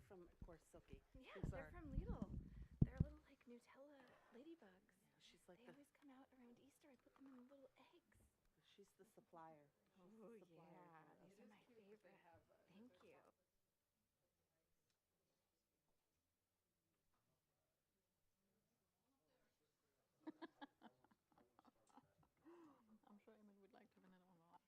from, of course, Silky. Yeah, Who's they're our- from Lidl. They're little like Nutella ladybugs. She's like They always come out around Easter. I put them in little eggs. she's the supplier. She's Oh the supplier yeah, for these us. are my favorite. Thank you. I'm sure Amy would like to have another one.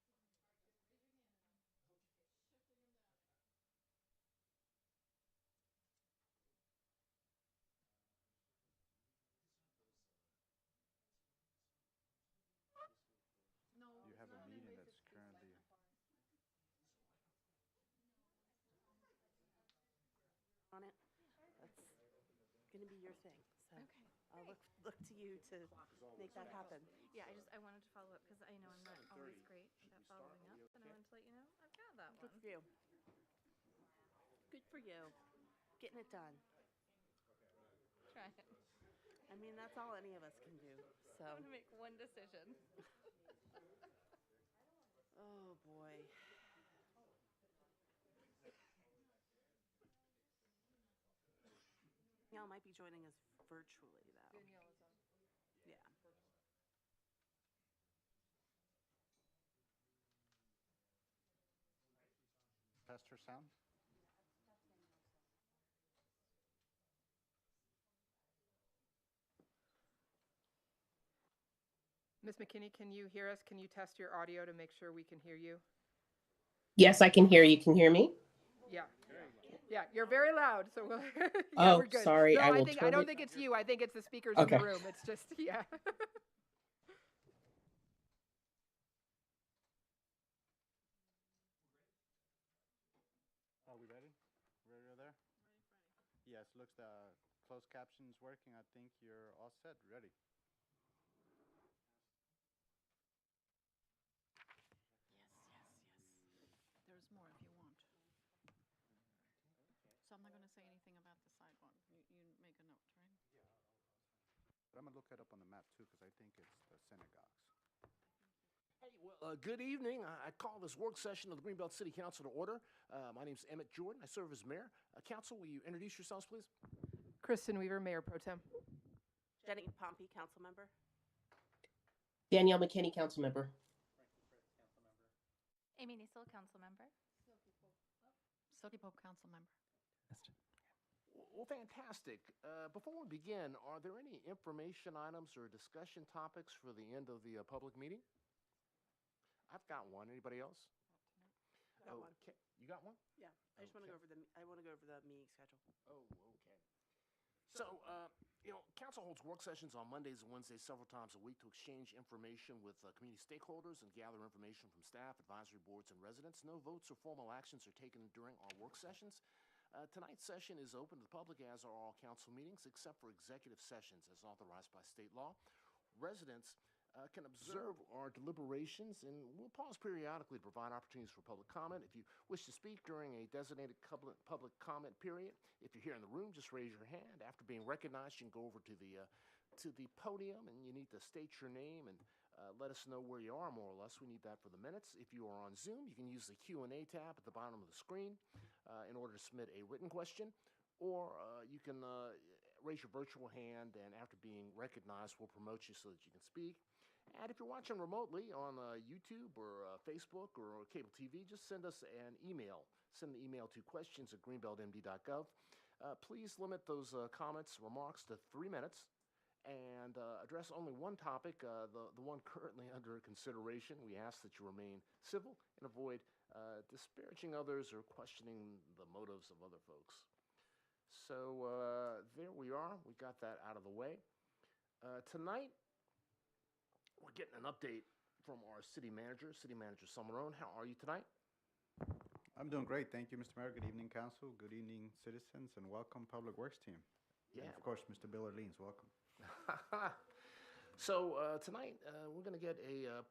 No, You it's have a not an meeting invasive that's species like currently. On it. That's gonna be your thing. So Okay. I'll look to you to make that happen. Yeah, I wanted to follow up because I know I'm not always great at following up, and I wanted to let you know I've got that Good one. for you. Good for you. Getting it done. Try it. I mean, that's all any of us can do. So. I'm gonna make one decision. Oh boy. Danielle might be joining us virtually though. Danielle is on. Yeah. Test her sound? Ms. McKinney, can you hear us? Can you test your audio to make sure we can hear you? Yes, I can hear you. Can you hear me? Yeah. Yeah, you're very loud, so we'll, yeah, Oh, we're good. sorry, No, I will I don't turn it- think it's you. I think it's the speakers in Okay. the room. It's just, yeah. Are we ready? Ready there? Yes, looks the closed captions working. I think you're all set. Ready. There's more if you want. So I'm not going to say anything about the sidewalk. You make a note, right? But I'm gonna look it up on the map too, because I think it's the synagogues. Hey, well, good evening. I call this work session of the Greenbelt City Council to order. My name's Emmett Jordan. I serve as mayor. Council, will you introduce yourselves, please? Kristen Weaver, Mayor Pro Tem. Jenny Pompey, council member. Danielle McKinney, council member. Amy Niesel, council member. Silky Pope council member. Well, fantastic. Before we begin, are there any information items or discussion topics for the end of the public meeting? I've got one. Anybody else? Got one. Okay. You got one? Yeah. I just want to go over the meeting schedule. Oh, okay. So, council holds work sessions on Mondays and Wednesdays several times a week to exchange information with community stakeholders and gather information from staff, advisory boards, and residents. No votes or formal actions are taken during our work sessions. Tonight's session is open to the public, as are all council meetings, except for executive sessions as authorized by state law. Residents can observe our deliberations, and we'll pause periodically to provide opportunities for public comment. If you wish to speak during a designated public comment period, if you're here in the room, just raise your hand. After being recognized, you can go over to the podium, and you need to state your name and let us know where you are, more or less. We need that for the minutes. If you are on Zoom, you can use the Q&A tab at the bottom of the screen in order to submit a written question, or you can raise your virtual hand, and after being recognized, we'll promote you so that you can speak. And if you're watching remotely on YouTube or Facebook or cable TV, just send us an email. Send the email to questions@greenbeltmd.gov. Please limit those comments, remarks to 3 minutes, and address only one topic, the one currently under consideration. We ask that you remain civil and avoid disparaging others or questioning the motives of other folks. So there we are. We got that out of the way. Tonight, we're getting an update from our city manager, Summerone. How are you tonight? I'm doing great. Thank you, Mr. Mayor. Good evening, council. Good evening, citizens, and welcome, Public Works team. Yeah. And of course, Mr. Bill Orleans, welcome. So tonight we're going to get a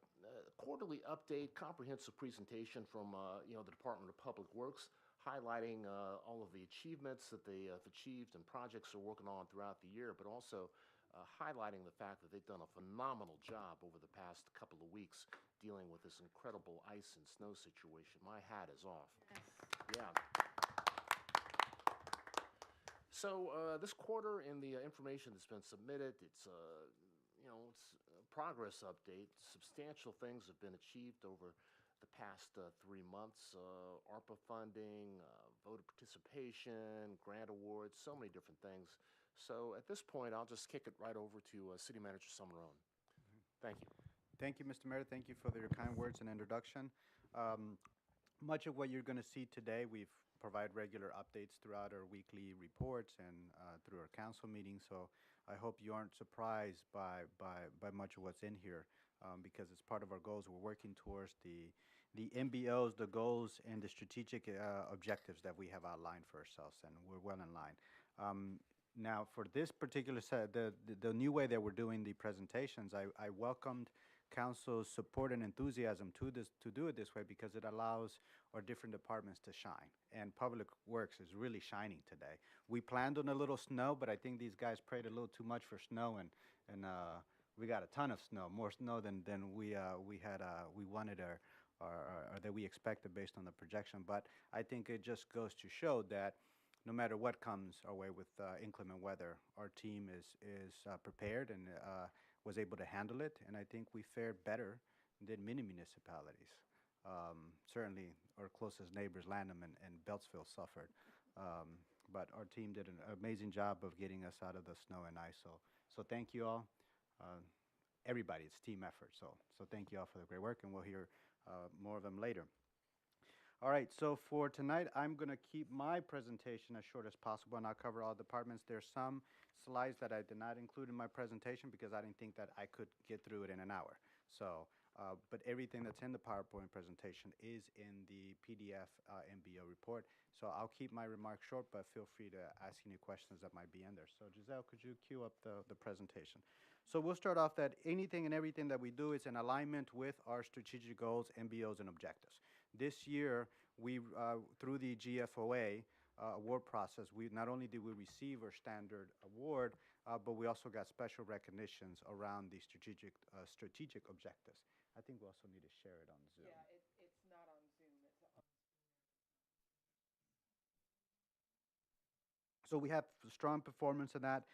quarterly update, comprehensive presentation from the Department of Public Works, highlighting all of the achievements that they have achieved and projects they're working on throughout the year, but also highlighting the fact that they've done a phenomenal job over the past couple of weeks dealing with this incredible ice and snow situation. My hat is off. Yes. Yeah. So this quarter, in the information that's been submitted, it's it's a progress update. Substantial things have been achieved over the past 3 months. ARPA funding, voter participation, grant awards, so many different things. So at this point, I'll just kick it right over to City Manager Summerone. Thank you. Thank you, Mr. Mayor. Thank you for your kind words and introduction. Much of what you're going to see today, we've provide regular updates throughout our weekly reports and through our council meetings. So I hope you aren't surprised by much of what's in here, because it's part of our goals. We're working towards the MBOs, the goals, and the strategic objectives that we have outlined for ourselves, and we're well in line. Now, for this particular set, the new way that we're doing the presentations, I welcomed council's support and enthusiasm to do it this way, because it allows our different departments to shine. And Public Works is really shining today. We planned on a little snow, but I think these guys prayed a little too much for snow, and we got a ton of snow, more snow than we wanted or that we expected based on the projection. But I think it just goes to show that no matter what comes our way with inclement weather, our team is prepared and was able to handle it, and I think we fared better than many municipalities. Certainly, our closest neighbors, Lanham and Beltsville, suffered, but our team did an amazing job of getting us out of the snow and ice. So thank you all. Everybody, it's team effort. So thank you all for the great work, and we'll hear more of them later. All right, so for tonight, I'm going to keep my presentation as short as possible, and I'll cover all departments. There's some slides that I did not include in my presentation because I didn't think that I could get through it in an hour. So, but everything that's in the PowerPoint presentation is in the PDF MBO report. So I'll keep my remarks short, but feel free to ask any questions that might be in there. So Giselle, could you cue up the presentation? So we'll start off that anything and everything that we do is in alignment with our strategic goals, MBOs, and objectives. This year, we through the GFOA award process, we not only did we receive our standard award, but we also got special recognitions around the strategic objectives. I think we also need to share it on Zoom. Yeah, it's not on Zoom. It's on. So we have strong performance in that.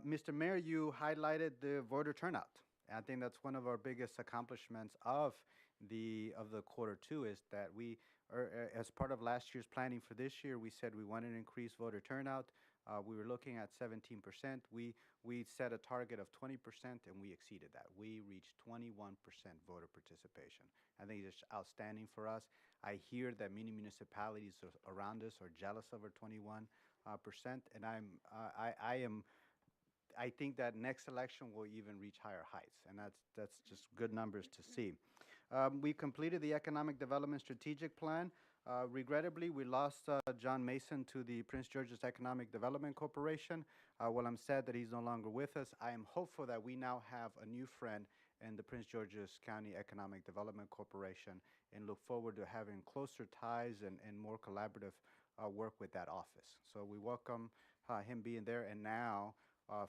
Mr. Mayor, you highlighted the voter turnout. I think that's one of our biggest accomplishments of the quarter two, is that we, as part of last year's planning for this year, we said we wanted to increase voter turnout. We were looking at 17%. We set a target of 20%, and we exceeded that. We reached 21% voter participation. I think it's outstanding for us. I hear that many municipalities around us are jealous of our 21%, and I think that next election will even reach higher heights, and that's just good numbers to see. We completed the Economic Development Strategic Plan. Regrettably, we lost John Mason to the Prince George's Economic Development Corporation. While I'm sad that he's no longer with us, I am hopeful that we now have a new friend in the Prince George's County Economic Development Corporation, and look forward to having closer ties and more collaborative work with that office. So we welcome him being there, and now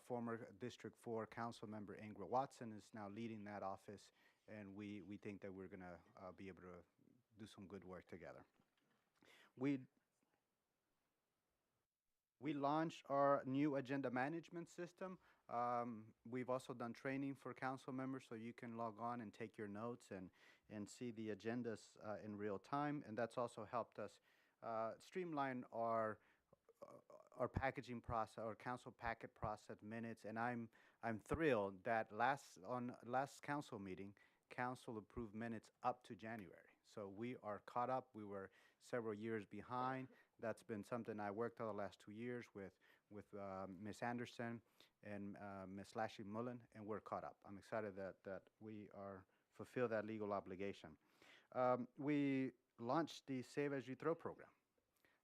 former District 4 Council Member Ingrid Watson is now leading that office, and we think that we're going to be able to do some good work together. We launched our new agenda management system. We've also done training for council members, so you can log on and take your notes and see the agendas in real time, and that's also helped us streamline our packaging process, our council packet process minutes, and I'm thrilled that last council meeting, council approved minutes up to January. So we are caught up. We were several years behind. That's been something I worked on the last 2 years with Ms. Anderson and Ms. Lashley Mullen, and we're caught up. I'm excited that we fulfill that legal obligation. We launched the Save As You Throw program.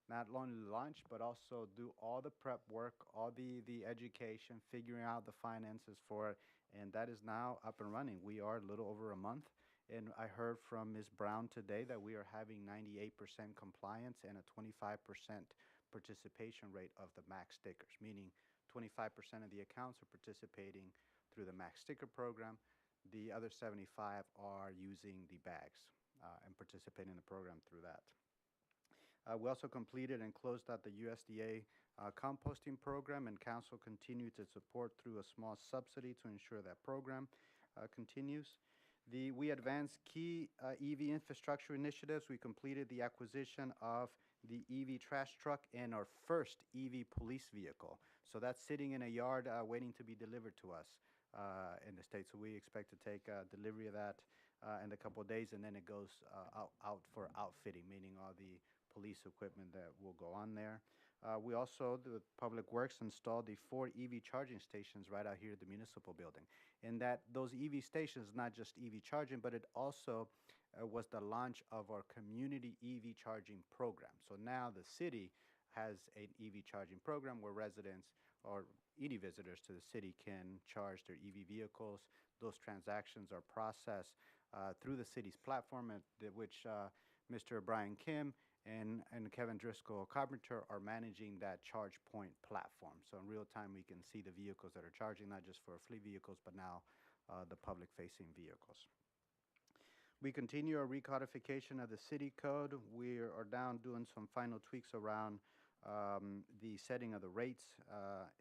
Not only launch, but also do all the prep work, all the education, figuring out the finances for it, and that is now up and running. We are a little over a month, and I heard from Ms. Brown today that we are having 98% compliance and a 25% participation rate of the MAX stickers, meaning 25% of the accounts are participating through the MAX sticker program. The other 75 are using the bags and participating in the program through that. We also completed and closed out the USDA composting program, and council continued to support through a small subsidy to ensure that program continues. We advanced key EV infrastructure initiatives. We completed the acquisition of the EV trash truck and our first EV police vehicle. So that's sitting in a yard waiting to be delivered to us in the state. So we expect to take delivery of that in a couple of days, and then it goes out for outfitting, meaning all the police equipment that will go on there. We also, the Public Works, installed the 4 EV charging stations right out here at the municipal building. And that those EV stations, not just EV charging, but it also was the launch of our community EV charging program. So now the city has an EV charging program where residents or any visitors to the city can charge their EV vehicles. Those transactions are processed through the city's platform, which Mr. Brian Kim and Kevin Driscoll Carpenter are managing that charge point platform. So in real time, we can see the vehicles that are charging, not just for fleet vehicles, but now the public-facing vehicles. We continue our recodification of the city code. We are down doing some final tweaks around the setting of the rates,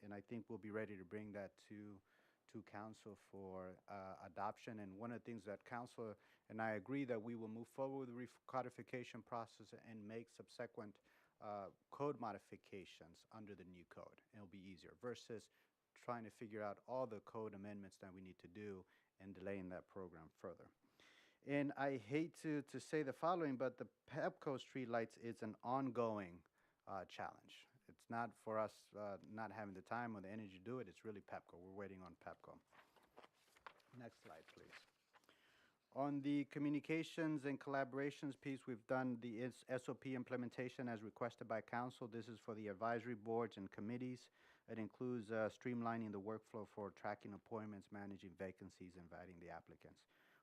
and I think we'll be ready to bring that to council for adoption. And one of the things that council and I agree that we will move forward with the recodification process and make subsequent code modifications under the new code. It'll be easier versus trying to figure out all the code amendments that we need to do and delaying that program further. And I hate to say the following, but the Pepco streetlights is an ongoing challenge. It's not for us not having the time or the energy to do it. It's really Pepco. We're waiting on Pepco. Next slide, please. On the communications and collaborations piece, we've done the SOP implementation as requested by council. This is for the advisory boards and committees. It includes streamlining the workflow for tracking appointments, managing vacancies, and inviting the applicants.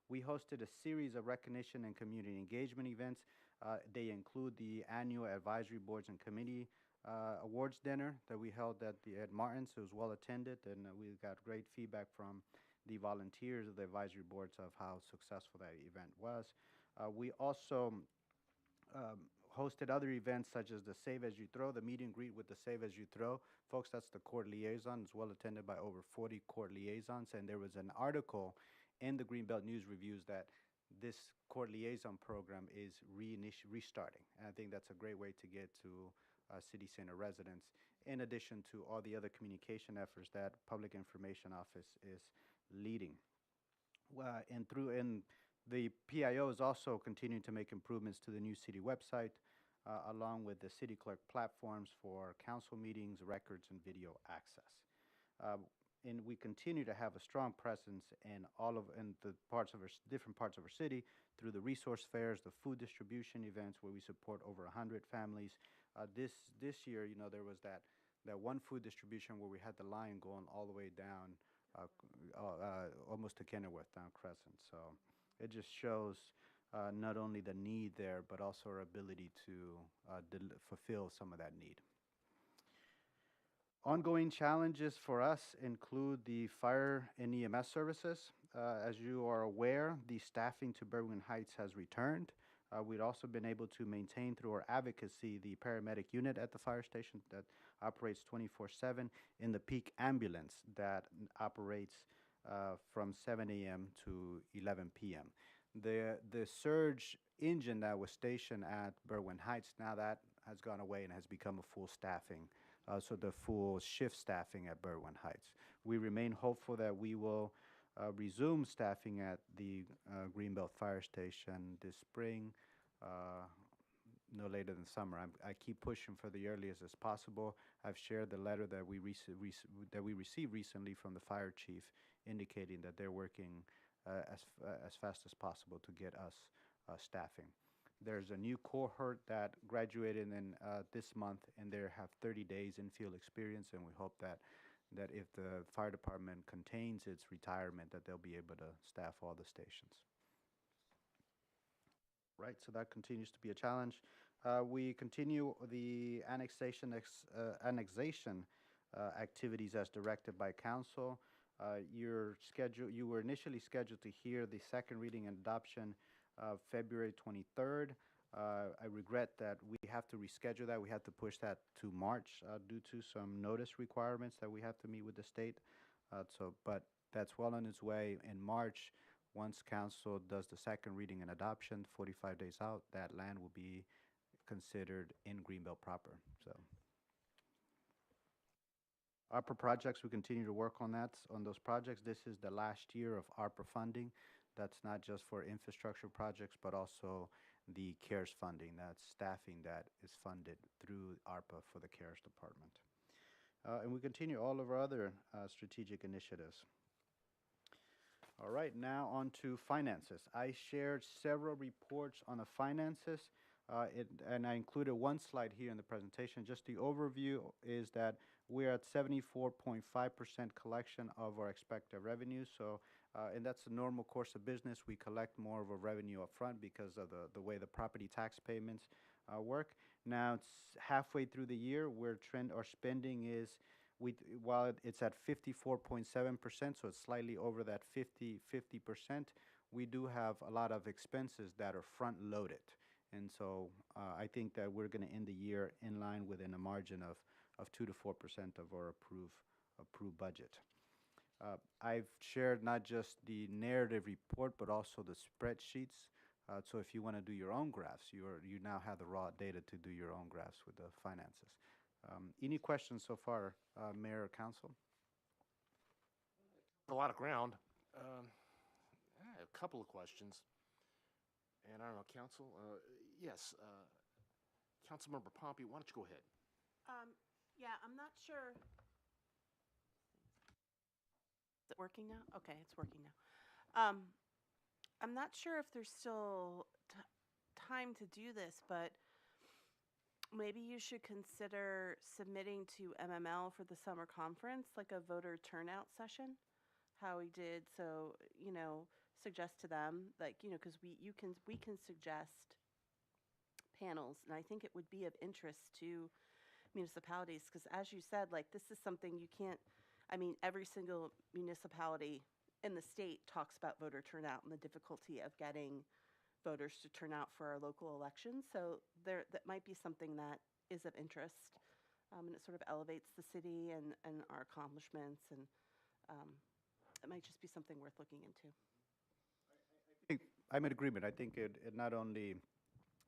We hosted a series of recognition and community engagement events. They include the annual advisory boards and committee awards dinner that we held at Martin's. It was well attended, and we got great feedback from the volunteers of the advisory boards of how successful that event was. We also hosted other events such as the Save As You Throw, the meet and greet with the Save As You Throw. Folks, that's the court liaison. It's well attended by over 40 court liaisons, and there was an article in the Greenbelt News Reviews that this court liaison program is restarting. And I think that's a great way to get to city center residents, in addition to all the other communication efforts that Public Information Office is leading. And the PIO is also continuing to make improvements to the new city website, along with the city clerk platforms for council meetings, records, and video access. And we continue to have a strong presence in the different parts of our city through the resource fairs, the food distribution events where we support over 100 families. This year, there was that one food distribution where we had the line going all the way down, almost to Kenilworth, down Crescent. So it just shows not only the need there, but also our ability to fulfill some of that need. Ongoing challenges for us include the fire and EMS services. As you are aware, the staffing to Berwyn Heights has returned. We've also been able to maintain through our advocacy the paramedic unit at the fire station that operates 24/7 in the peak ambulance that operates from 7 a.m. to 11 p.m. The surge engine that was stationed at Berwyn Heights, now that has gone away and has become a full staffing. So the full shift staffing at Berwyn Heights. We remain hopeful that we will resume staffing at the Greenbelt Fire Station this spring, no later than summer. I keep pushing for the earliest as possible. I've shared the letter that we received recently from the fire chief, indicating that they're working as fast as possible to get us staffing. There's a new cohort that graduated in this month, and they have 30 days in field experience, and we hope that if the fire department contains its retirement, that they'll be able to staff all the stations. Right, so that continues to be a challenge. We continue the annexation activities as directed by council. You were initially scheduled to hear the second reading and adoption February 23rd. I regret that we have to reschedule that. We have to push that to March due to some notice requirements that we have to meet with the state. But that's well on its way. In March, once council does the second reading and adoption, 45 days out, that land will be considered in Greenbelt proper. So ARPA projects, we continue to work on those projects. This is the last year of ARPA funding. That's not just for infrastructure projects, but also the CARES funding. That's staffing that is funded through ARPA for the CARES department. And we continue all of our other strategic initiatives. All right, now on to finances. I shared several reports on the finances, and I included one slide here in the presentation. Just the overview is that we're at 74.5% collection of our expected revenue. So, and that's the normal course of business. We collect more of a revenue up front because of the way the property tax payments work. Now it's halfway through the year where our spending is, while it's at 54.7%, so it's slightly over that 50%, we do have a lot of expenses that are front loaded. And so I think that we're going to end the year in line within a margin of 2 to 4% of our approved budget. I've shared not just the narrative report, but also the spreadsheets. So if you want to do your own graphs, you now have the raw data to do your own graphs with the finances. Any questions so far, Mayor or Council? A lot of ground. I have a couple of questions. And I don't know, Council? Yes. Councilmember Pompey, why don't you go ahead? Yeah, I'm not sure. Is it working now? Okay, it's working now. I'm not sure if there's still time to do this, but maybe you should consider submitting to MML for the summer conference, like a voter turnout session, how we did. So, suggest to them, like, because we can suggest panels, and I think it would be of interest to municipalities, because as you said, like, this is something you can't, every single municipality in the state talks about voter turnout and the difficulty of getting voters to turn out for our local elections. So that might be something that is of interest, and it sort of elevates the city and our accomplishments, and it might just be something worth looking into. I'm in agreement. I think it not only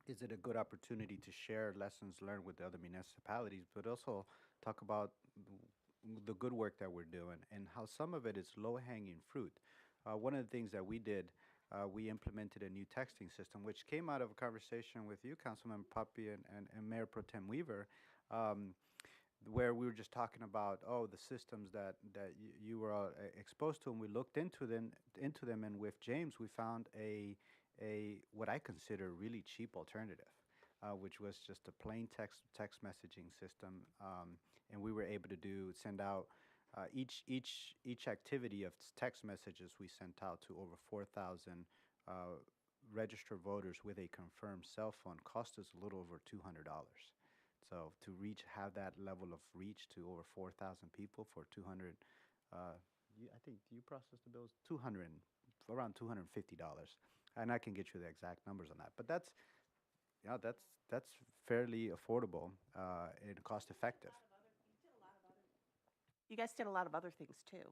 is it a good opportunity to share lessons learned with the other municipalities, but also talk about the good work that we're doing and how some of it is low-hanging fruit. One of the things that we did, we implemented a new texting system, which came out of a conversation with you, Councilmember Poppy and Mayor Pro Tem Weaver, where we were just talking about, the systems that you were exposed to, and we looked into them, and with James, we found a what I consider really cheap alternative, which was just a plain text messaging system, and we were able to send out each activity of text messages we sent out to over 4,000 registered voters with a confirmed cell phone cost us a little over $200. So to have that level of reach to over 4,000 people for 200, I think you processed the bills around $250, and I can get you the exact numbers on that. But that's fairly affordable and cost effective. You guys did a lot of other things too.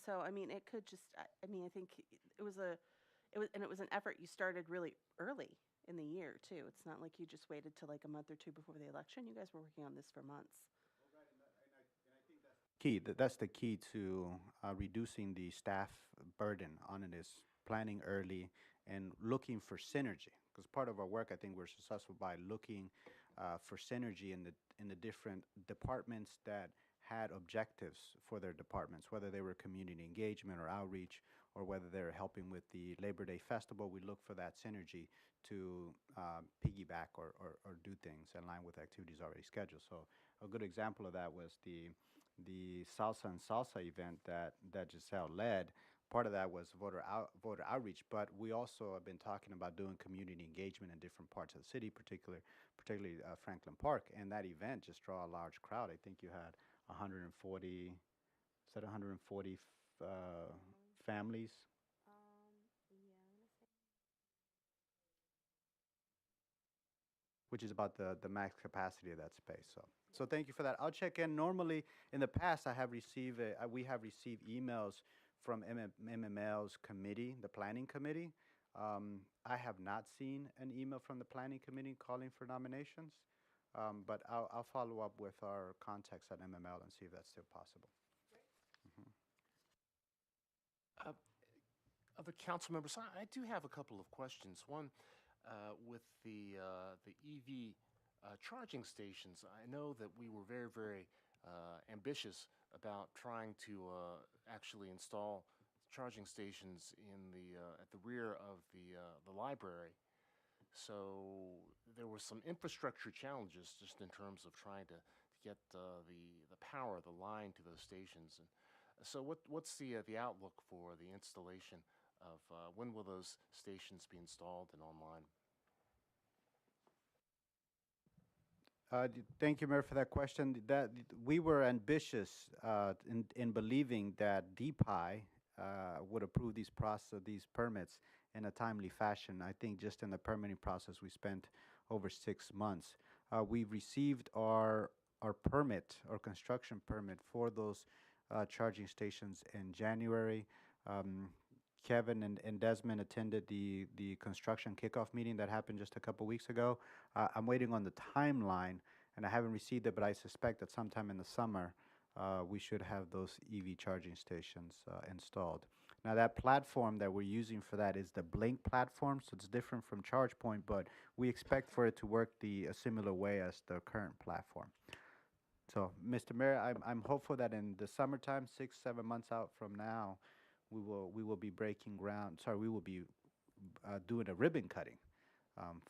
So it could just. I think it was an effort you started really early in the year too. It's not like you just waited till like a month or two before the election. You guys were working on this for months. That's the key to reducing the staff burden on it, is planning early and looking for synergy. Because part of our work, I think we're successful by looking for synergy in the different departments that had objectives for their departments, whether they were community engagement or outreach, or whether they're helping with the Labor Day Festival. We look for that synergy to piggyback or do things in line with activities already scheduled. So a good example of that was the Salsa and Salsa event that Giselle led. Part of that was voter outreach, but we also have been talking about doing community engagement in different parts of the city, particularly Franklin Park, and that event just draw a large crowd. I think you had 140 families which is about the max capacity of that space. So thank you for that. I'll check in. Normally, in the past, we have received emails from MML's committee, the planning committee. I have not seen an email from the planning committee calling for nominations, but I'll follow up with our contacts at MML and see if that's still possible. Other council members, I do have a couple of questions. One, with the EV charging stations, I know that we were very, very ambitious about trying to actually install charging stations at the rear of the library. So there were some infrastructure challenges just in terms of trying to get the power, the line to those stations. And so what's the outlook for the installation of when will those stations be installed and online? Thank you, Mayor, for that question. That we were ambitious in believing that DPI would approve these permits in a timely fashion. I think just in the permitting process, we spent over 6 months. We received our permit, our construction permit for those charging stations in January. Kevin and Desmond attended the construction kickoff meeting that happened just a couple weeks ago. I'm waiting on the timeline, and I haven't received it, but I suspect that sometime in the summer, we should have those EV charging stations installed. Now, that platform that we're using for that is the Blink platform, so it's different from ChargePoint, but we expect for it to work a similar way as the current platform. So, Mr. Mayor, I'm hopeful that in the summertime, 6-7 months out from now, we will be breaking ground. Sorry, we will be doing a ribbon cutting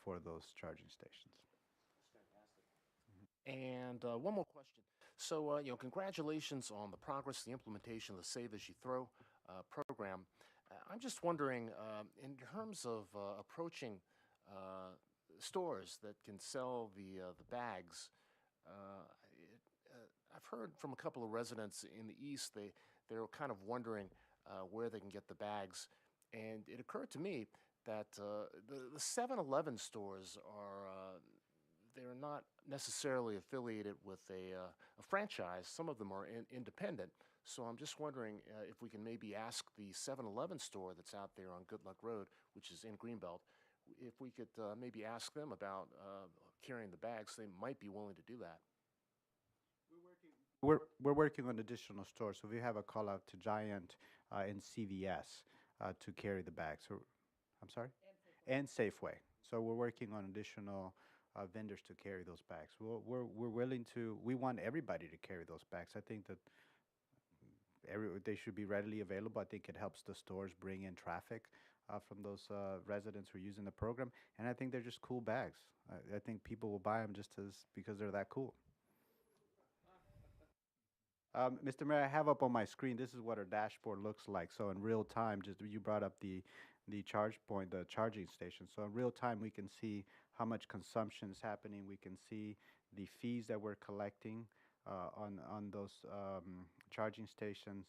for those charging stations. And one more question. So, congratulations on the progress, the implementation of the Save As You Throw program. I'm just wondering, in terms of approaching stores that can sell the bags, I've heard from a couple of residents in the East, they're kind of wondering where they can get the bags. And it occurred to me that the 7-Eleven stores they're not necessarily affiliated with a franchise. Some of them are independent. So I'm just wondering if we can maybe ask the 7-Eleven store that's out there on Good Luck Road, which is in Greenbelt, if we could maybe ask them about carrying the bags. They might be willing to do that. We're working on additional stores, so we have a call out to Giant and CVS to carry the bags. So, I'm sorry? And Safeway. So we're working on additional vendors to carry those bags. We're willing to. We want everybody to carry those bags. I think that they should be readily available. I think it helps the stores bring in traffic from those residents who are using the program, and I think they're just cool bags. I think people will buy them because they're that cool. Mr. Mayor, I have up on my screen, this is what our dashboard looks like. So in real time, just you brought up the ChargePoint, the charging station. So in real time, we can see how much consumption is happening. We can see the fees that we're collecting on those charging stations,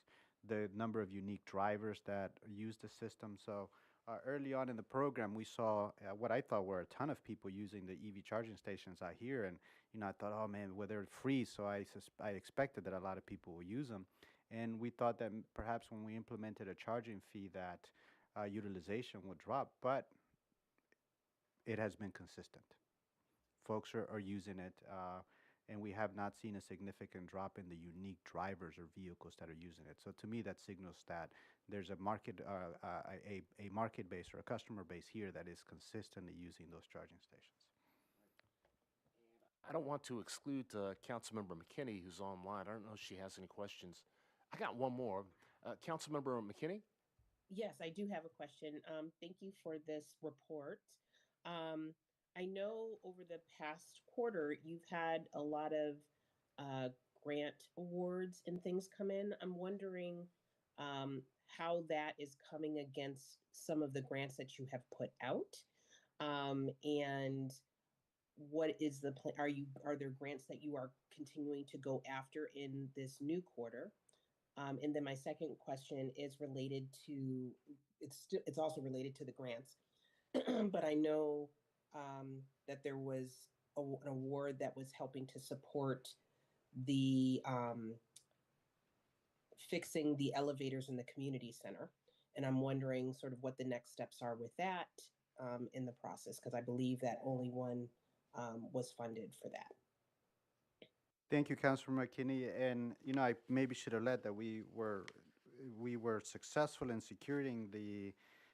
the number of unique drivers that use the system. So early on in the program, we saw what I thought were a ton of people using the EV charging stations out here, and I thought, oh man, well, they're free, so I expected that a lot of people will use them, and we thought that perhaps when we implemented a charging fee that utilization would drop, but it has been consistent. Folks are using it, and we have not seen a significant drop in the unique drivers or vehicles that are using it. So to me, that signals that there's a market base or a customer base here that is consistently using those charging stations. I don't want to exclude Councilmember McKinney, who's online. I don't know if she has any questions. I got one more. Councilmember McKinney? Yes, I do have a question. Thank you for this report. I know over the past quarter, you've had a lot of grant awards and things come in. I'm wondering how that is coming against some of the grants that you have put out, and what is the plan? Are there grants that you are continuing to go after in this new quarter? And then my second question is related to it's also related to the grants, but I know that there was an award that was helping to support the fixing the elevators in the community center. And I'm wondering sort of what the next steps are with that in the process, because I believe that only one was funded for that. Thank you, Councilor McKinney. And I maybe should have led that we were successful in securing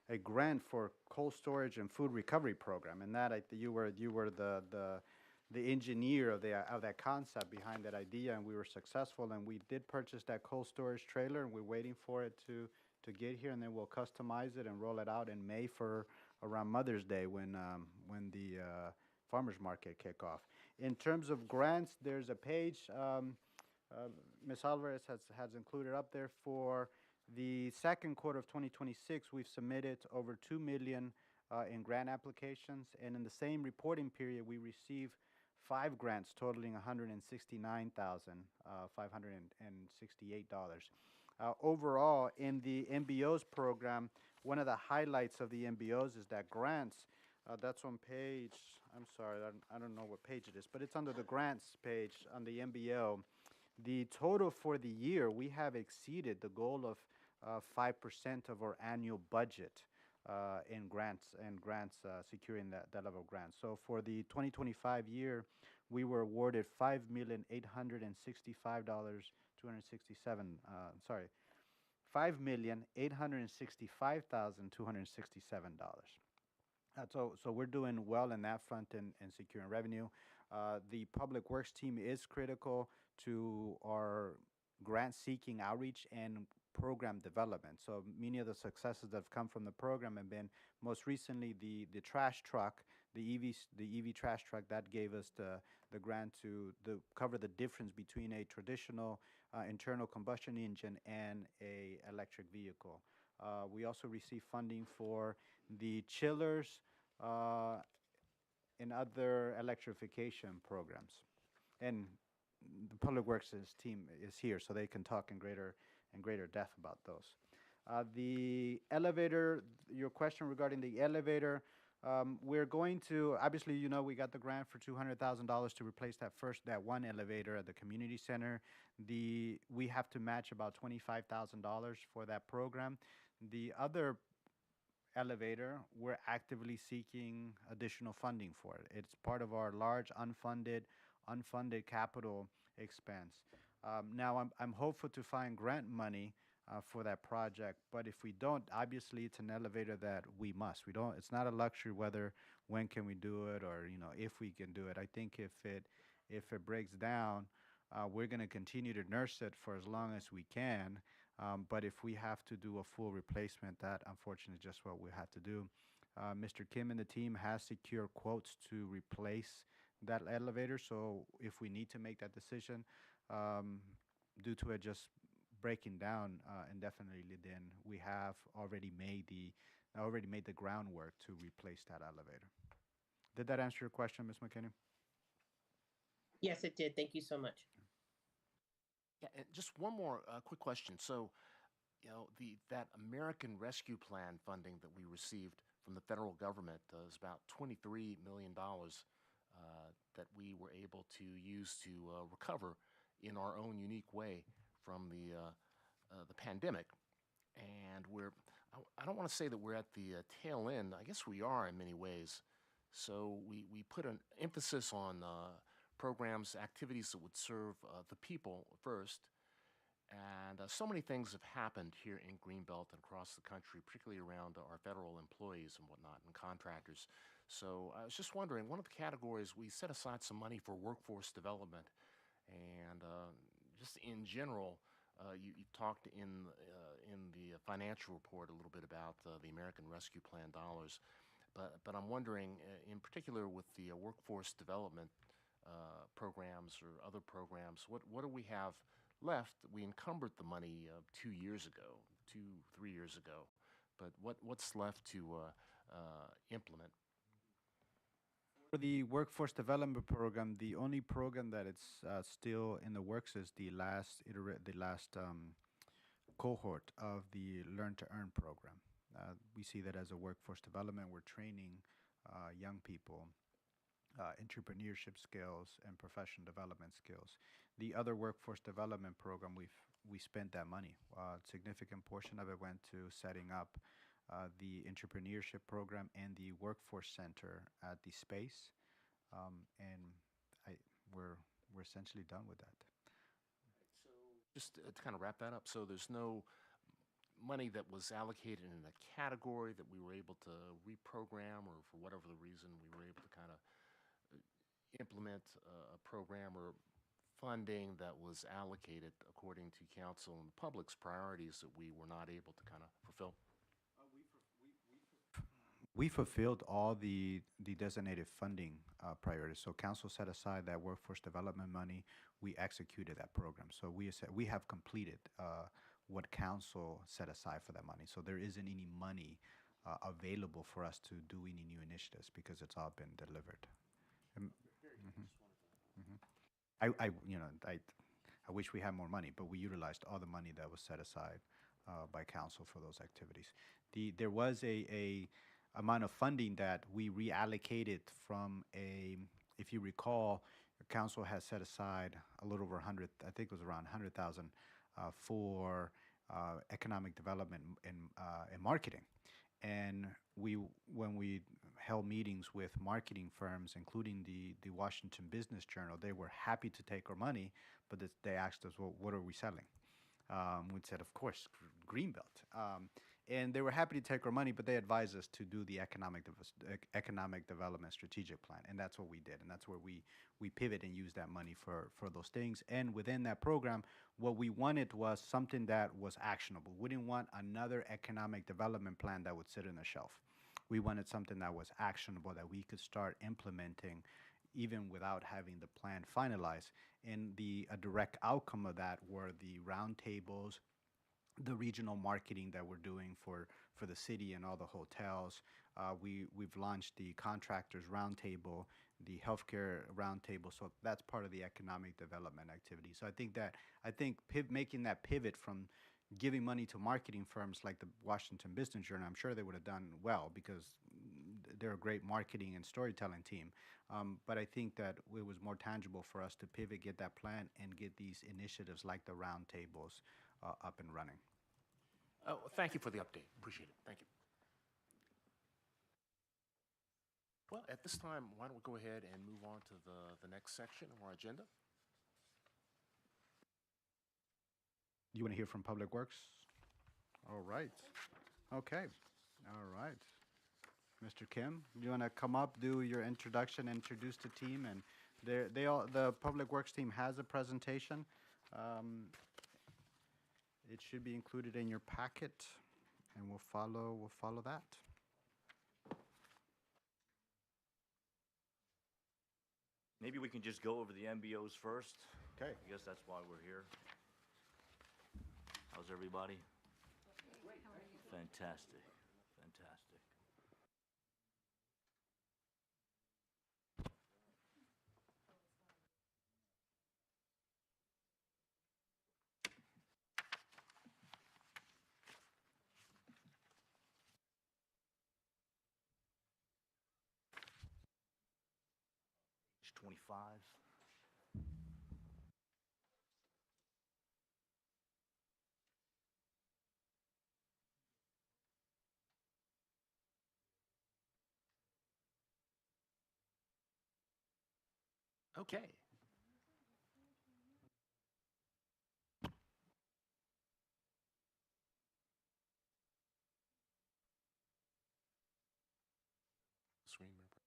a grant for cold storage and food recovery program, and that you were the engineer of that concept behind that idea, and we were successful, and we did purchase that cold storage trailer, and we're waiting for it to get here, and then we'll customize it and roll it out in May for around Mother's Day when the farmers market kick off. In terms of grants, there's a page Ms. Alvarez has included up there for the second quarter of 2026. We've submitted over 2 million in grant applications, and in the same reporting period, we received 5 grants totaling $169,568. Overall, in the MBOs program, one of the highlights of the MBOs is that grants. That's on page. I'm sorry, I don't know what page it is, but it's under the grants page on the MBO. The total for the year, we have exceeded the goal of 5% of our annual budget in grants securing that level of grants. So for the 2025 year, we were awarded $5,865,267. So we're doing well in that front in securing revenue. The Public Works team is critical to our grant-seeking outreach and program development. So many of the successes that have come from the program have been most recently the trash truck, the EV trash truck that gave us the grant to cover the difference between a traditional internal combustion engine and a electric vehicle. We also received funding for the chillers and other electrification programs. And the Public Works team is here, so they can talk in greater depth about those. The elevator, your question regarding the elevator, we're going to, obviously, we got the grant for $200,000 to replace that one elevator at the community center. We have to match about $25,000 for that program. The other elevator, we're actively seeking additional funding for it. It's part of our large unfunded capital expense. Now, I'm hopeful to find grant money for that project, but if we don't, obviously it's an elevator that we must. It's not a luxury when can we do it, or if we can do it. I think if it breaks down, we're going to continue to nurse it for as long as we can. But if we have to do a full replacement, that unfortunately is just what we have to do. Mr. Kim and the team has secured quotes to replace that elevator. So if we need to make that decision due to it just breaking down indefinitely, then we have already made the groundwork to replace that elevator. Did that answer your question, Ms. McKinney? Yes, it did. Thank you so much. Yeah, and just one more quick question. So, that American Rescue Plan funding that we received from the federal government is about $23 million that we were able to use to recover in our own unique way from the pandemic. And I don't want to say that we're at the tail end. I guess we are in many ways. So we put an emphasis on programs, activities that would serve the people first. And so many things have happened here in Greenbelt and across the country, particularly around our federal employees and whatnot and contractors. So I was just wondering, one of the categories, we set aside some money for workforce development. And just in general, you talked in the financial report a little bit about the American Rescue Plan dollars. But I'm wondering, in particular with the workforce development programs or other programs, what do we have left? We encumbered the money 3 years ago, but what's left to implement? For the workforce development program, the only program that it's still in the works is the last cohort of the Learn to Earn program. We see that as a workforce development. We're training young people entrepreneurship skills and professional development skills. The other workforce development program, we spent that money. Significant portion of it went to setting up the entrepreneurship program and the workforce center at the space, and I we're essentially done with that. Just to kind of wrap that up, so there's no money that was allocated in a category that we were able to reprogram, or for whatever the reason, we were able to kind of implement a program or funding that was allocated according to council and the public's priorities that we were not able to kind of fulfill. We fulfilled all the designated funding priorities. So council set aside that workforce development money. We executed that program. So we have completed what council set aside for that money. So there isn't any money available for us to do any new initiatives because it's all been delivered. I wish we had more money, but we utilized all the money that was set aside by council for those activities. There was a amount of funding that we reallocated from if you recall, the council has set aside a little over 100, I think it was around 100,000 for economic development and marketing. And when we held meetings with marketing firms, including the Washington Business Journal, they were happy to take our money, but they asked us, well, what are we selling? We said, of course, Greenbelt. And they were happy to take our money, but they advised us to do the economic development strategic plan. And that's what we did. And that's where we pivot and use that money for those things. And within that program, what we wanted was something that was actionable. We didn't want another economic development plan that would sit on the shelf. We wanted something that was actionable, that we could start implementing even without having the plan finalized. And a direct outcome of that were the roundtables, the regional marketing that we're doing for the city and all the hotels. We've launched the contractors roundtable, the healthcare roundtable. So that's part of the economic development activity. So I think making that pivot from giving money to marketing firms like the Washington Business Journal, I'm sure they would have done well because they're a great marketing and storytelling team. But I think that it was more tangible for us to pivot, get that plan, and get these initiatives like the roundtables up and running. Oh, thank you for the update. Appreciate it. Thank you. Well, at this time, why don't we go ahead and move on to the next section of our agenda? You want to hear from Public Works? All right. Okay. All right. Mr. Kim, you want to come up, do your introduction, introduce the team, and the Public Works team has a presentation. It should be included in your packet, and we'll follow that. Maybe we can just go over the MBOs first. Okay. I guess that's why we're here. How's everybody? Fantastic. Fantastic. Page 25. Okay. Screen ripper.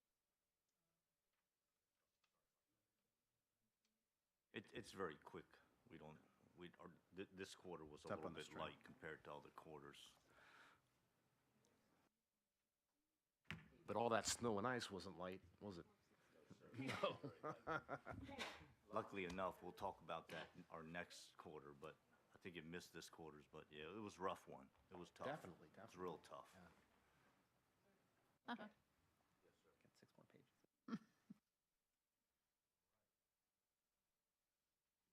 It's very quick. This quarter was a It's up little on the bit screen. light compared to other quarters. But all that snow and ice wasn't light, was it? No. Luckily enough, we'll talk about that in our next quarter, but I think it missed this quarter's, but yeah, it was a rough one. It was tough. Definitely, It was real tough. Uh-huh.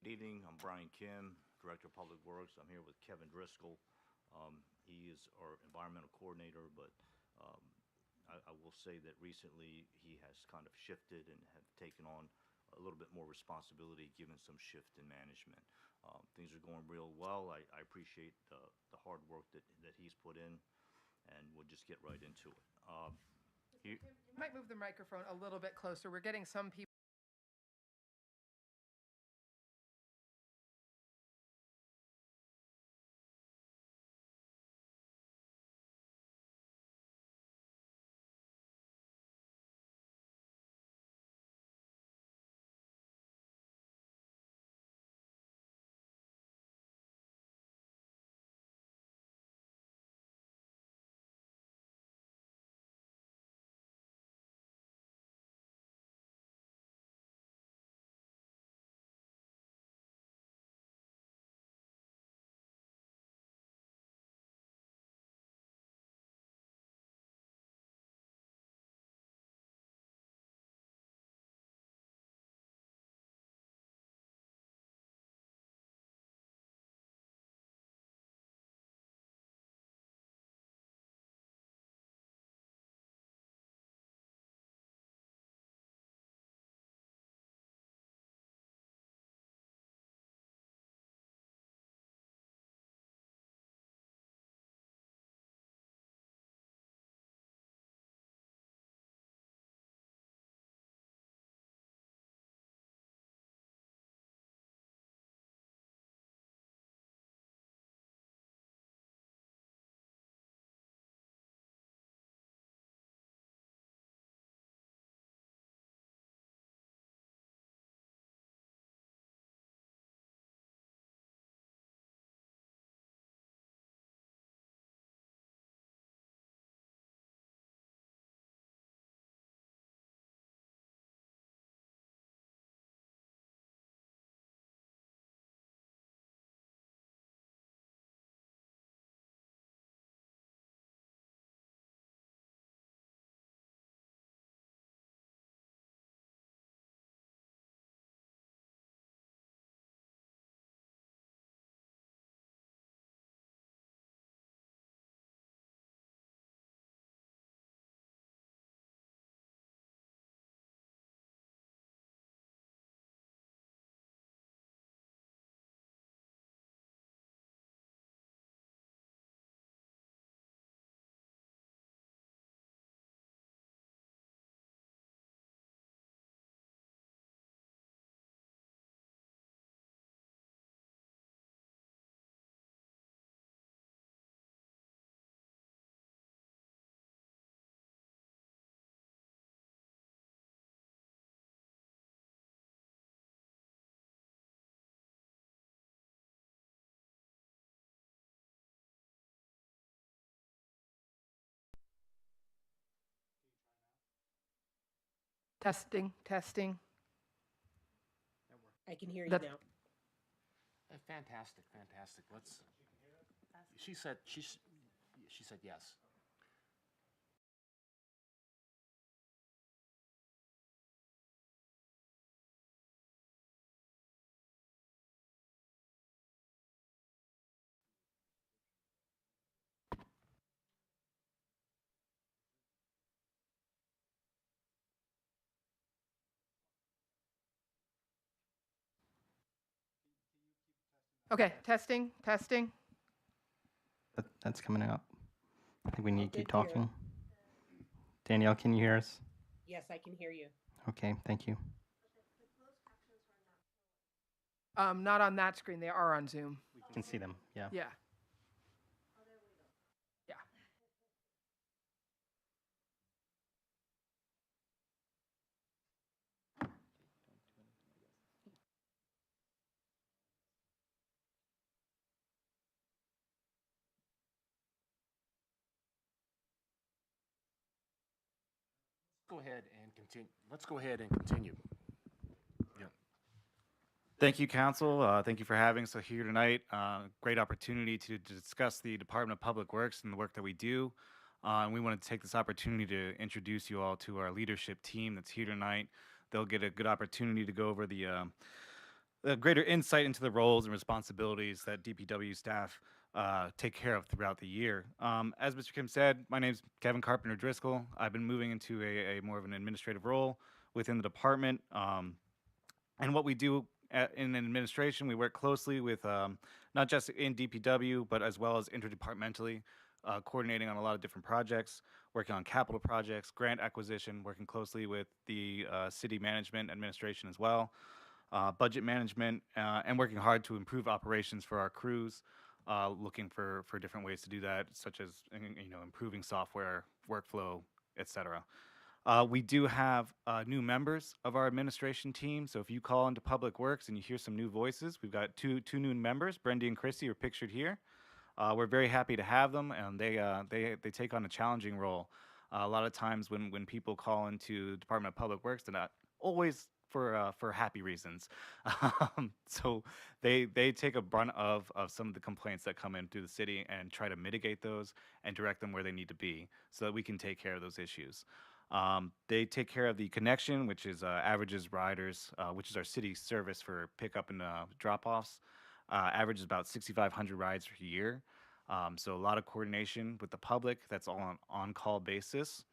Good evening, I'm Brian Kim, Director of Public Works. I'm here with Kevin Driscoll. He is our environmental coordinator, but I will say that recently he has kind of shifted and have taken on a little bit more responsibility, given some shift in management. Things are going real well. I appreciate the hard work that he's put in, and we'll just get right into it. You might move the microphone a little bit closer. We're getting some people. Testing, testing. I can hear you That's- now. Fantastic, fantastic. She said she said yes. Okay, testing, testing. That's coming up. I think we need to keep Good here. talking. Danielle, can you hear us? Yes, I can hear you. Okay, thank you. Not on that screen. They are on Zoom. We can see them, yeah. Yeah. Yeah. Go ahead and continue. Let's go ahead and continue. Yeah. Thank you, Council. Thank you for having us here tonight. Great opportunity to discuss the Department of Public Works and the work that we do. And we want to take this opportunity to introduce you all to our leadership team that's here tonight. They'll get a good opportunity to go over the greater insight into the roles and responsibilities that DPW staff take care of throughout the year. As Mr. Kim said, my name's Kevin Carpenter Driscoll. I've been moving into a more of an administrative role within the department. And what we do in administration, we work closely with not just in DPW, but as well as interdepartmentally, coordinating on a lot of different projects, working on capital projects, grant acquisition, working closely with the city management administration as well, budget management, and working hard to improve operations for our crews, looking for different ways to do that, such as improving software, workflow, etc. We do have new members of our administration team. So if you call into Public Works and you hear some new voices, we've got two new members. Brendy and Christy are pictured here. We're very happy to have them, and they take on a challenging role. A lot of times when people call into Department of Public Works, they're not always for happy reasons. So they take a brunt of some of the complaints that come in through the city and try to mitigate those and direct them where they need to be so that we can take care of those issues. They take care of the connection, which is averages riders, which is our city service for pickup and drop-offs. Averages about 6,500 rides per year. So a lot of coordination with the public. That's all on on-call basis.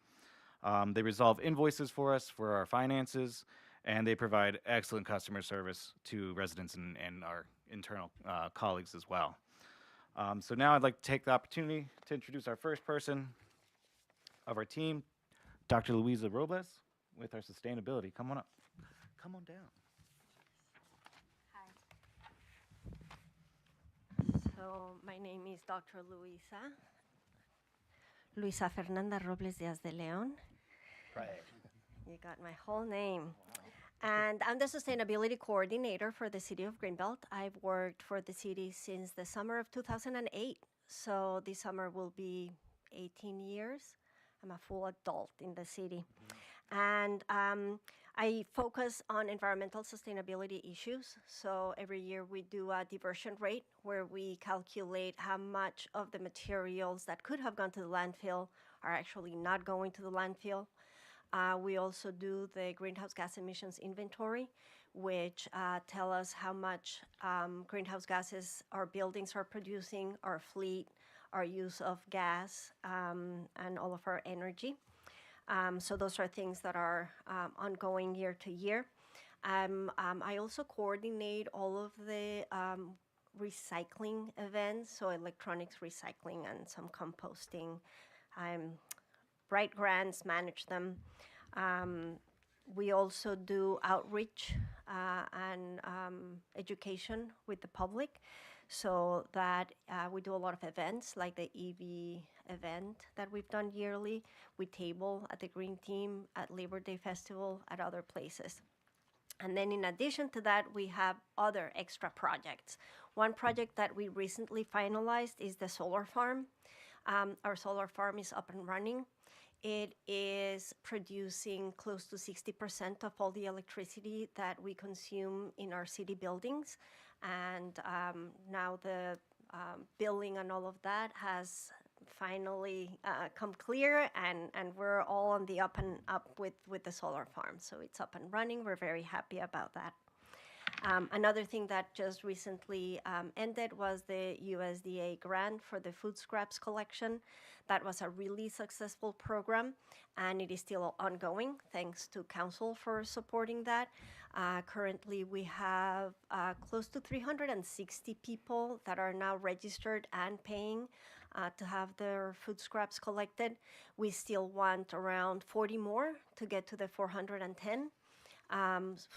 They resolve invoices for us for our finances, and they provide excellent customer service to residents and our internal colleagues as well. So now I'd like to take the opportunity to introduce our first person of our team, Dr. Luisa Robles, with our sustainability. Come on up. Come on down. So my name is Dr. Luisa Fernanda Robles Diaz de Leon. Right. You got my whole name. And I'm the sustainability coordinator for the city of Greenbelt. I've worked for the city since the summer of 2008. So this summer will be 18 years. I'm a full adult in the city. And I focus on environmental sustainability issues. So every year we do a diversion rate where we calculate how much of the materials that could have gone to the landfill are actually not going to the landfill. We also do the greenhouse gas emissions inventory, which tell us how much greenhouse gases our buildings are producing, our fleet, our use of gas, and all of our energy. So those are things that are ongoing year to year. I also coordinate all of the recycling events, so electronics recycling and some composting. Write grants, manage them. We also do outreach and education with the public, so that we do a lot of events like the EV event that we've done yearly. We table at the Green Team, at Labor Day Festival, at other places. And then in addition to that, we have other extra projects. One project that we recently finalized is the solar farm. Our solar farm is up and running. It is producing close to 60% of all the electricity that we consume in our city buildings. And now the billing and all of that has finally come clear, and we're all on the up and up with the solar farm. So it's up and running. We're very happy about that. Another thing that just recently ended was the USDA grant for the food scraps collection. That was a really successful program, and it is still ongoing. Thanks to council for supporting that. Currently, we have close to 360 people that are now registered and paying to have their food scraps collected. We still want around 40 more to get to the 410.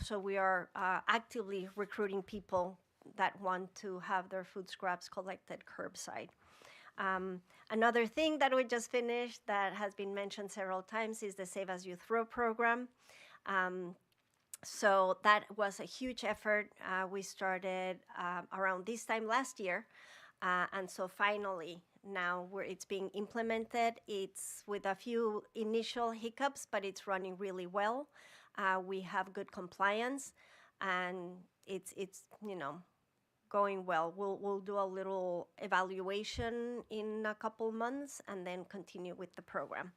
So we are actively recruiting people that want to have their food scraps collected curbside. Another thing that we just finished that has been mentioned several times is the Save As You Throw program. So that was a huge effort. We started around this time last year. And so finally, now it's being implemented. It's with a few initial hiccups, but it's running really well. We have good compliance, and it's going well. We'll do a little evaluation in a couple months and then continue with the program.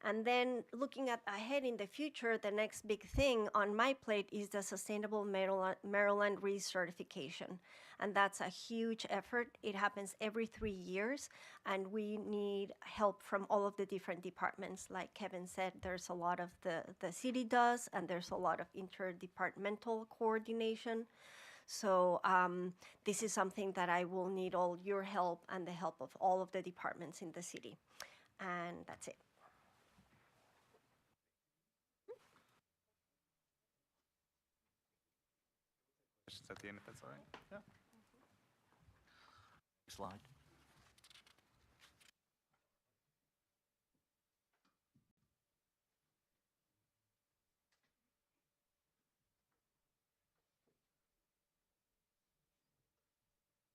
And then looking at ahead in the future, the next big thing on my plate is the Sustainable Maryland recertification. And that's a huge effort. It happens every 3 years, and we need help from all of the different departments. Like Kevin said, there's a lot of the city does, and there's a lot of interdepartmental coordination. So this is something that I will need all your help and the help of all of the departments in the city. And that's it. Questions at the end, if that's all right? Yeah. Slide.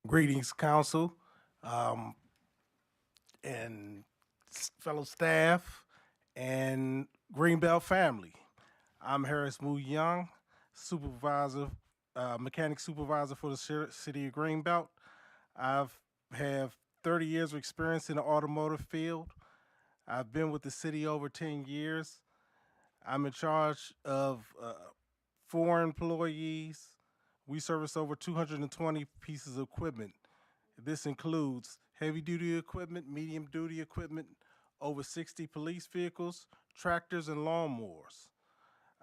Greetings, council, and fellow staff, and Greenbelt family. I'm Harris Moo Young, supervisor, mechanic supervisor for the city of Greenbelt. I have 30 years of experience in the automotive field. I've been with the city over 10 years. I'm in charge of 4 employees. We service over 220 pieces of equipment. This includes heavy-duty equipment, medium-duty equipment, over 60 police vehicles, tractors, and lawnmowers.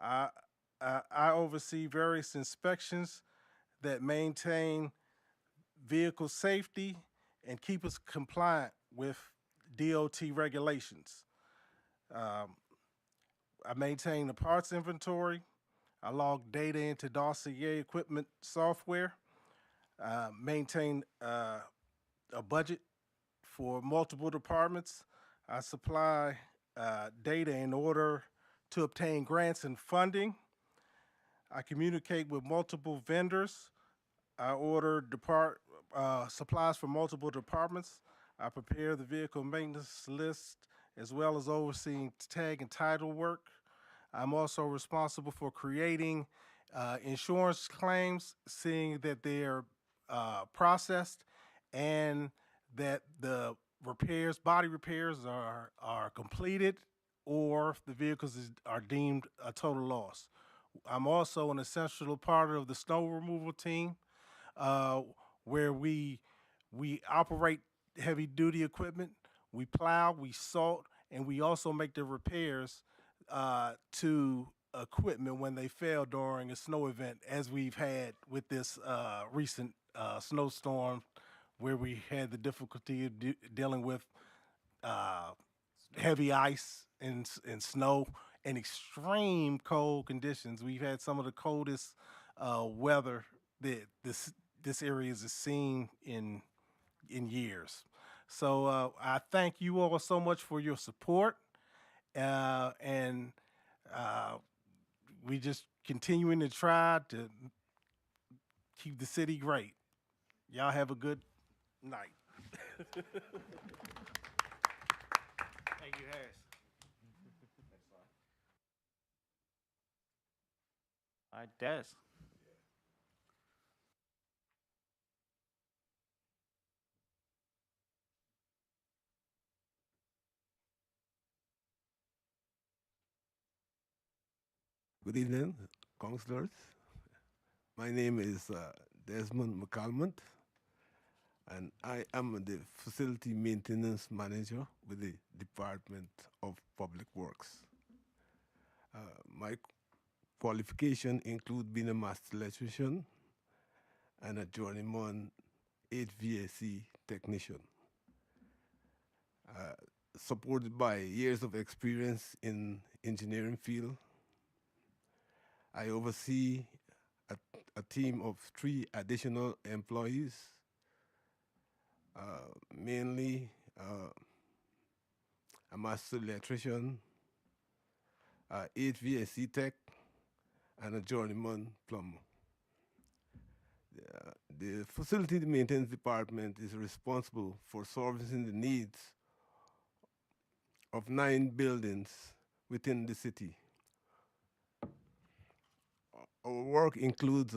I oversee various inspections that maintain vehicle safety and keep us compliant with DOT regulations. I maintain the parts inventory. I log data into Dossier equipment software, maintain a budget for multiple departments. I supply data in order to obtain grants and funding. I communicate with multiple vendors. I order supplies for multiple departments. I prepare the vehicle maintenance list as well as overseeing tag and title work. I'm also responsible for creating insurance claims, seeing that they're processed and that the body repairs are completed, or if the vehicles are deemed a total loss. I'm also an essential part of the snow removal team, where we operate heavy duty equipment, we plow, we salt, and we also make the repairs to equipment when they fail during a snow event, as we've had with this recent snowstorm, where we had the difficulty of dealing with heavy ice and snow and extreme cold conditions. We've had some of the coldest weather that this area has seen in years. So I thank you all so much for your support. And we just continuing to try to keep the city great. Y'all have a good night. Thank you, Harris. All right, Des. Good evening, councilors. My name is Desmond McCalmont, and I am the Facility Maintenance Manager with the Department of Public Works. My qualification include being a master electrician and a journeyman HVAC technician. Supported by years of experience in engineering field, I oversee a team of 3 additional employees, mainly a master electrician, HVAC tech, and a journeyman plumber. The facility maintenance department is responsible for servicing the needs of 9 buildings within the city. Our work includes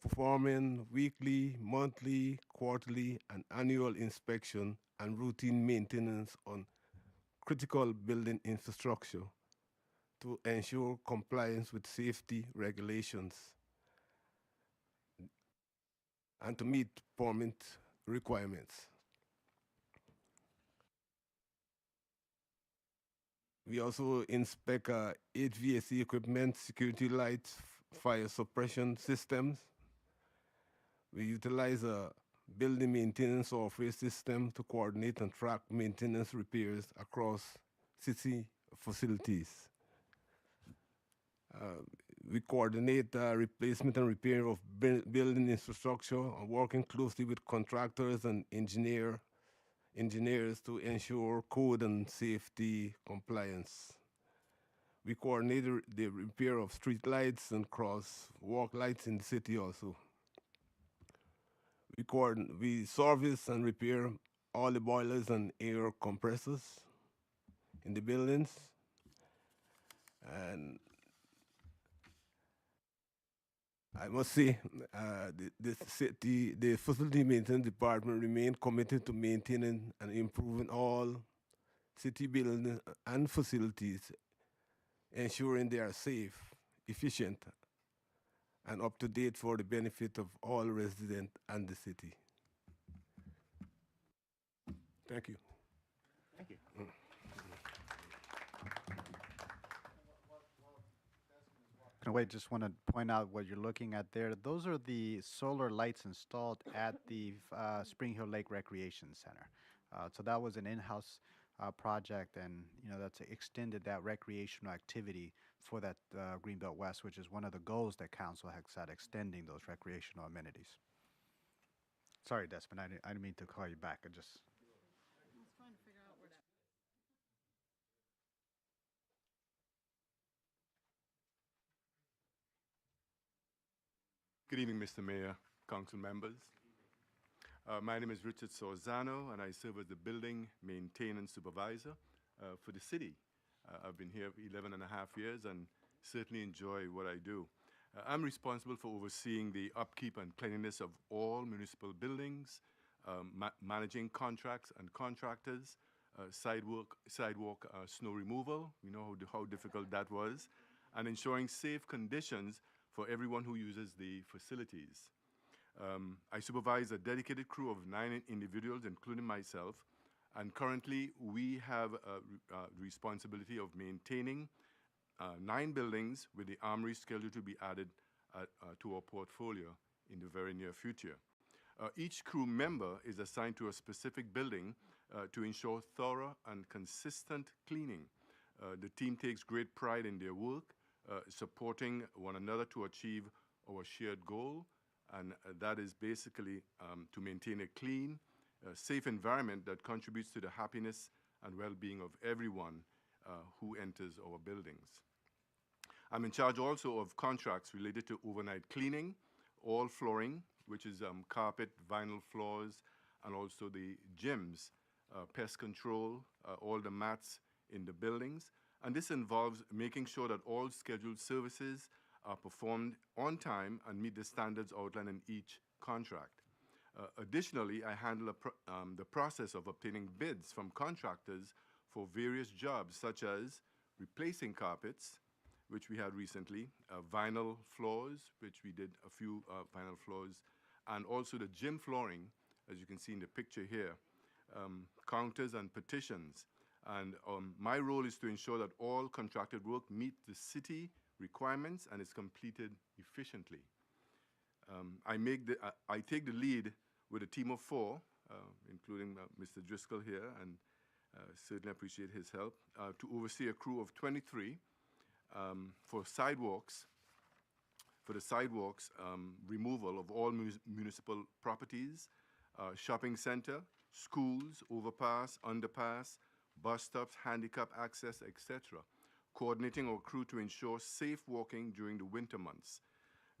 performing weekly, monthly, quarterly, and annual inspection and routine maintenance on critical building infrastructure to ensure compliance with safety regulations and to meet permit requirements. We also inspect HVAC equipment, security lights, fire suppression systems. We utilize a building maintenance software system to coordinate and track maintenance repairs across city facilities. We coordinate replacement and repair of building infrastructure, working closely with contractors and engineers to ensure code and safety compliance. We coordinate the repair of street lights and crosswalk lights in the city also. We service and repair all the boilers and air compressors in the buildings. And I must say, the facility maintenance department remain committed to maintaining and improving all city buildings and facilities, ensuring they are safe, efficient, and up to date for the benefit of all residents and the city. Thank you. Thank you. In a way, just want to point out what you're looking at there. Those are the solar lights installed at the Spring Hill Lake Recreation Center. So that was an in-house project, and that's extended that recreational activity for that Greenbelt West, which is one of the goals that council has set, extending those recreational amenities. Sorry, Desmond, I didn't mean to call you back. I was trying to figure out where that. Good evening, Mr. Mayor, council members. My name is Richard Sorzano, and I serve as the building maintenance supervisor for the city. I've been here 11 and a half years and certainly enjoy what I do. I'm responsible for overseeing the upkeep and cleanliness of all municipal buildings, managing contracts and contractors, sidewalk snow removal, we know how difficult that was, and ensuring safe conditions for everyone who uses the facilities. I supervise a dedicated crew of 9 individuals, including myself, and currently we have a responsibility of maintaining 9 buildings with the Armory scheduled to be added to our portfolio in the very near future. Each crew member is assigned to a specific building to ensure thorough and consistent cleaning. The team takes great pride in their work, supporting one another to achieve our shared goal, and that is basically to maintain a clean, safe environment that contributes to the happiness and well-being of everyone who enters our buildings. I'm in charge also of contracts related to overnight cleaning, all flooring, which is carpet, vinyl floors, and also the gyms, pest control, all the mats in the buildings. And this involves making sure that all scheduled services are performed on time and meet the standards outlined in each contract. Additionally, I handle the process of obtaining bids from contractors for various jobs, such as replacing carpets, which we had recently, vinyl floors, which we did a few vinyl floors, and also the gym flooring, as you can see in the picture here, counters and partitions. And my role is to ensure that all contracted work meets the city requirements and is completed efficiently. I take the lead with a team of 4, including Mr. Driscoll here, and certainly appreciate his help, to oversee a crew of 23 for the sidewalks removal of all municipal properties, shopping center, schools, overpass, underpass, bus stops, handicap access, etc., coordinating our crew to ensure safe walking during the winter months.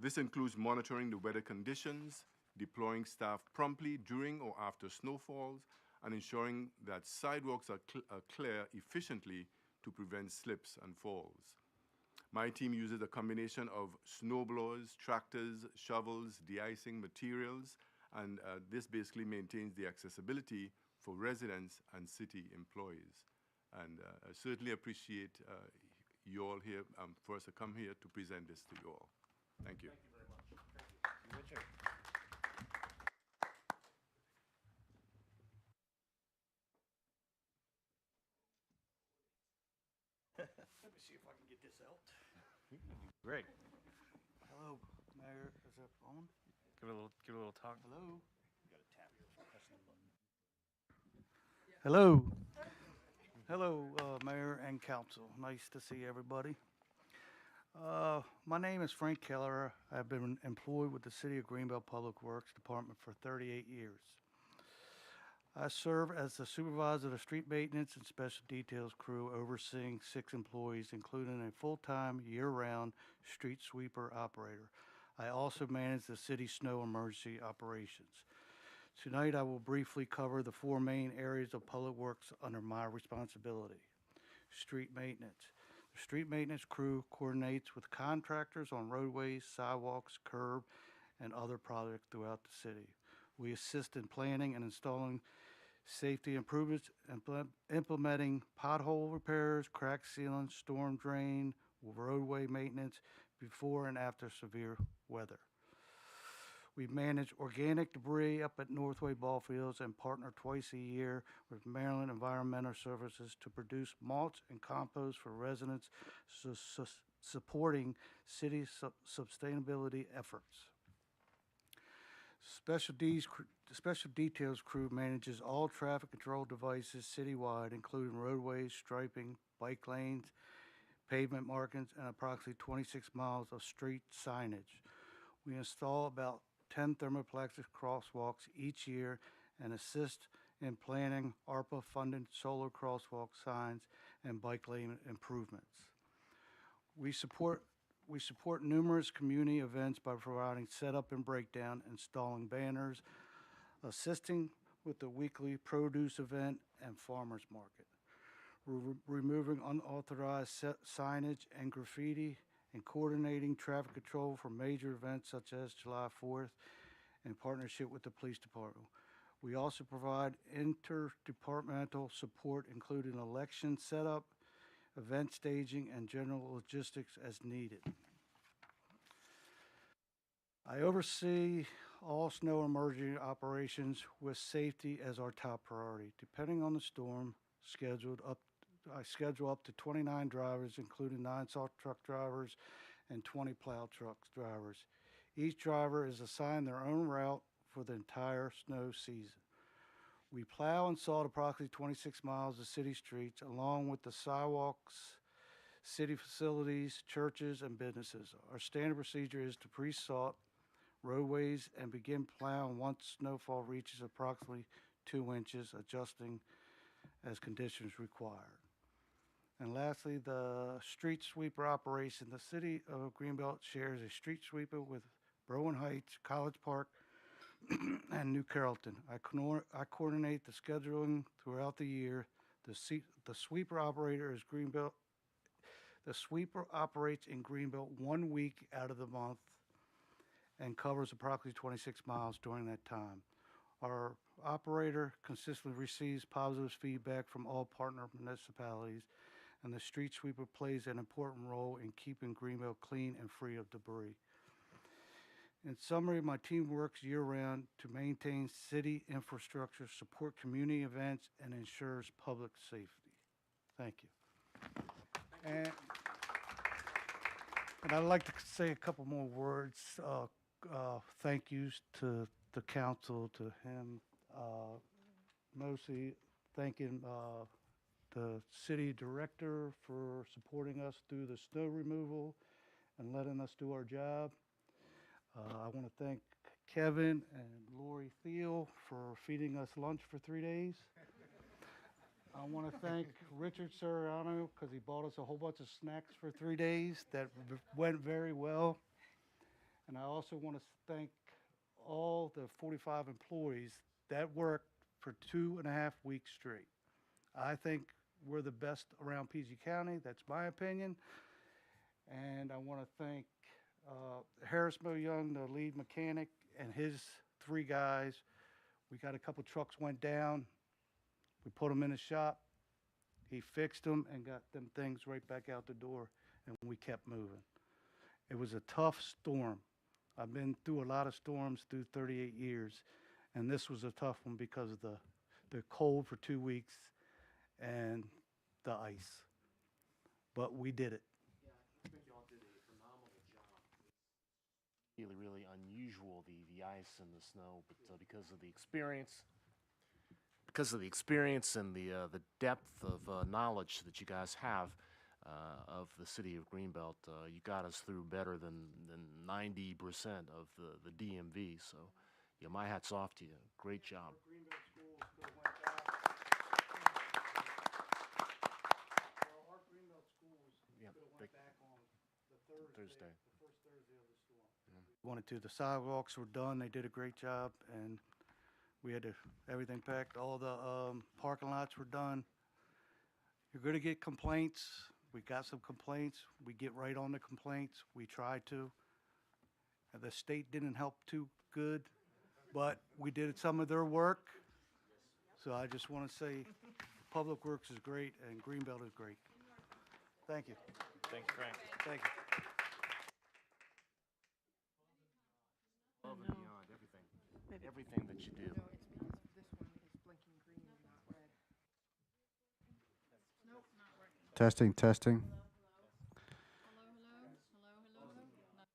This includes monitoring the weather conditions, deploying staff promptly during or after snowfalls, and ensuring that sidewalks are clear efficiently to prevent slips and falls. My team uses a combination of snowblowers, tractors, shovels, de-icing materials, and this basically maintains the accessibility for residents and city employees. And I certainly appreciate you all here, first to come here to present this to you all. Thank you. Thank you very much. Richard. Let me see if I can get this out. Great. Hello, Mayor. Is it on? Give it a little talk. Hello. Hello. Hello, Mayor and Council. Nice to see everybody. My name is Frank Keller. I've been employed with the City of Greenbelt Public Works Department for 38 years. I serve as the supervisor of the street maintenance and special details crew, overseeing 6 employees, including a full-time, year-round street sweeper operator. I also manage the city snow emergency operations. Tonight, I will briefly cover the 4 main areas of public works under my responsibility. Street maintenance. The street maintenance crew coordinates with contractors on roadways, sidewalks, curb, and other projects throughout the city. We assist in planning and installing safety improvements, implementing pothole repairs, crack sealing, storm drain, roadway maintenance before and after severe weather. We manage organic debris up at Northway Ball Fields and partner twice a year with Maryland Environmental Services to produce mulch and compost for residents, supporting city sustainability efforts. Special Details crew manages all traffic control devices citywide, including roadways, striping, bike lanes, pavement markings, and approximately 26 miles of street signage. We install about 10 thermoplastic crosswalks each year and assist in planning ARPA-funded solar crosswalk signs and bike lane improvements. We support numerous community events by providing setup and breakdown, installing banners, assisting with the weekly produce event and farmers market, removing unauthorized signage and graffiti, and coordinating traffic control for major events such as July 4th in partnership with the police department. We also provide interdepartmental support, including election setup, event staging, and general logistics as needed. I oversee all snow emergency operations with safety as our top priority. Depending on the storm, I schedule up to 29 drivers, including 9 salt truck drivers and 20 plow truck drivers. Each driver is assigned their own route for the entire snow season. We plow and salt approximately 26 miles of city streets, along with the sidewalks, city facilities, churches, and businesses. Our standard procedure is to pre-salt roadways and begin plowing once snowfall reaches approximately 2 inches, adjusting as conditions require. And lastly, the street sweeper operation. The city of Greenbelt shares a street sweeper with Berwyn Heights, College Park, and New Carrollton. I coordinate the scheduling throughout the year. The sweeper operator is Greenbelt. The sweeper operates in Greenbelt 1 week out of the month and covers approximately 26 miles during that time. Our operator consistently receives positive feedback from all partner municipalities, and the street sweeper plays an important role in keeping Greenbelt clean and free of debris. In summary, my team works year-round to maintain city infrastructure, support community events, and ensures public safety. Thank you. And I'd like to say a couple more words. Thank yous to the council, to him, mostly thanking the city director for supporting us through the snow removal and letting us do our job. I want to thank Kevin and Lori Thiel for feeding us lunch for 3 days. I want to thank Richard Soriano because he bought us a whole bunch of snacks for 3 days that went very well. And I also want to thank all the 45 employees that worked for 2.5 weeks straight. I think we're the best around PG County. That's my opinion. And I want to thank Harris Mo Young, the lead mechanic, and his 3 guys. We got a couple trucks went down. We put them in the shop. He fixed them and got them things right back out the door, and we kept moving. It was a tough storm. I've been through a lot of storms through 38 years, and this was a tough one because of the cold for 2 weeks and the ice. But we did it. I think y'all did a phenomenal job. Really, really unusual, the ice and the snow, but because of the experience and the depth of knowledge that you guys have of the city of Greenbelt, you got us through better than 90% of the DMV. So, yeah, my hat's off to you. Great job. Thursday. Wanted to. The sidewalks were done. They did a great job, and we had everything packed. All the parking lots were done. You're going to get complaints. We got some complaints. We get right on the complaints. We try to. And the state didn't help too good, but we did some of their work. So I just want to say Public Works is great and Greenbelt is great. Thank you. Thank you, Frank. Thank you. Above and beyond everything that you do. No, it's because this one is blinking green and not red. Nope, not working. Testing, testing. Hello, hello, hello, hello, hello. Not-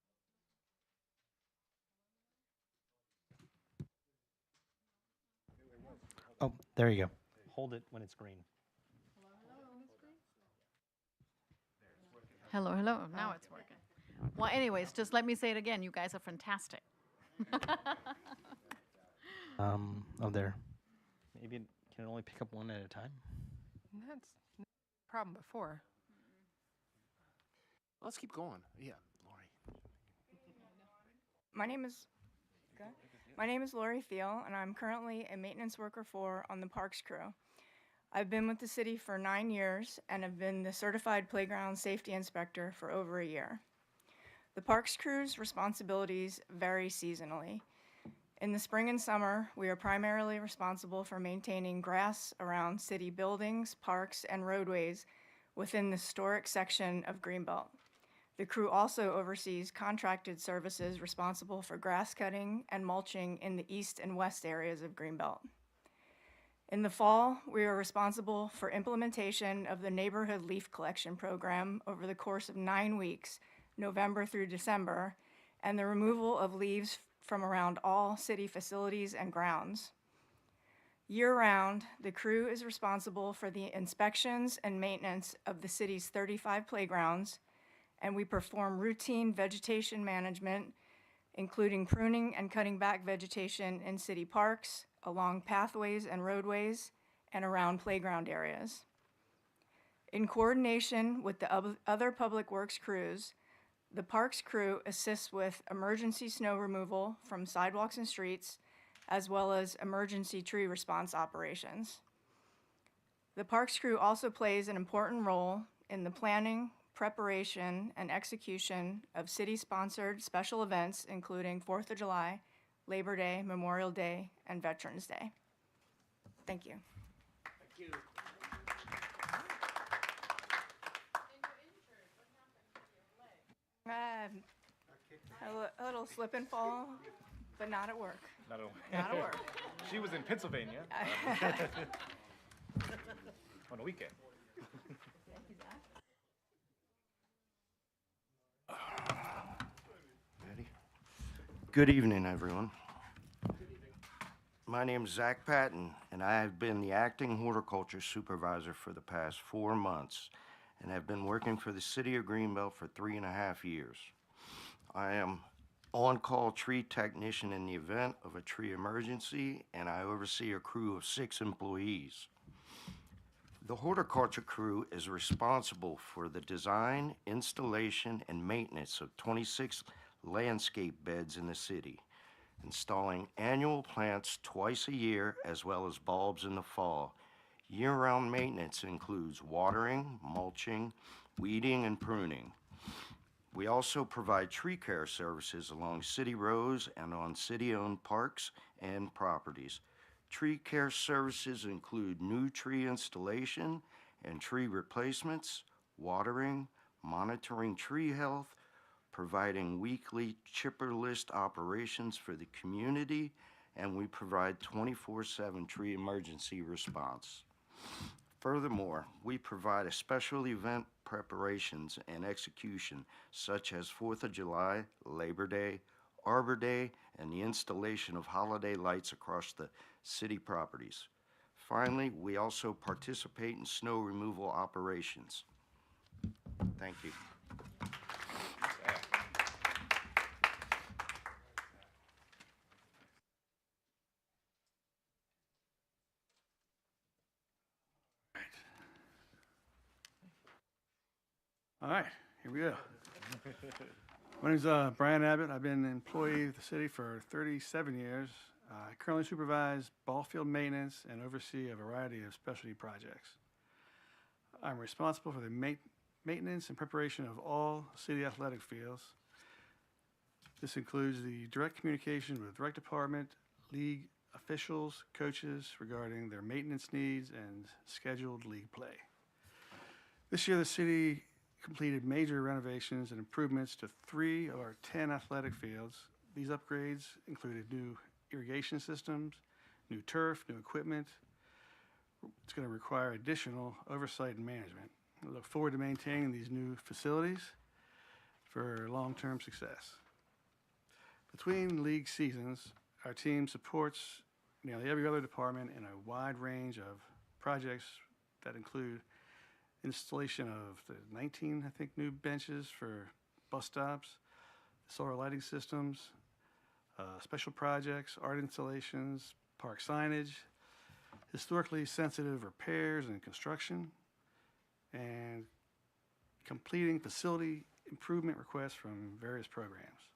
Oh, there you go. Hold it when it's green. Hello, hello. Now it's working. Well, anyways, just let me say it again. You guys are fantastic. Oh, there. Maybe it can only pick up one at a time. That's the problem before. Let's keep going. Yeah, Lori. My name is Lori Thiel, and I'm currently a maintenance worker on the Parks crew. I've been with the city for 9 years and have been the certified playground safety inspector for over a year. The Parks crew's responsibilities vary seasonally. In the spring and summer, we are primarily responsible for maintaining grass around city buildings, parks, and roadways within the historic section of Greenbelt. The crew also oversees contracted services responsible for grass cutting and mulching in the east and west areas of Greenbelt. In the fall, we are responsible for implementation of the Neighborhood Leaf Collection Program over the course of 9 weeks, November through December, and the removal of leaves from around all city facilities and grounds. Year-round, the crew is responsible for the inspections and maintenance of the city's 35 playgrounds, and we perform routine vegetation management, including pruning and cutting back vegetation in city parks, along pathways and roadways, and around playground areas. In coordination with the other Public Works crews, the Parks crew assists with emergency snow removal from sidewalks and streets, as well as emergency tree response operations. The Parks crew also plays an important role in the planning, preparation, and execution of city-sponsored special events, including 4th of July, Labor Day, Memorial Day, and Veterans Day. Thank you. Thank you. A little slip and fall, but not at work. Not Not at work. She was in Pennsylvania on a weekend. Ready? Good evening, everyone. My name is Zach Patton, and I have been the acting horticulture supervisor for the past 4 months and have been working for the city of Greenbelt for 3.5 years. I am on-call tree technician in the event of a tree emergency, and I oversee a crew of 6 employees. The horticulture crew is responsible for the design, installation, and maintenance of 26 landscape beds in the city, installing annual plants twice a year as well as bulbs in the fall. Year-round maintenance includes watering, mulching, weeding, and pruning. We also provide tree care services along city roads and on city-owned parks and properties. Tree care services include new tree installation and tree replacements, watering, monitoring tree health, providing weekly chipper list operations for the community, and we provide 24/7 tree emergency response. Furthermore, we provide a special event preparations and execution such as 4th of July, Labor Day, Arbor Day, and the installation of holiday lights across the city properties. Finally, we also participate in snow removal operations. Thank you. All right, here we go. My name's Brian Abbott. I've been an employee of the city for 37 years. I currently supervise ball field maintenance and oversee a variety of specialty projects. I'm responsible for the maintenance and preparation of all city athletic fields. This includes the direct communication with rec department, league officials, coaches regarding their maintenance needs and scheduled league play. This year, the city completed major renovations and improvements to 3 of our 10 athletic fields. These upgrades included new irrigation systems, new turf, new equipment. It's going to require additional oversight and management. I look forward to maintaining these new facilities for long-term success. Between league seasons, our team supports nearly every other department in a wide range of projects that include installation of the 19, I think, new benches for bus stops, solar lighting systems, special projects, art installations, park signage, historically sensitive repairs and construction, and completing facility improvement requests from various programs.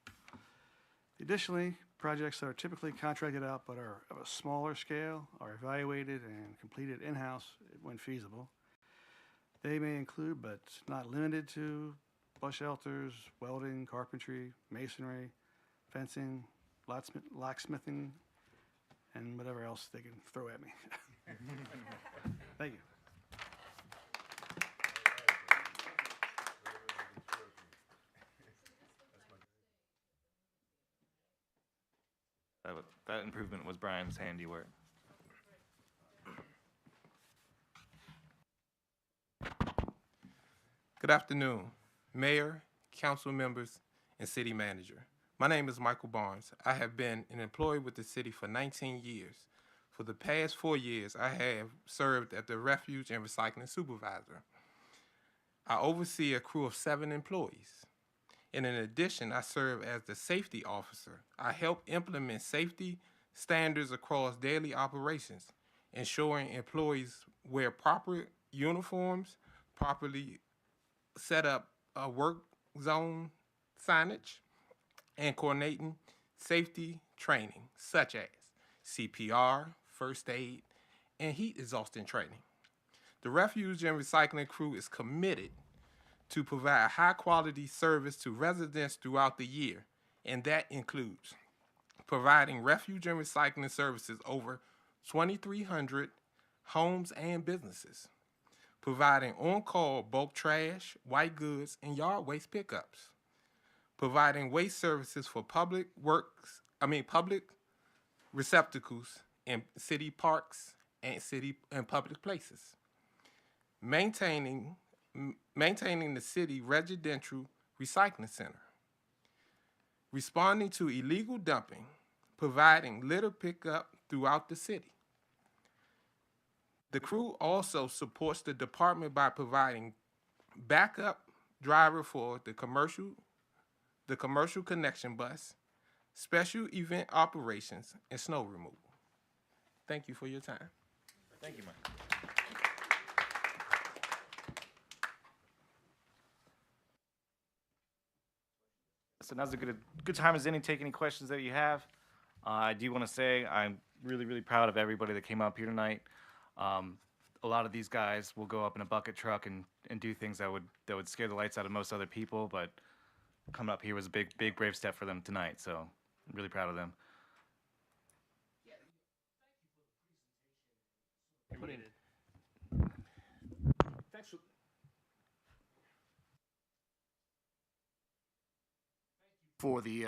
Additionally, projects that are typically contracted out but are of a smaller scale are evaluated and completed in-house when feasible. They may include, but not limited to, bus shelters, welding, carpentry, masonry, fencing, locksmithing, and whatever else they can throw at me. Thank you. That improvement was Brian's handiwork. Good afternoon, Mayor, council members, and city manager. My name is Michael Barnes. I have been an employee with the city for 19 years. For the past 4 years, I have served as the refuge and recycling supervisor. I oversee a crew of 7 employees. And in addition, I serve as the safety officer. I help implement safety standards across daily operations, ensuring employees wear proper uniforms, properly set up a work zone signage, and coordinating safety training such as CPR, first aid, and heat exhaustion training. The refuge and recycling crew is committed to provide high quality service to residents throughout the year, and that includes providing refuge and recycling services over 2,300 homes and businesses, providing on-call bulk trash, white goods, and yard waste pickups, providing waste services for public receptacles in city parks and public places, maintaining the city residential recycling center, responding to illegal dumping, providing litter pickup throughout the city. The crew also supports the department by providing backup driver for the commercial connection bus, special event operations, and snow removal. Thank you for your time. Thank you, Mike. So now's a good time as any to take any questions that you have. I do want to say I'm really, really proud of everybody that came up here tonight. A lot of these guys will go up in a bucket truck and do things that would scare the lights out of most other people, but coming up here was a big brave step for them tonight. So I'm really proud of them. for the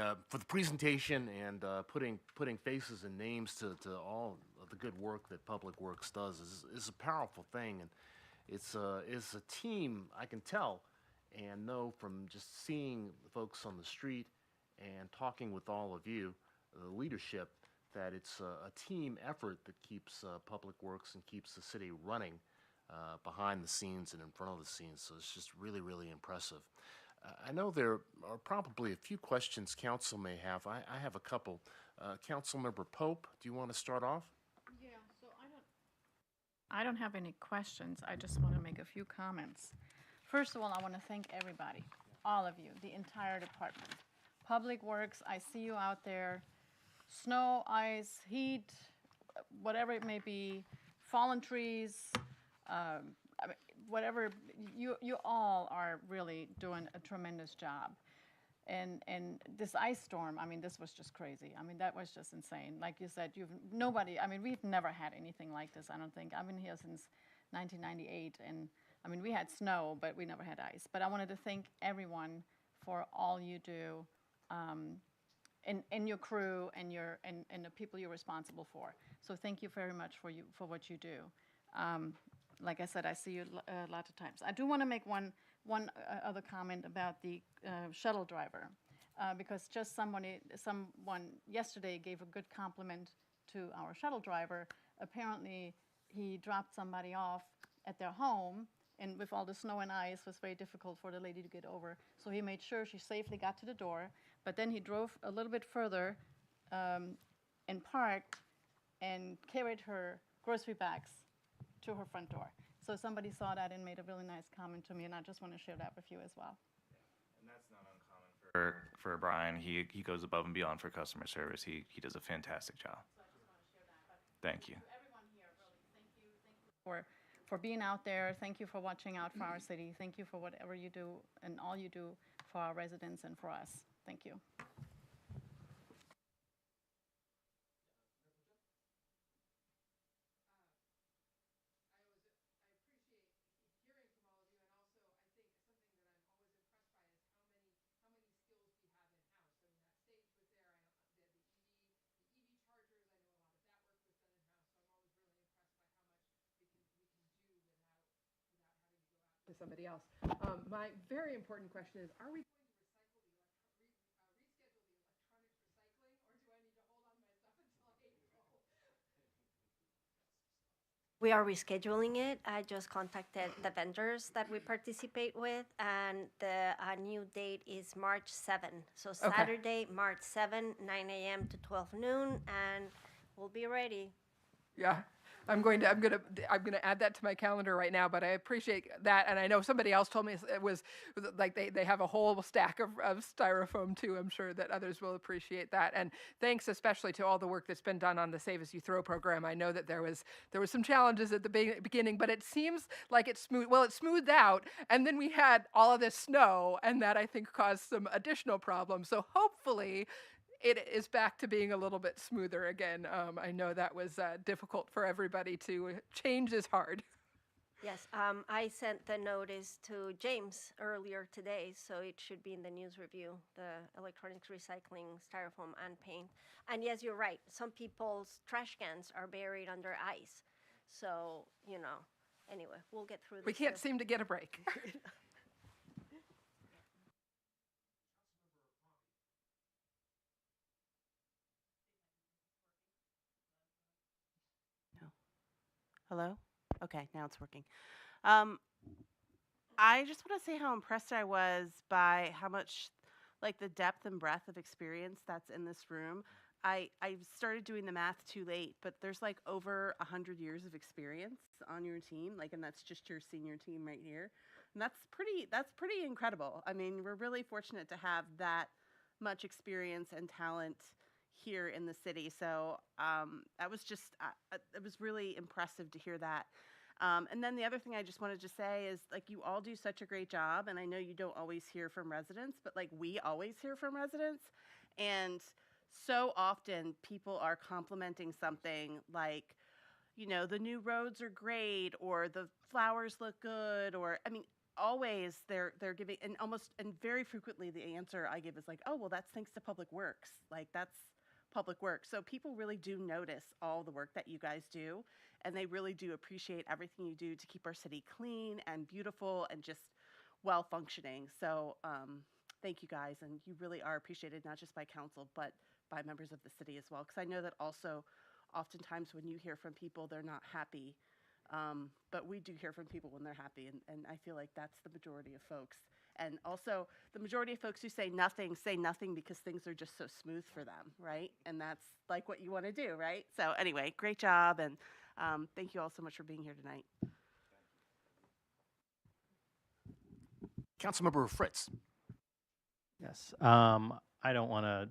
presentation and putting faces and names to all of the good work that Public Works does is a powerful thing, and it's a team, I can tell and know from just seeing the folks on the street and talking with all of you, the leadership, that it's a team effort that keeps Public Works and keeps the city running behind the scenes and in front of the scenes. So it's just really, really impressive. I know there are probably a few questions council may have. I have a couple. Councilmember Pope, do you want to start off? Yeah, so I don't have any questions. I just want to make a few comments. First of all, I want to thank everybody, all of you, the entire department. Public Works, I see you out there. Snow, ice, heat, whatever it may be, fallen trees, I mean, whatever, you all are really doing a tremendous job. And this ice storm, I mean, this was just crazy. I mean, that was just insane. Like you said, we've never had anything like this, I don't think. I've been here since 1998, and I mean, we had snow, but we never had ice. But I wanted to thank everyone for all you do, and your crew and the people you're responsible for. So thank you very much for what you do. Like I said, I see you a lot of times. I do want to make one other comment about the shuttle driver, because just someone yesterday gave a good compliment to our shuttle driver. Apparently, he dropped somebody off at their home, and with all the snow and ice, it was very difficult for the lady to get over. So he made sure she safely got to the door, but then he drove a little bit further and parked and carried her grocery bags to her front door. So somebody saw that and made a really nice comment to me, and I just want to share that with you as well. And that's not uncommon for Brian. He goes above and beyond for customer service. He does a fantastic job. So I just want to share that. But Thank you. To everyone here, really, thank you for being out there. Thank you for watching out for our city. Thank you for whatever you do and all you do for our residents and for us. Thank you. To somebody else. My very important question is, are we going to reschedule the electronics recycling, or do I need to hold on to my stuff until April? We are rescheduling it. I just contacted the vendors that we participate with, and the new date is March 7. So Saturday, March 7, 9 a.m. to 12 noon, and we'll be ready. Yeah. I'm gonna add that to my calendar right now, but I appreciate that, and I know somebody else told me it was like they have a whole stack of styrofoam too. I'm sure that others will appreciate that, and thanks especially to all the work that's been done on the Save As You Throw program. I know that there was some challenges at the beginning, but it seems like it smoothed out, and then we had all of this snow, and that I think caused some additional problems. So hopefully it is back to being a little bit smoother again. I know that was difficult for everybody to change is hard. Yes, I sent the notice to James earlier today, so it should be in the news review, the electronics recycling, styrofoam, and paint. And yes, you're right. Some people's trash cans are buried under ice. So, anyway, we'll get through this. We can't seem to get a break. Hello? Okay, now it's working. I just want to say how impressed I was by how much, like, the depth and breadth of experience that's in this room. I started doing the math too late, but there's like over 100 years of experience on your team, like, and that's just your senior team right here. And that's pretty incredible. I mean, we're really fortunate to have that much experience and talent here in the city. So that was just, it was really impressive to hear that. And then the other thing I just wanted to say is, like, you all do such a great job, and I know you don't always hear from residents, but like we always hear from residents. And so often people are complimenting something like, the new roads are great, or the flowers look good, or, I mean, always they're giving, and almost, and very frequently the answer I give is like, oh, well, that's thanks to Public Works. Like, that's Public Works. So people really do notice all the work that you guys do, and they really do appreciate everything you do to keep our city clean and beautiful and just well functioning. So thank you guys, and you really are appreciated not just by council but by members of the city as well. Because I know that also, oftentimes when you hear from people, they're not happy. But we do hear from people when they're happy, and I feel like that's the majority of folks. And also, the majority of folks who say nothing because things are just so smooth for them, right? And that's like what you want to do, right? So anyway, great job, and thank you all so much for being here tonight. Councilmember Fritz. Yes. I don't want to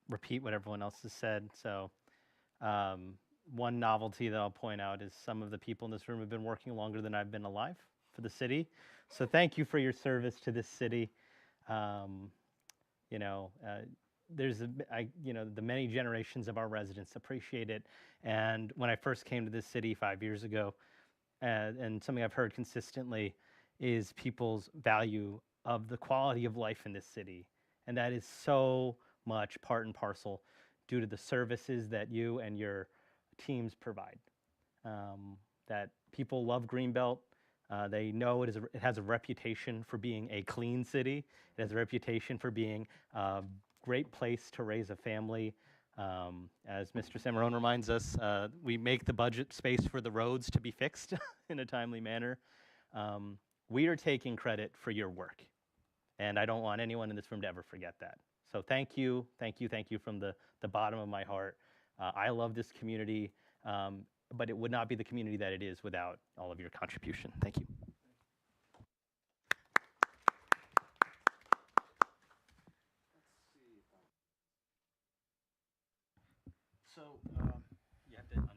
repeat what everyone else has said. So one novelty that I'll point out is some of the people in this room have been working longer than I've been alive for the city. So thank you for your service to this city. There's the many generations of our residents appreciate it. And when I first came to this city 5 years ago, and something I've heard consistently is people's value of the quality of life in this city. And that is so much part and parcel due to the services that you and your teams provide. That people love Greenbelt. They know it has a reputation for being a clean city. It has a reputation for being a great place to raise a family. As Mr. Cimarron reminds us, we make the budget space for the roads to be fixed in a timely manner. We are taking credit for your work, and I don't want anyone in this room to ever forget that. So thank you from the bottom of my heart. I love this community, but it would not be the community that it is without all of your contribution. Thank you. So you have to unmute.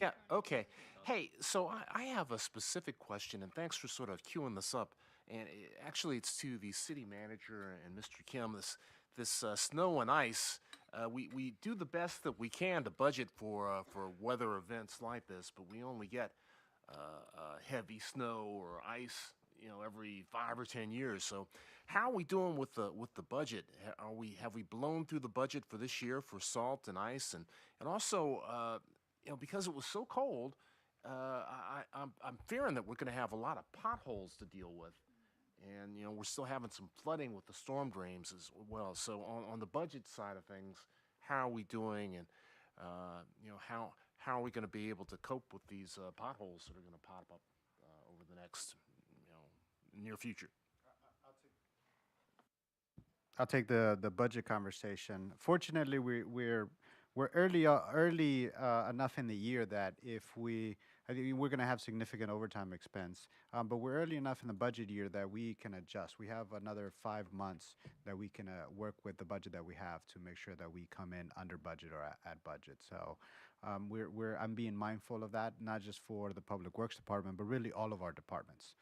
Yeah, okay. Hey, so I have a specific question, and thanks for sort of queuing this up. And actually, it's to the city manager and Mr. Kim. This snow and ice, we do the best that we can to budget for weather events like this, but we only get heavy snow or ice, every 5 or 10 years. So, how are we doing with the budget? Have we blown through the budget for this year for salt and ice, and also, because it was so cold, I'm fearing that we're going to have a lot of potholes to deal with. And, we're still having some flooding with the storm drains as well. So on the budget side of things, how are we doing? And, how are we going to be able to cope with these potholes that are going to pop up over the next, near future? I'll take the budget conversation. Fortunately, we're early enough in the year that I think we're going to have significant overtime expense, but we're early enough in the budget year that we can adjust. We have another 5 months that we can work with the budget that we have to make sure that we come in under budget or at budget. So I'm being mindful of that, not just for the Public Works Department, but really all of our departments.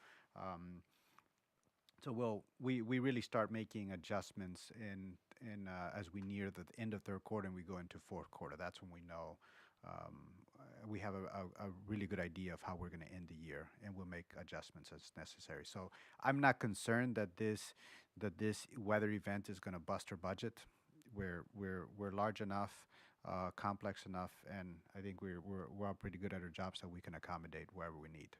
So we really start making adjustments in as we near the end of third quarter and we go into fourth quarter. That's when we know we have a really good idea of how we're going to end the year, and we'll make adjustments as necessary. So I'm not concerned that this weather event is going to bust our budget. We're large enough, complex enough, and I think we're all pretty good at our jobs, so we can accommodate wherever we need.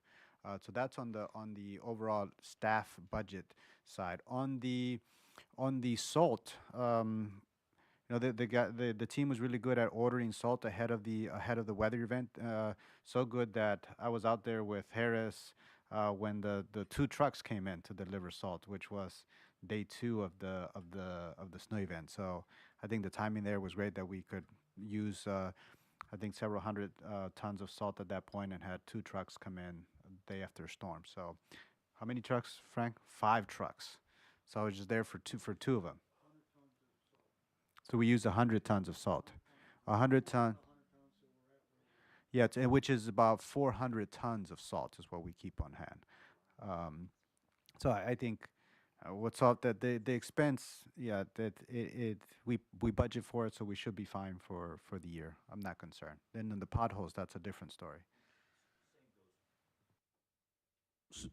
So that's on the overall staff budget side. On the salt, the team was really good at ordering salt ahead of the weather event. So good that I was out there with Harris when the 2 trucks came in to deliver salt, which was day 2 of the snow event. So I think the timing there was great that we could use I think several hundred tons of salt at that point and had 2 trucks come in day after a storm. So how many trucks, Frank? 5 trucks. So I was just there for two of them. So we used 100 tons of salt. 100 ton. Yeah, which is about 400 tons of salt is what we keep on hand. So I think what's up that the expense, yeah, that we budget for it, so we should be fine for the year. I'm not concerned. Then in the potholes, that's a different story.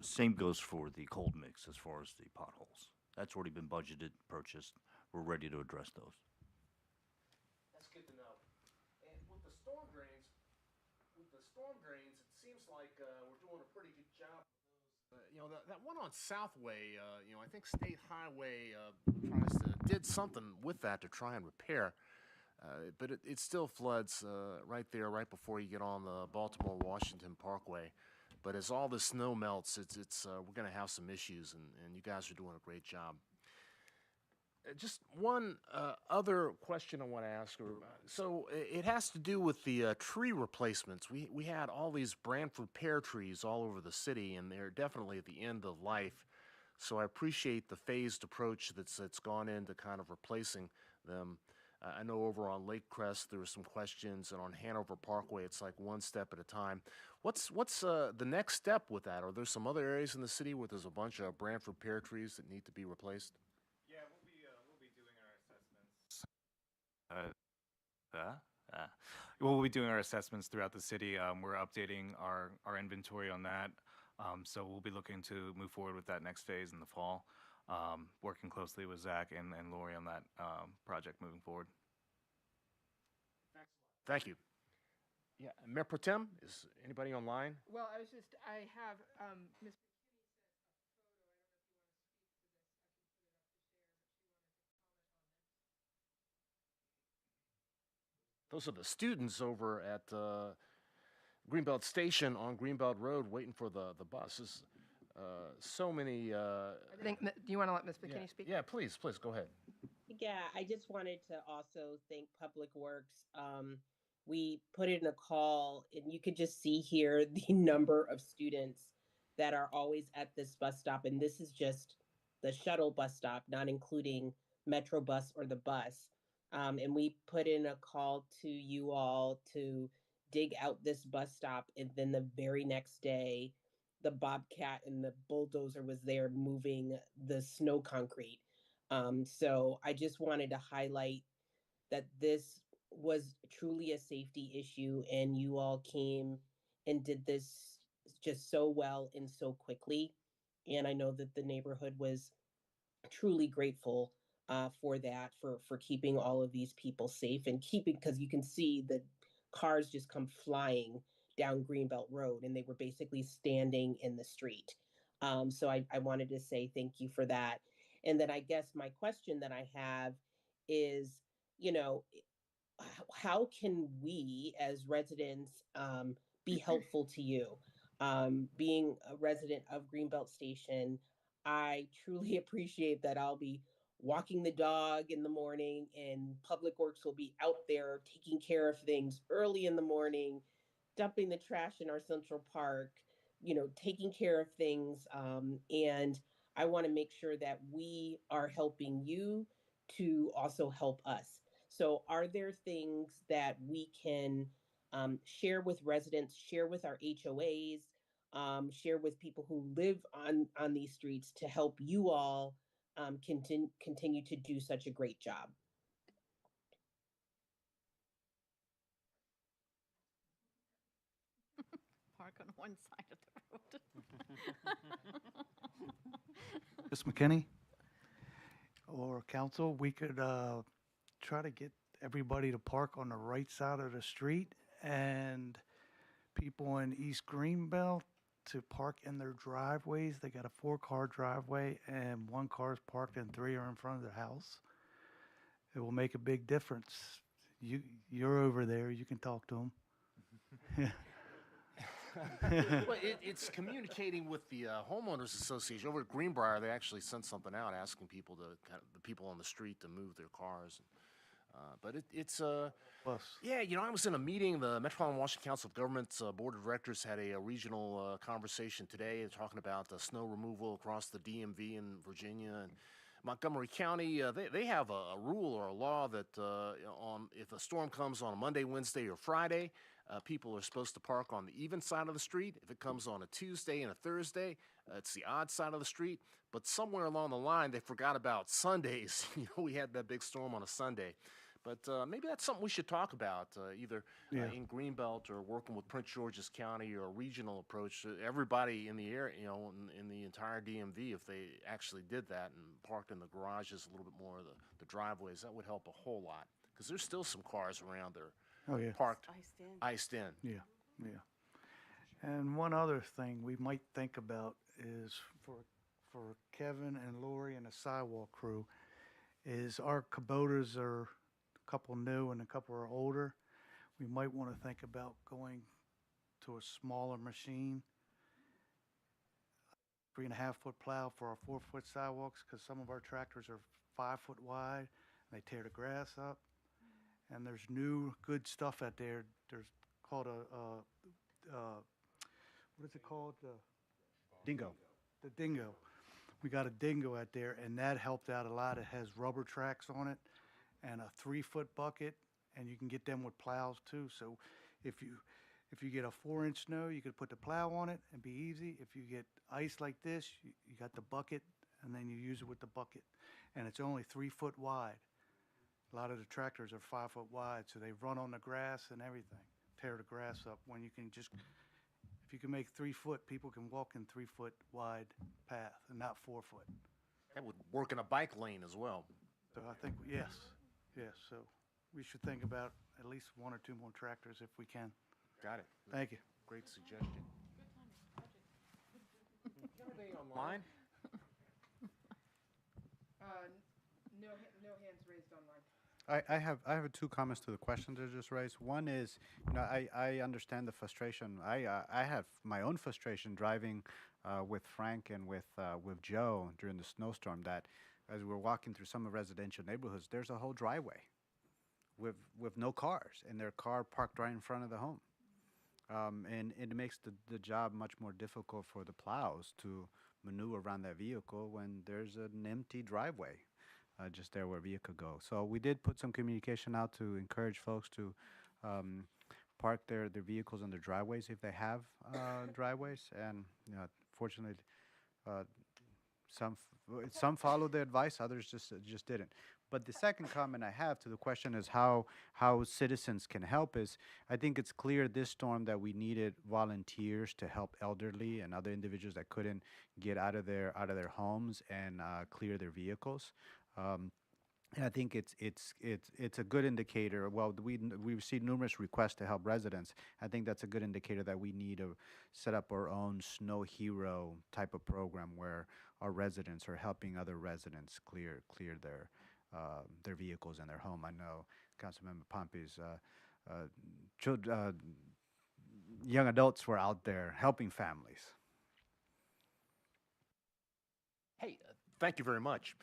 Same goes for the cold mix as far as the potholes. That's already been budgeted, purchased. We're ready to address those. That's good to know. And with the storm drains, it seems like we're doing a pretty good job. You know, that one on Southway, you know, I think State Highway did something with that to try and repair. But it still floods right there, right before you get on the Baltimore-Washington Parkway. But as all the snow melts, we're going to have some issues, and you guys are doing a great job. Just one other question I want to ask her. So it has to do with the tree replacements. We had all these Branford pear trees all over the city, and they're definitely at the end of life. So I appreciate the phased approach that's gone into kind of replacing them. I know over on Lake Crest there were some questions, and on Hanover Parkway it's like one step at a time. What's the next step with that? Are there some other areas in the city where there's a bunch of Branford pear trees that need to be replaced? Yeah, we'll be doing our assessments. We'll be doing our assessments throughout the city. We're updating our inventory on that. So we'll be looking to move forward with that next phase in the fall. Working closely with Zach and Lori on that project moving forward. Thank you. Yeah, Mayor Pro Tem, is anybody online? Well, I have Ms. Those are the students over at Greenbelt Station on Greenbelt Road waiting for the buses. So many. I think, do you want to let Ms. Yeah, McKinney speak? yeah, please, go ahead. Yeah, I just wanted to also thank Public Works. We put in a call, and you could just see here the number of students that are always at this bus stop. And this is just the shuttle bus stop, not including Metro Bus or the bus. And we put in a call to you all to dig out this bus stop. And then the very next day, the Bobcat and the bulldozer was there moving the snow concrete. So I just wanted to highlight that this was truly a safety issue, and you all came and did this just so well and so quickly. And I know that the neighborhood was truly grateful for that, for keeping all of these people safe and because you can see the cars just come flying down Greenbelt Road, and they were basically standing in the street. So I wanted to say thank you for that. And then I guess my question that I have is, you know, how can we as residents be helpful to you? Being a resident of Greenbelt Station, I truly appreciate that I'll be walking the dog in the morning, and Public Works will be out there taking care of things early in the morning, dumping the trash in our Central Park, you know, taking care of things. And I want to make sure that we are helping you to also help us. So are there things that we can share with residents, share with our HOAs, share with people who live on these streets to help you all continue to do such a great job? Park on one side of the road. Ms. McKinney or council, we could try to get everybody to park on the right side of the street, and people in East Greenbelt to park in their driveways. They got a 4-car driveway, and 1 car is parked and 3 are in front of their house. It will make a big difference. You're over there. You can talk to them. Well, it's communicating with the homeowners association over at Greenbrier. They actually sent something out asking people the people on the street to move their cars. But it's yeah, you know, I was in a meeting. The Metropolitan Washington Council of Governments Board of Directors had a regional conversation today, talking about snow removal across the DMV in Virginia and Montgomery County. They have a rule or a law that if a storm comes on a Monday, Wednesday, or Friday, people are supposed to park on the even side of the street. If it comes on a Tuesday and a Thursday, it's the odd side of the street. But somewhere along the line, they forgot about Sundays. You know, we had that big storm on a Sunday. But maybe that's something we should talk about, either Yeah. in Greenbelt or working with Prince George's County or a regional approach. Everybody in the area, in the entire DMV, if they actually did that and parked in the garages a little bit more, the driveways, that would help a whole lot. Because there's still some cars around there Oh, yeah. parked, Iced in. iced in. Yeah, yeah. And one other thing we might think about is for Kevin and Lori and the sidewalk crew is our Kubotas are a couple new and a couple are older. We might want to think about going to a smaller machine, 3.5-foot plow for our 4-foot sidewalks, because some of our tractors are 5 foot wide and they tear the grass up. And there's new good stuff out there. There's called what is it called? Dingo. The Dingo. We got a Dingo out there, and that helped out a lot. It has rubber tracks on it and a 3-foot bucket, and you can get them with plows too. So if you get a 4-inch snow, you could put the plow on it and be easy. If you get ice like this, you got the bucket, and then you use it with the bucket. And it's only 3 foot wide. A lot of the tractors are 5 foot wide, so they run on the grass and everything, tear the grass up. When you can just, if you can make 3 foot, people can walk in 3 foot wide path and not 4 foot. That would work in a bike lane as well. So I think, yes. So we should think about at least 1 or 2 more tractors if we can. Got it. Thank you. Great suggestion. Anything online? No hands raised online. I have 2 comments to the questions that just raised. One is, I understand the frustration. I have my own frustration driving with Frank and with Joe during the snowstorm. That as we're walking through some of residential neighborhoods, there's a whole driveway with no cars, and their car parked right in front of the home, and it makes the job much more difficult for the plows to maneuver around that vehicle when there's an empty driveway. Just there where vehicle go. So we did put some communication out to encourage folks to park their vehicles on their driveways if they have driveways. And fortunately, some followed the advice, others just didn't. But the second comment I have to the question is how citizens can help is, I think it's clear this storm that we needed volunteers to help elderly and other individuals that couldn't get out of their homes and clear their vehicles. And I think it's a good indicator. Well, we received numerous requests to help residents. I think that's a good indicator that we need to set up our own Snow Hero type of program where our residents are helping other residents clear their vehicles and their home. I know Councilmember Pompey's young adults were out there helping families. Hey, thank you very much.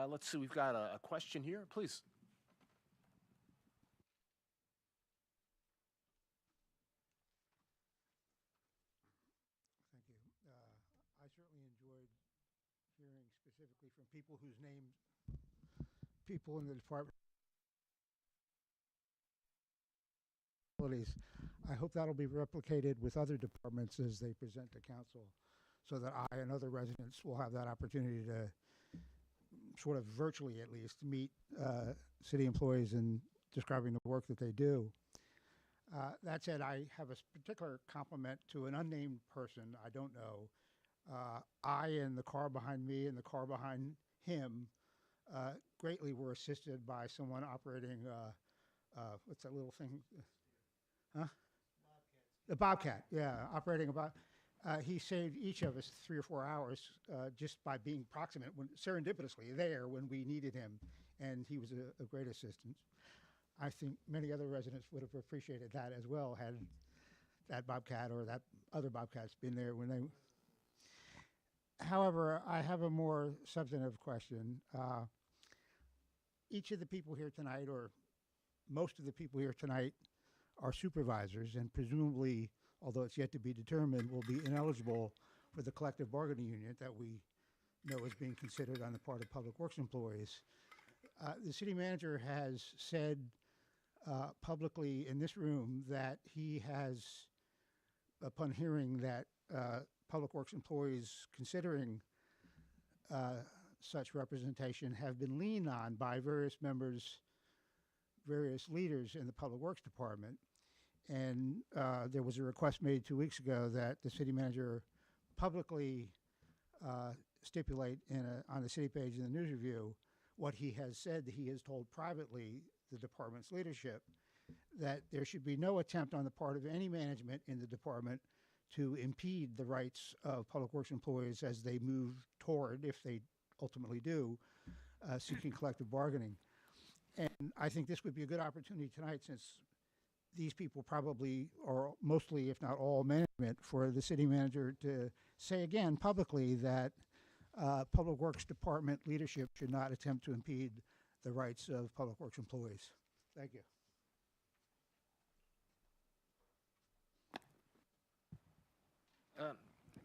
Let's see, we've got a question here, please. Thank you. I certainly enjoyed hearing specifically from people whose names, people in the department. I hope that'll be replicated with other departments as they present to council, so that I and other residents will have that opportunity to sort of virtually at least meet city employees in describing the work that they do. That said, I have a particular compliment to an unnamed person I don't know. I and the car behind me and the car behind him greatly were assisted by someone operating, what's that little thing? Huh? The Bobcat, yeah, operating about. He saved each of us 3 or 4 hours just by being proximate, serendipitously there when we needed him, and he was a great assistance. I think many other residents would have appreciated that as well had that Bobcat or that other Bobcats been there when they. However, I have a more substantive question. Each of the people here tonight, or most of the people here tonight, are supervisors, and presumably, although it's yet to be determined, will be ineligible for the collective bargaining unit that we know is being considered on the part of public works employees. The city manager has said publicly in this room that he has, upon hearing that public works employees considering such representation have been leaned on by various members, various leaders in the Public Works Department. And there was a request made 2 weeks ago that the city manager publicly stipulate on the city page in the news review what he has said that he has told privately the department's leadership, that there should be no attempt on the part of any management in the department to impede the rights of public works employees as they move toward, if they ultimately do, seeking collective bargaining. And I think this would be a good opportunity tonight, since these people probably are mostly, if not all, management, for the city manager to say again publicly that Public Works Department leadership should not attempt to impede the rights of public works employees. Thank you.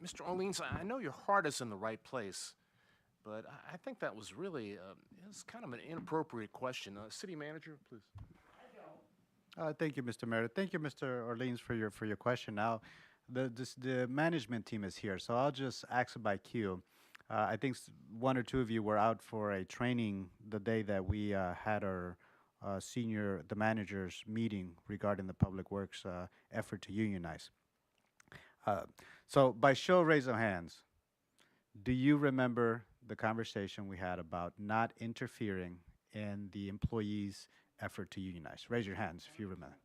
Mr. Orleans, I know your heart is in the right place, but I think that was really it's kind of an inappropriate question. City Manager, please. Thank you, Mr. Meredith. Thank you, Mr. Orleans, for your question. Now, the management team is here, so I'll just ask by cue. I think one or two of you were out for a training the day that we had our the managers meeting regarding the Public Works effort to unionize. So by show of raise of hands, do you remember the conversation we had about not interfering in the employees' effort to unionize? Raise your hands if you remember.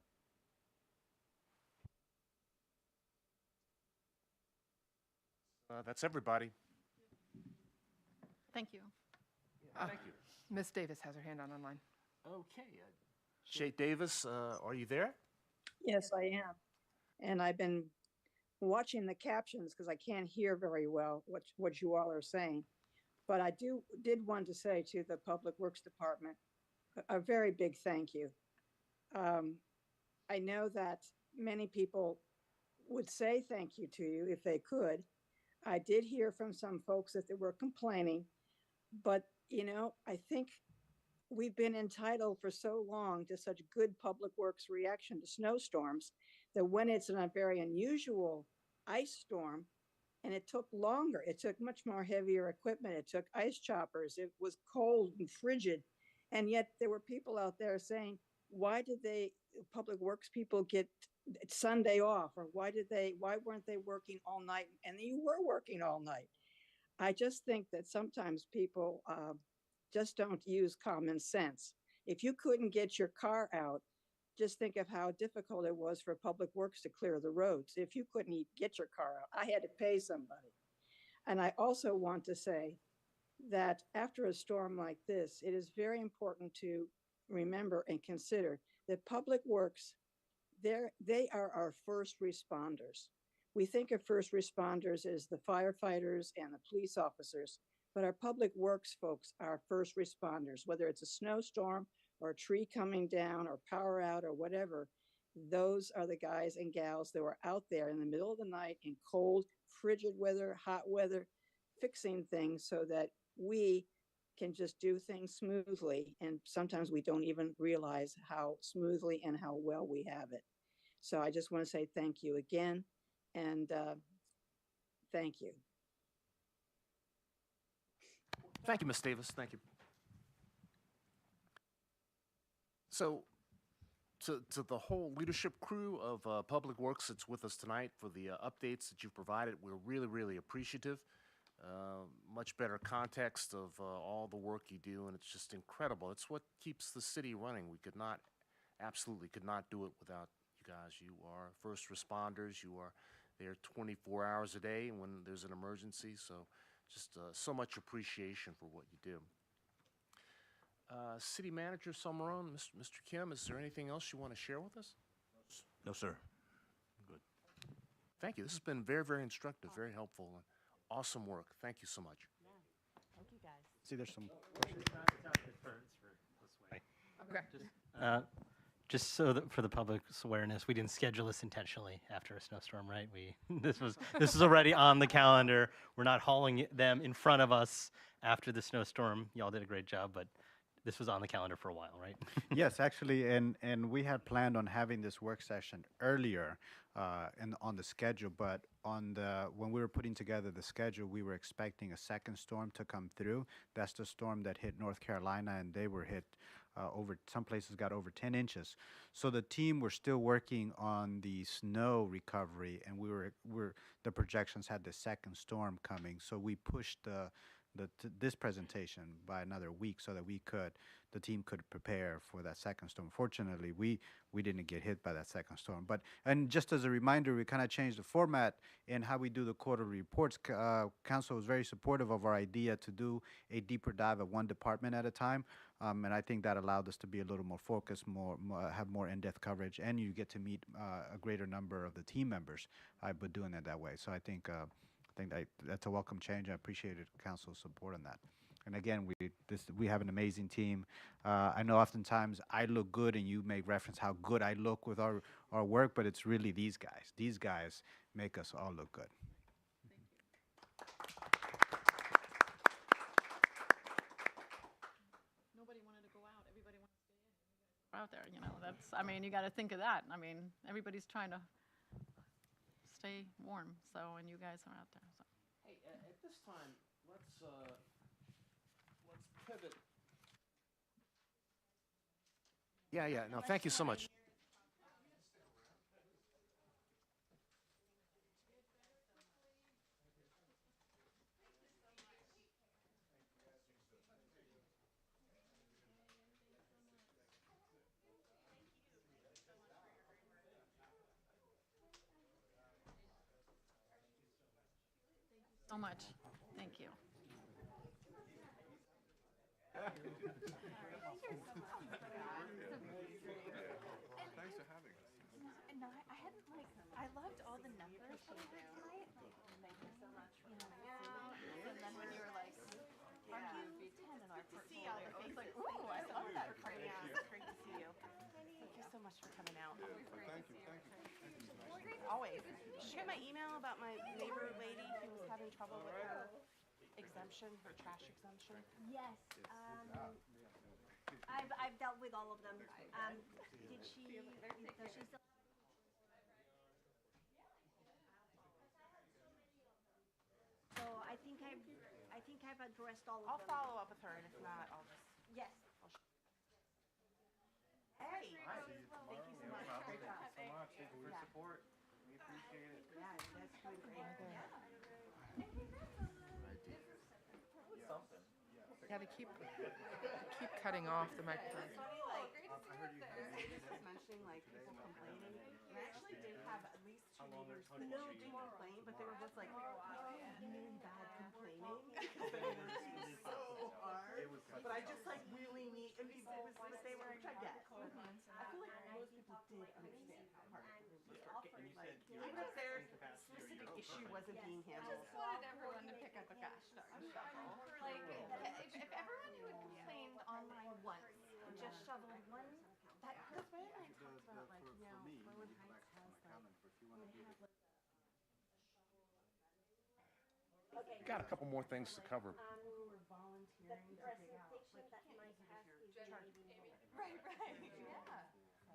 That's everybody. Thank you. Thank you. Ms. Davis has her hand on online. Okay. Shay Davis, are you there? Yes, I am. And I've been watching the captions because I can't hear very well what you all are saying. But I did want to say to the Public Works Department a very big thank you. I know that many people would say thank you to you if they could. I did hear from some folks that they were complaining, but I think we've been entitled for so long to such good public works reaction to snowstorms that when it's a very unusual ice storm, and it took longer, it took much more heavier equipment, it took ice choppers, it was cold and frigid, and yet there were people out there saying, why did public works people get Sunday off, or why weren't they working all night? And you were working all night. I just think that sometimes people just don't use common sense. If you couldn't get your car out, just think of how difficult it was for Public Works to clear the roads. If you couldn't even get your car out, I had to pay somebody. And I also want to say that after a storm like this, it is very important to remember and consider that Public Works, they are our first responders. We think of first responders as the firefighters and the police officers, but our Public Works folks are first responders, whether it's a snowstorm or a tree coming down or power out or whatever. Those are the guys and gals that were out there in the middle of the night in cold, frigid weather, hot weather, fixing things so that we can just do things smoothly. And sometimes we don't even realize how smoothly and how well we have it. So I just want to say thank you again. And thank you. Thank you, Ms. Davis. Thank you. So, to the whole leadership crew of Public Works that's with us tonight for the updates that you've provided, we're really, really appreciative. Much better context of all the work you do, and it's just incredible. It's what keeps the city running. We absolutely could not do it without you guys. You are first responders. You are there 24 hours a day when there's an emergency. So just so much appreciation for what you do. City Manager Salmarone, Mr. Kim, is there anything else you want to share with us? No, sir. Good. Thank you. This has been very, very instructive, very helpful, and awesome work. Thank you so much. Thank you, guys. See, there's some Okay. Just so that for the public's awareness, we didn't schedule this intentionally after a snowstorm, right? This was already on the calendar. We're not hauling them in front of us after the snowstorm. Y'all did a great job, but this was on the calendar for a while, right? Yes, actually, and we had planned on having this work session earlier on the schedule, but when we were putting together the schedule, we were expecting a second storm to come through. That's the storm that hit North Carolina, and they were hit some places got over 10 inches. So the team were still working on the snow recovery, and the projections had the second storm coming. So we pushed this presentation by another week so that the team could prepare for that second storm. Fortunately, we didn't get hit by that second storm. And just as a reminder, we kind of changed the format in how we do the quarterly reports. Council was very supportive of our idea to do a deeper dive of one department at a time. And I think that allowed us to be a little more focused, have more in-depth coverage, and you get to meet a greater number of the team members by doing it that way. So I think that's a welcome change. I appreciated council's support on that. And again, we have an amazing team. I know oftentimes I look good, and you make reference how good I look with our work, but it's really these guys. These guys make us all look good. Nobody wanted to go out. Everybody wanted to stay in. Out there, I mean, you got to think of that. I mean, everybody's trying to stay warm, and you guys are out there. So. Hey, at this time, let's pivot. Yeah, no, thank you so much. So much. Thank you. Thanks for having us. And no, I hadn't I loved all the numbers that we had tonight. Thank you so much for coming out. And then when you were like, our UV10 in our portfolio, I was like, ooh, I love that for you. It's great to see you. Thank you so much for coming out. Thank you. Always. Did you get my email about my neighbor lady who was having trouble with her exemption, her trash exemption? Yes. I've dealt with all of them. Does she still? So I think I've addressed all of I'll them. follow up with her, and if not, I'll just. Yes. Hey. Thank you so much. Great job. so much for your support. We appreciate it. Yeah, you guys are doing great. Yeah, they keep cutting off the microphone. It's funny, like, just mentioning, like, people complaining. And I actually did have at least two neighbors who didn't complain, but they were just like, really bad complaining. Because they were so hard. But I just, like, really need, I mean, it was the same, which I get. But I feel like most people did understand how hard it was. Like, even if their specific issue wasn't being handled. I just wanted everyone to pick up a gosh darn shovel. Like, if everyone who had complained online once just shoveled one, Because Ray and I talked about, like, Berlin Heights has, like, Got a couple more things to cover. People were volunteering to dig out. Like, you can't use it if you're charging people. right,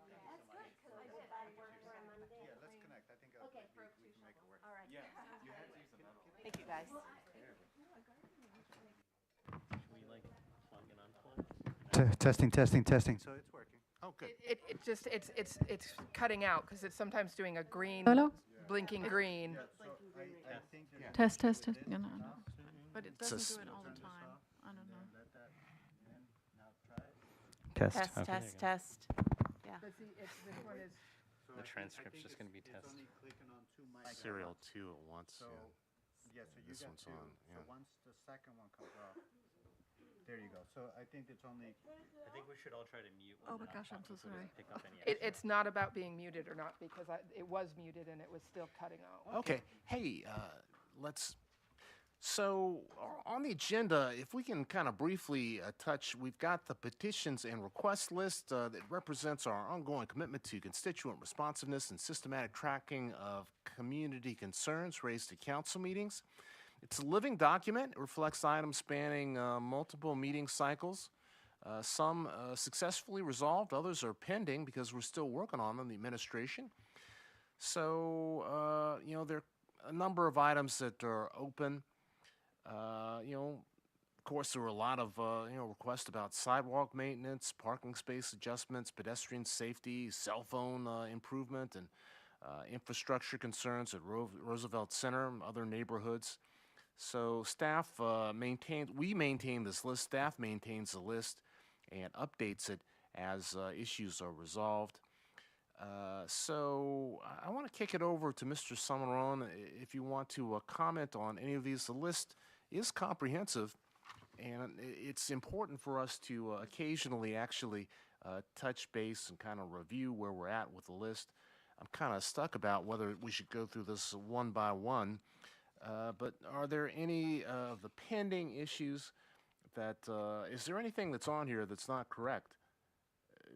yeah. That's good, because I did. Yeah, let's connect. I think we can make it work. All right. Yeah, you had to use the napkin. Thank you, guys. Should we like plug and unplug? Testing. So it's working. Oh, good. It's cutting out because it's sometimes doing a green, Hello? blinking green. Test. No. But it doesn't do it all the time. I don't know. Test. Test, Okay. test. Yeah. But see, this one is. The transcript's just going to be test. Serial 2 at once. So, yeah. so you This got one's two. on, So yeah. once the second one comes off, there you go. So I think it's only. I think we should all try to mute. Oh my gosh, I'm so sorry. Pick up any It's not about being muted or not because it was muted and it was still cutting out. Okay. Hey, let's. So on the agenda, if we can kind of briefly touch, we've got the petitions and request list that represents our ongoing commitment to constituent responsiveness and systematic tracking of community concerns raised at council meetings. It's a living document. It reflects items spanning multiple meeting cycles. Some successfully resolved, others are pending because we're still working on them, the administration. So, there are a number of items that are open. Of course, there were a lot of requests about sidewalk maintenance, parking space adjustments, pedestrian safety, cell phone improvement, and infrastructure concerns at Roosevelt Center and other neighborhoods. So we maintain this list. Staff maintains the list and updates it as issues are resolved. So I want to kick it over to Mr. Samaron if you want to comment on any of these. The list is comprehensive, and it's important for us to occasionally actually touch base and kind of review where we're at with the list. I'm kind of stuck about whether we should go through this one by one. But are there any of the pending issues that, is there anything that's on here that's not correct?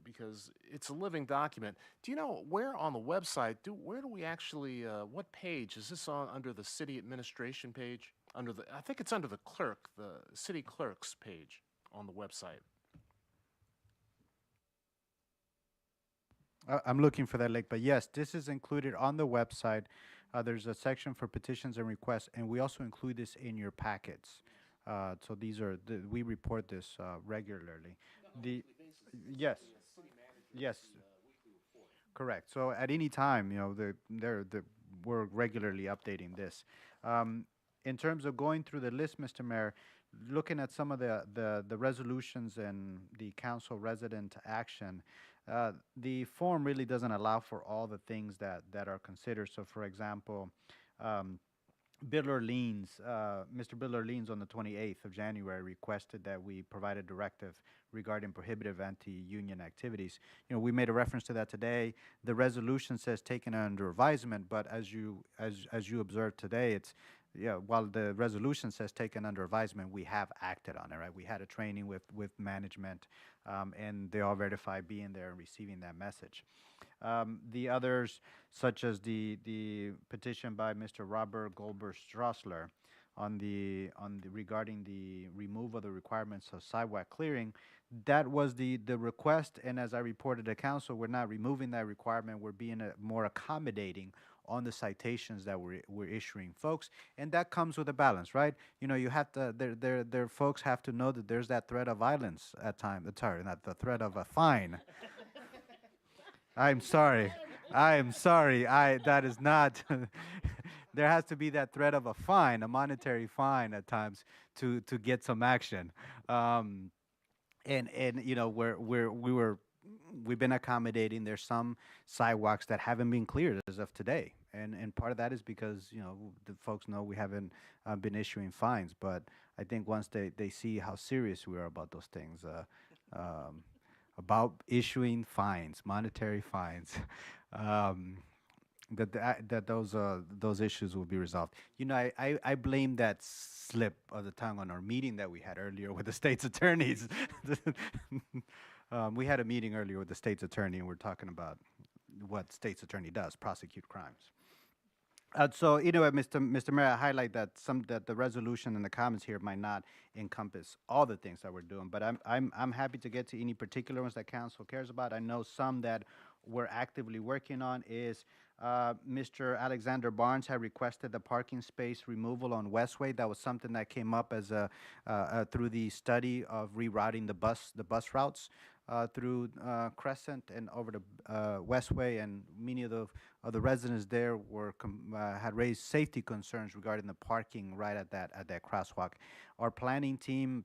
Because it's a living document. Do you know where on the website, where do we actually, what page? Is this on under the city administration page? I think it's under the clerk, the city clerk's page on the website. I'm looking for that link, but yes, this is included on the website. There's a section for petitions and requests, and we also include this in your packets. So these are, we report this regularly. Yes, yes, correct. So at any time, we're regularly updating this. In terms of going through the list, Mr. Mayor, looking at some of the resolutions and the council resident action, the form really doesn't allow for all the things that are considered. So, for example, Bill Orleans, Mr. Bill Orleans on the 28th of January requested that we provide a directive regarding prohibitive anti-union activities. We made a reference to that today. The resolution says taken under advisement, but as you observed today, while the resolution says taken under advisement, we have acted on it, right? We had a training with management, and they all verified being there and receiving that message. The others, such as the petition by Mr. Robert Goldberg Strassler regarding the removal of the requirements of sidewalk clearing, that was the request, and as I reported to council, we're not removing that requirement. We're being more accommodating on the citations that we're issuing folks, and that comes with a balance, right? You have to, their folks have to know that there's that threat of violence at times. Sorry, not the threat of a fine. I'm sorry. That is not. There has to be that threat of a fine, a monetary fine at times to get some action. We've been accommodating. There's some sidewalks that haven't been cleared as of today, and part of that is because the folks know we haven't been issuing fines. But I think once they see how serious we are about those things, about issuing fines, monetary fines, that those issues will be resolved. I blame that slip of the tongue on our meeting that we had earlier with the state's attorneys. We had a meeting earlier with the state's attorney, and we're talking about what state's attorney does, prosecute crimes. So, Mr. Mayor, I highlight that the resolution and the comments here might not encompass all the things that we're doing, but I'm happy to get to any particular ones that council cares about. I know some that we're actively working on is Mr. Alexander Barnes had requested the parking space removal on Westway. That was something that came up as through the study of rerouting the bus routes through Crescent and over to Westway, and many of the residents there had raised safety concerns regarding the parking right at that crosswalk. Our planning team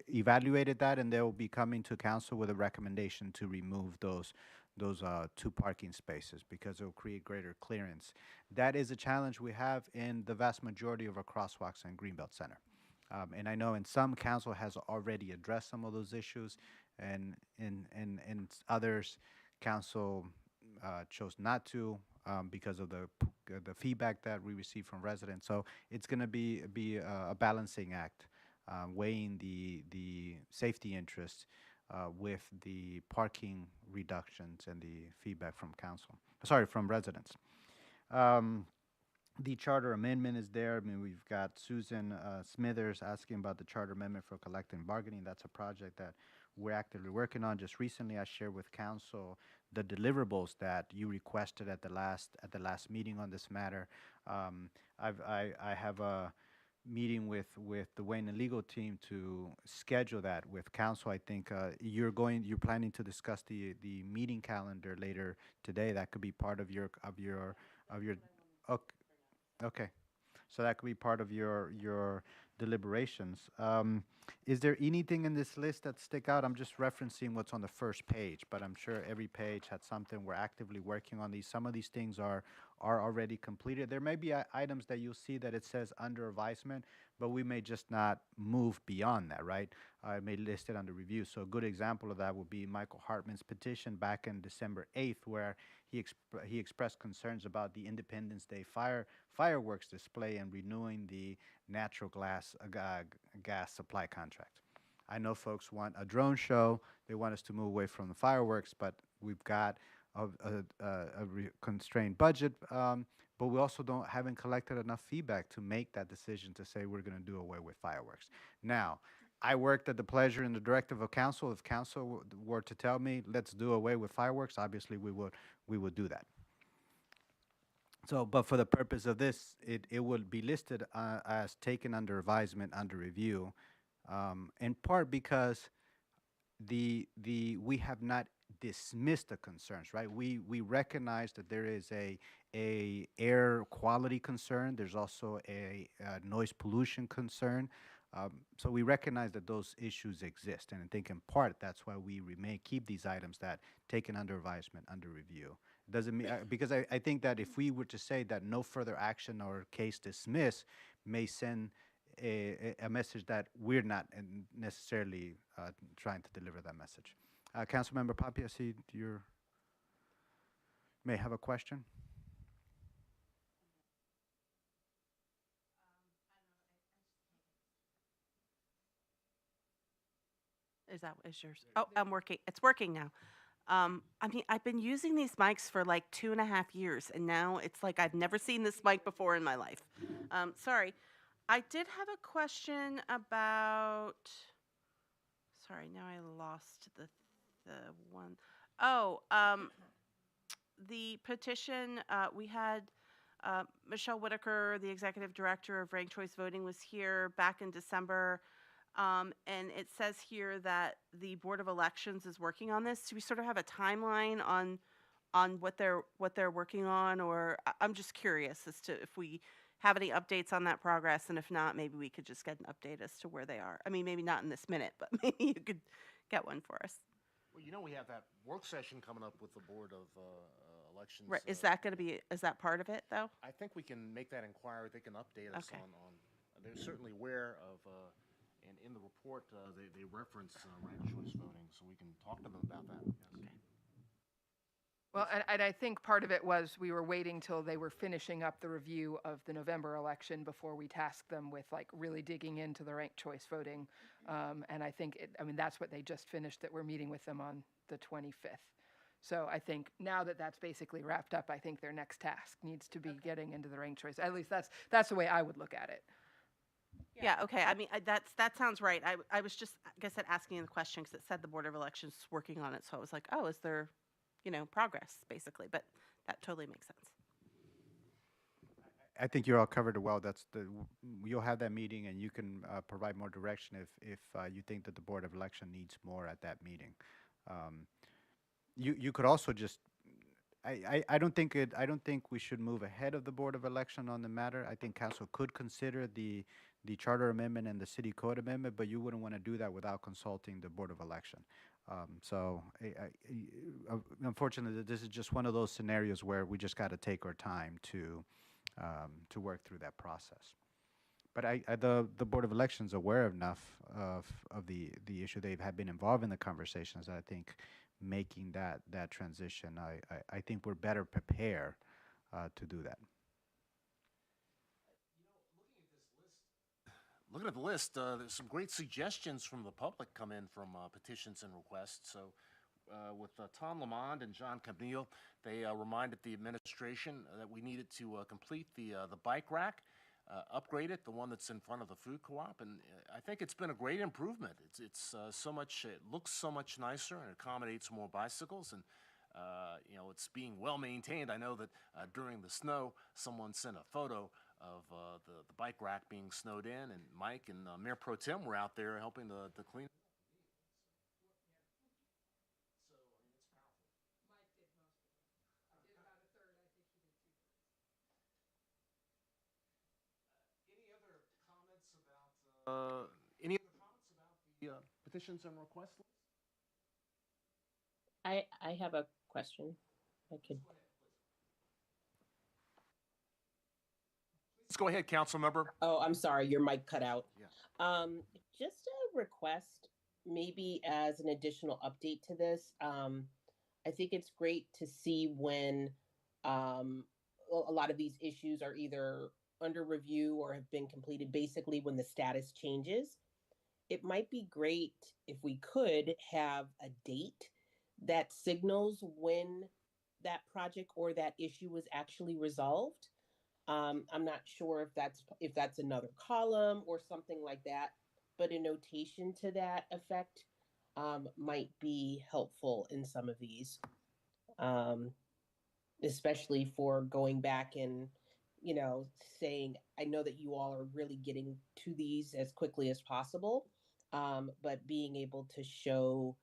evaluated that, and they will be coming to council with a recommendation to remove those 2 parking spaces because it will create greater clearance. That is a challenge we have in the vast majority of our crosswalks in Greenbelt Center. And I know in some council has already addressed some of those issues, and in others, council chose not to because of the feedback that we received from residents. So it's going to be a balancing act, weighing the safety interests with the parking reductions and the feedback from from residents. The charter amendment is there. I mean, we've got Susan Smithers asking about the charter amendment for collective bargaining. That's a project that we're actively working on. Just recently, I shared with council the deliverables that you requested at the last meeting on this matter. I have meeting with the Wayne and legal team to schedule that with council. I think you're planning to discuss the meeting calendar later today. That could be part of your okay. Okay. So that could be part of your deliberations. Is there anything in this list that stick out? I'm just referencing what's on the first page, but I'm sure every page had something. We're actively working on these. Some of these things are already completed. There may be items that you'll see that it says under advisement, but we may just not move beyond that, right? I may list it under review. So a good example of that would be Michael Hartman's petition back in December 8th, where he expressed concerns about the Independence Day fireworks display and renewing the natural gas supply contract. I know folks want a drone show. They want us to move away from the fireworks, but we've got a constrained budget, but we also haven't collected enough feedback to make that decision to say we're going to do away with fireworks. Now, I worked at the pleasure and the directive of council. If council were to tell me, let's do away with fireworks, obviously we would do that. So, but for the purpose of this, it would be listed as taken under advisement, under review, in part because we have not dismissed the concerns, right? We recognize that there is a air quality concern. There's also a noise pollution concern. So we recognize that those issues exist, and I think in part that's why we keep these items that taken under advisement, under review. Doesn't mean because I think that if we were to say that no further action or case dismissed may send a message that we're not necessarily trying to deliver that message. Councilmember Papi, I see you may have a question. Is yours? Oh, I'm working. It's working now. I mean, I've been using these mics for like 2.5 years, and now it's like I've never seen this mic before in my life. Sorry. I did have a question about. Sorry, now I lost the one. Oh, the petition. We had Michelle Whitaker, the executive director of Ranked Choice Voting, was here back in December. And it says here that the Board of Elections is working on this. Do we sort of have a timeline on what they're working on, or I'm just curious as to if we have any updates on that progress, and if not, maybe we could just get an update as to where they are. I mean, maybe not in this minute, but maybe you could get one for us. Well, you know, we have that work session coming up with the Board of Elections. Right? Is that going to be? Is that part of it, though? I think we can make that inquiry. They can update us Okay. on. They're certainly aware of. And in the report, they reference ranked choice voting, so we can talk to them about that. Yes. Okay. Well, and I think part of it was we were waiting till they were finishing up the review of the November election before we tasked them with like really digging into the ranked choice voting. And I think, that's what they just finished, that we're meeting with them on the 25th. So I think now that that's basically wrapped up, I think their next task needs to be getting into the ranked choice. At least that's the way I would look at it. Yeah, okay. I mean, that sounds right. I was just, like I said, asking the question because it said the Board of Elections is working on it. So I was like, oh, is there, progress, basically. But that totally makes sense. I think you're all covered well. You'll have that meeting, and you can provide more direction if you think that the Board of Election needs more at that meeting. You could also just. I don't think we should move ahead of the Board of Election on the matter. I think council could consider the charter amendment and the city code amendment, but you wouldn't want to do that without consulting the Board of Election. So unfortunately, this is just one of those scenarios where we just got to take our time to work through that process. But the Board of Elections aware enough of the issue. They have been involved in the conversations. I think making that transition, I think we're better prepared to do that. Looking at the list, there's some great suggestions from the public come in from petitions and requests. So with Tom Lamond and John Camille, they reminded the administration that we needed to complete the bike rack, upgrade it, the one that's in front of the food co-op, and I think it's been a great improvement. It's so much. It looks so much nicer and accommodates more bicycles, and it's being well maintained. I know that during the snow, someone sent a photo of the bike rack being snowed in, and Mike and Mayor Pro Tem were out there helping to clean. Any other comments about the petitions and request list? I have a question. I could. Let's go ahead, council member. Oh, I'm sorry, your mic cut out. Yeah. Just a request, maybe as an additional update to this. I think it's great to see when a lot of these issues are either under review or have been completed, basically when the status changes. It might be great if we could have a date that signals when that project or that issue was actually resolved. I'm not sure if that's another column or something like that, but a notation to that effect might be helpful in some of these, especially for going back and saying, I know that you all are really getting to these as quickly as possible, but being able to show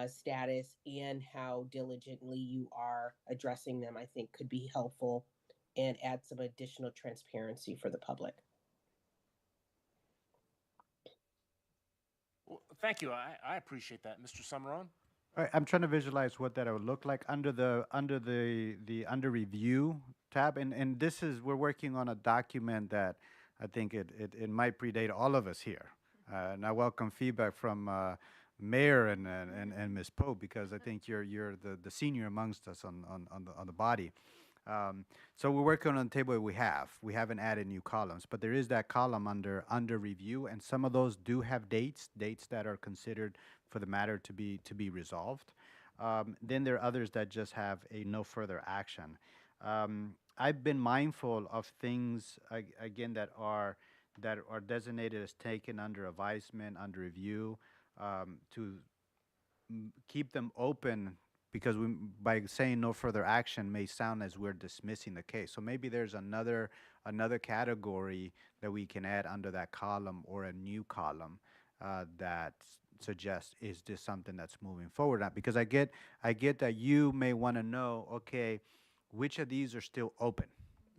status and how diligently you are addressing them, I think could be helpful and add some additional transparency for the public. Well, thank you. I appreciate that, Mr. Summeron. All right, I'm trying to visualize what that would look like under the under review tab, and this is, we're working on a document that I think it might predate all of us here, and I welcome feedback from Mayor and Ms. Pope, because I think you're the senior amongst us on the body. So we're working on the table we haven't added new columns, but there is that column under review, and some of those do have dates that are considered for the matter to be resolved. Then there are others that just have a no further action. I've been mindful of things again that are designated as taken under advisement, under review, to keep them open, because by saying no further action may sound as we're dismissing the case. So maybe there's another category that we can add under that column, or a new column that suggests, is this something that's moving forward? Because I get that you may want to know, okay, which of these are still open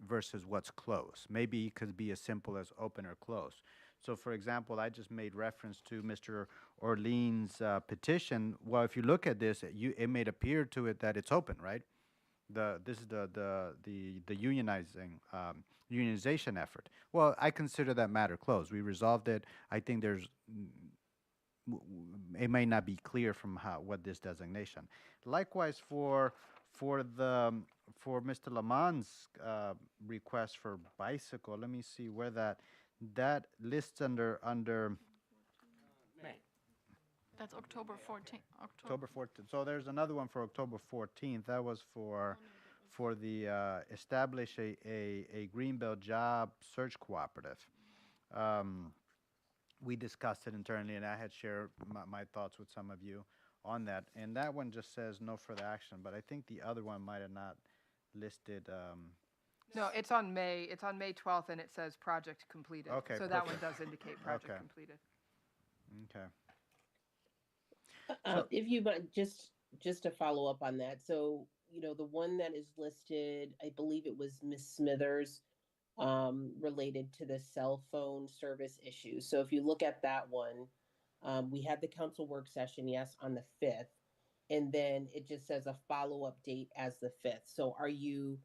versus what's closed. Maybe it could be as simple as open or closed. So, for example, I just made reference to Mr. Orlean's petition. Well, if you look at this, it may appear to it that it's open, right? This is the unionization effort. Well, I consider that matter closed. We resolved it. I think it may not be clear from what this designation. Likewise, for Mr. Lamont's request for bicycle, let me see where that lists under May. That's October 14th. October 14th. So there's another one for October 14th. That was for the establish a Greenbelt job search cooperative. We discussed it internally, and I had shared my thoughts with some of you on that. And that one just says no further action, but I think the other one might have not listed. No, it's on May 12th, and it says project completed. Okay, so that one perfect. does indicate project Okay. completed. Okay. If you just to follow up on that, so the one that is listed, I believe it was Ms. Smithers, related to the cell phone service issue. So if you look at that one, we had the council work session, yes, on the 5th, and then it just says a follow-up date as the 5th. So are you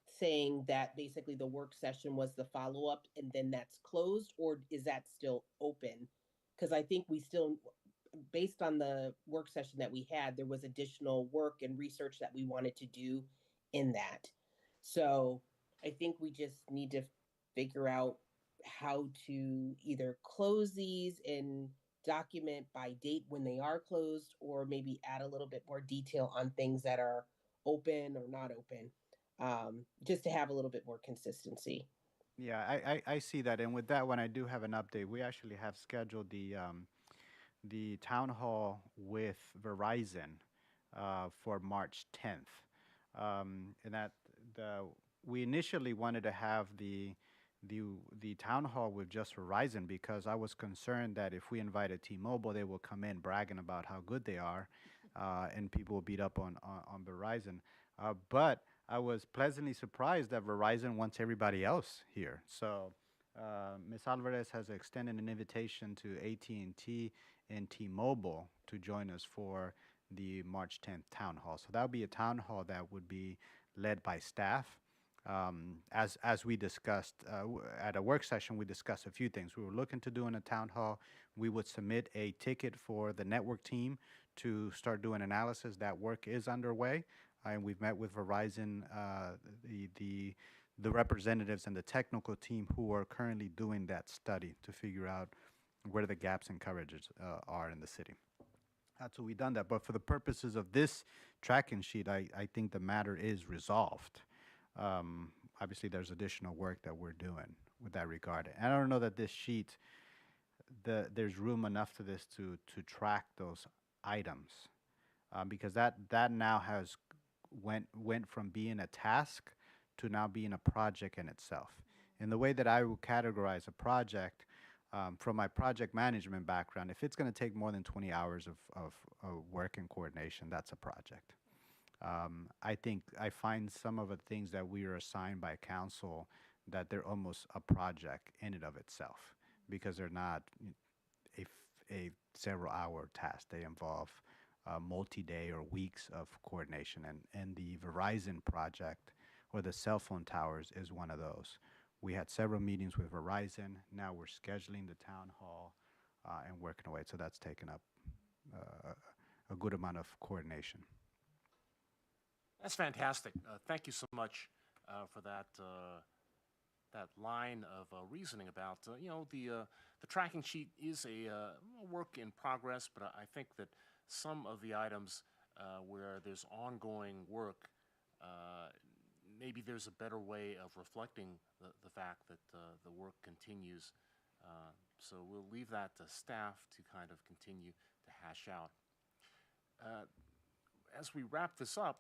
saying that basically the work session was the follow-up and then that's closed, or is that still open? Because I think we still, based on the work session that we had, there was additional work and research that we wanted to do in that. So I think we just need to figure out how to either close these and document by date when they are closed, or maybe add a little bit more detail on things that are open or not open, just to have a little bit more consistency. Yeah, I see that. And with that one, I do have an update. We actually have scheduled the town hall with Verizon for March 10th. And that we initially wanted to have the the town hall with just Verizon, because I was concerned that if we invited T-Mobile, they will come in bragging about how good they are, and people will beat up on Verizon. But I was pleasantly surprised that Verizon wants everybody else here. So Ms. Alvarez has extended an invitation to AT&T and T-Mobile to join us for the March 10th town hall. So that would be a town hall that would be led by staff. As we discussed at a work session, we discussed a few things. We were looking to do in a town hall. We would submit a ticket for the network team to start doing analysis. That work is underway, and we've met with Verizon, the representatives and the technical team who are currently doing that study to figure out where the gaps in coverages are in the city. So we've done that. But for the purposes of this tracking sheet, I think the matter is resolved. Obviously, there's additional work that we're doing with that regard. And I don't know that this sheet, there's room enough to this to track those items, because that now has went from being a task to now being a project in itself. And the way that I would categorize a project, from my project management background, if it's going to take more than 20 hours of work and coordination, that's a project. I think I find some of the things that we are assigned by council that they're almost a project in and of itself, because they're not a several-hour task. They involve multi-day or weeks of coordination, and the Verizon project or the cell phone towers is one of those. We had several meetings with Verizon. Now we're scheduling the town hall and working away. So that's taken up a good amount of coordination. That's fantastic. Thank you so much for that that line of reasoning about the tracking sheet is a work in progress, but I think that some of the items where there's ongoing work, maybe there's a better way of reflecting the fact that the work continues. So we'll leave that to staff to kind of continue to hash out. As we wrap this up,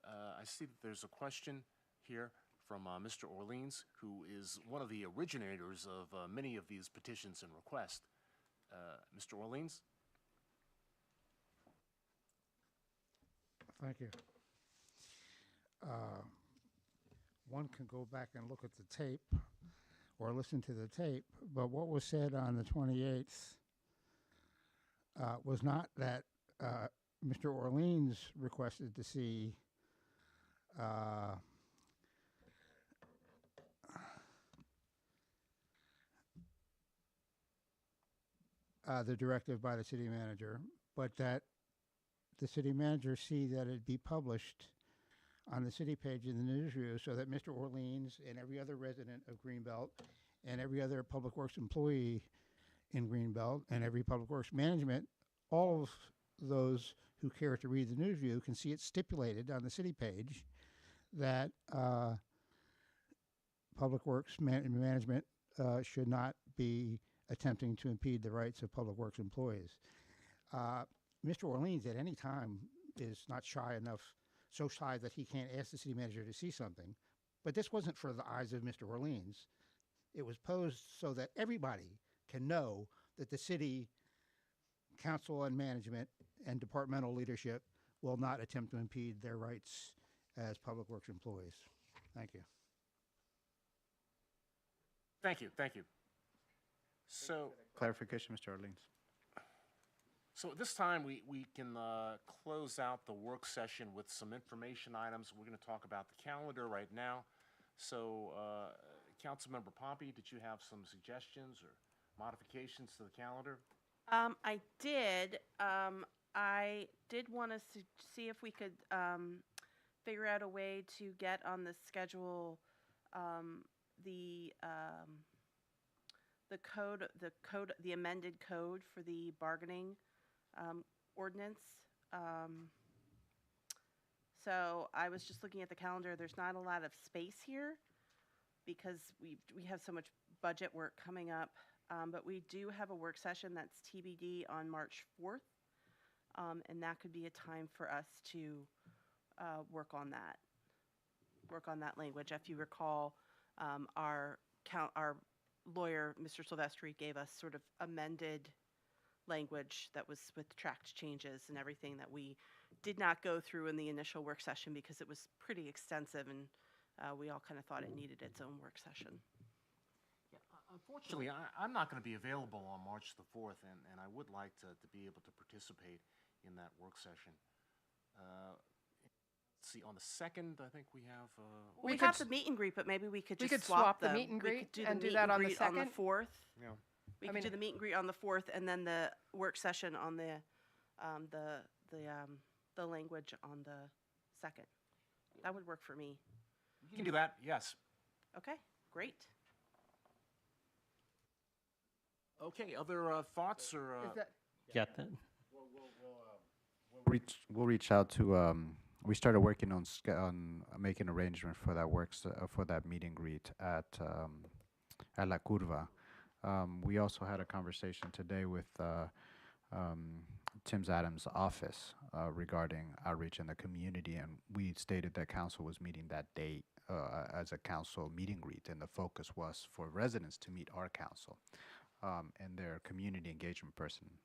I see that there's a question here from Mr. Orleans, who is one of the originators of many of these petitions and requests. Mr. Orleans? Thank you. One can go back and look at the tape or listen to the tape, but what was said on the 28th was not that Mr. Orleans requested to see the directive by the city manager, but that the city manager see that it be published on the city page in the newsreel, so that Mr. Orleans and every other resident of Greenbelt and every other Public Works employee in Greenbelt and every Public Works management, all of those who care to read the newsreel can see it stipulated on the city page that Public Works management should not be attempting to impede the rights of Public Works employees. Mr. Orleans at any time is not shy enough, so shy that he can't ask the city manager to see something. But this wasn't for the eyes of Mr. Orleans. It was posed so that everybody can know that the city council and management and departmental leadership will not attempt to impede their rights as Public Works employees. Thank you. Thank you. Thank you. So, clarification, Mr. Orleans. So at this time, we can close out the work session with some information items. We're going to talk about the calendar right now. So, Councilmember Pompey, did you have some suggestions or modifications to the calendar? I did. I did want to see if we could figure out a way to get on the schedule the amended code for the bargaining ordinance. So I was just looking at the calendar. There's not a lot of space here because we have so much budget work coming up. But we do have a work session that's TBD on March 4th. And that could be a time for us to work on that language. If you recall, our our lawyer, Mr. Silvestri, gave us sort of amended language that was with tracked changes and everything that we did not go through in the initial work session because it was pretty extensive, and we all kind of thought it needed its own work session. Unfortunately, I'm not going to be available on March the 4th, and I would like to be able to participate in that work session. Let's see, on the 2nd, I think we have... We have the meet and greet, but maybe we could just could swap the them. meet and We greet could do and the do meet that and on the greet on the 2nd? 4th. Yeah. We I could do mean- the meet and greet on the 4th, and then the work session on the language on the 2nd. That would work for me. You can do that, yes. Okay, great. Okay, other thoughts or... Get that? We'll reach out to. We started working on making arrangement for that for that meet and greet at La Curva. We also had a conversation today with Tim Adams' office regarding outreach in the community, and we stated that council was meeting that date as a council meet and greet, and the focus was for residents to meet our council and their community engagement person.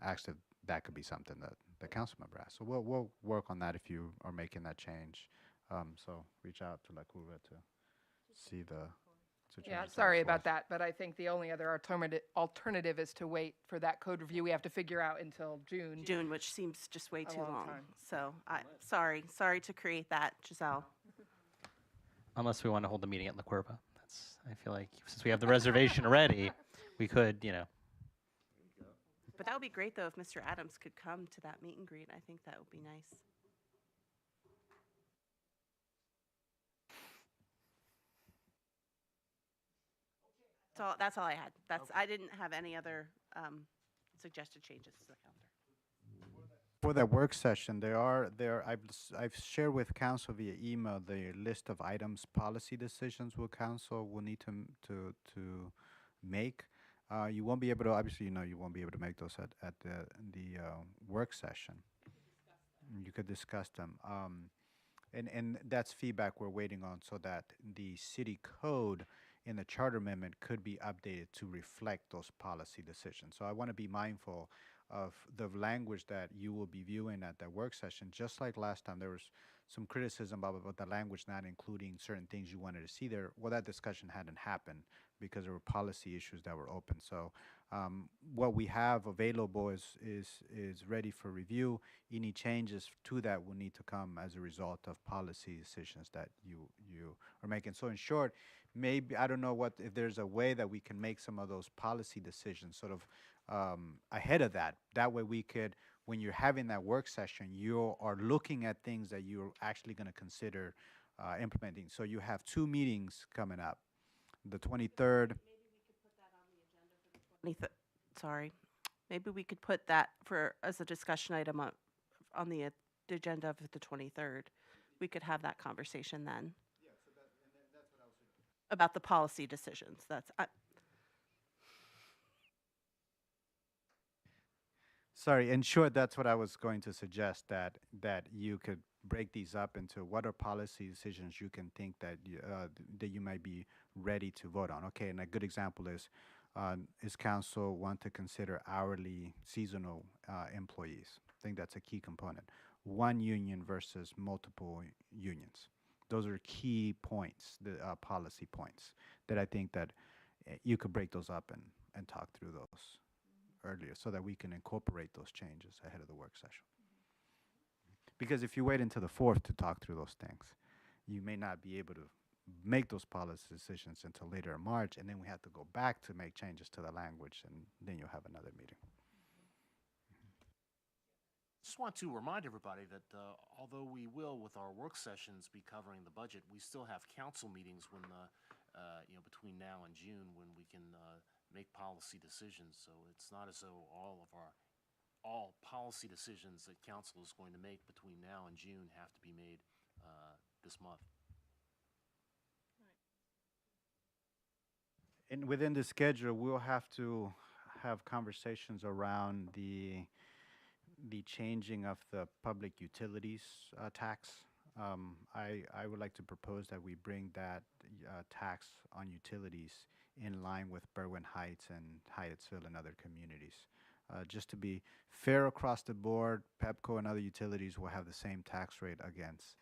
Actually, that could be something that the council member asked. So we'll work on that if you are making that change. So reach out to La Curva to see the. to Yeah, change that sorry for about us. that, but I think the only other alternative is to wait for that code review. We have to figure out until June. June, which seems just way A too long long. time. So sorry to create that, Giselle. Unless we want to hold the meeting at La Cuerva. I feel like since we have the reservation already, we could, But that would be great, though, if Mr. Adams could come to that meet and greet. I think that would be nice. That's all I had. I didn't have any other suggested changes to the calendar. For that work session, I've shared with council via email the list of items, policy decisions will council will need to make. You won't be able to, obviously, you won't be able to make those at the work session. You could discuss them. And that's feedback we're waiting on so that the city code in the charter amendment could be updated to reflect those policy decisions. So I want to be mindful of the language that you will be viewing at that work session. Just like last time, there was some criticism about the language not including certain things you wanted to see there. Well, that discussion hadn't happened because there were policy issues that were open. So what we have available is ready for review. Any changes to that will need to come as a result of policy decisions that you are making. So in short, maybe, I don't know if there's a way that we can make some of those policy decisions sort of ahead of that. That way we could, when you're having that work session, you are looking at things that you're actually going to consider implementing. So you have 2 meetings coming up. The 23rd. Sorry. Maybe we could put that as a discussion item on the agenda of the 23rd. We could have that conversation then. Yeah, so that's what I was thinking. About the policy decisions. Sorry, in short, that's what I was going to suggest, that you could break these up into what are policy decisions you can think that you might be ready to vote on. Okay, and a good example is council want to consider hourly seasonal employees? I think that's a key component. One union versus multiple unions. Those are key points, the policy points, that I think that you could break those up and talk through those earlier so that we can incorporate those changes ahead of the work session. Because if you wait until the 4th to talk through those things, you may not be able to make those policy decisions until later in March, and then we have to go back to make changes to the language, and then you'll have another meeting. Just want to remind everybody that although we will, with our work sessions, be covering the budget, we still have council meetings when between now and June when we can make policy decisions. So it's not as though all policy decisions that council is going to make between now and June have to be made this month. And within the schedule, we'll have to have conversations around the changing of the public utilities tax. I would like to propose that we bring that tax on utilities in line with Berwyn Heights and Hyattsville and other communities. Just to be fair across the board, Pepco and other utilities will have the same tax rate against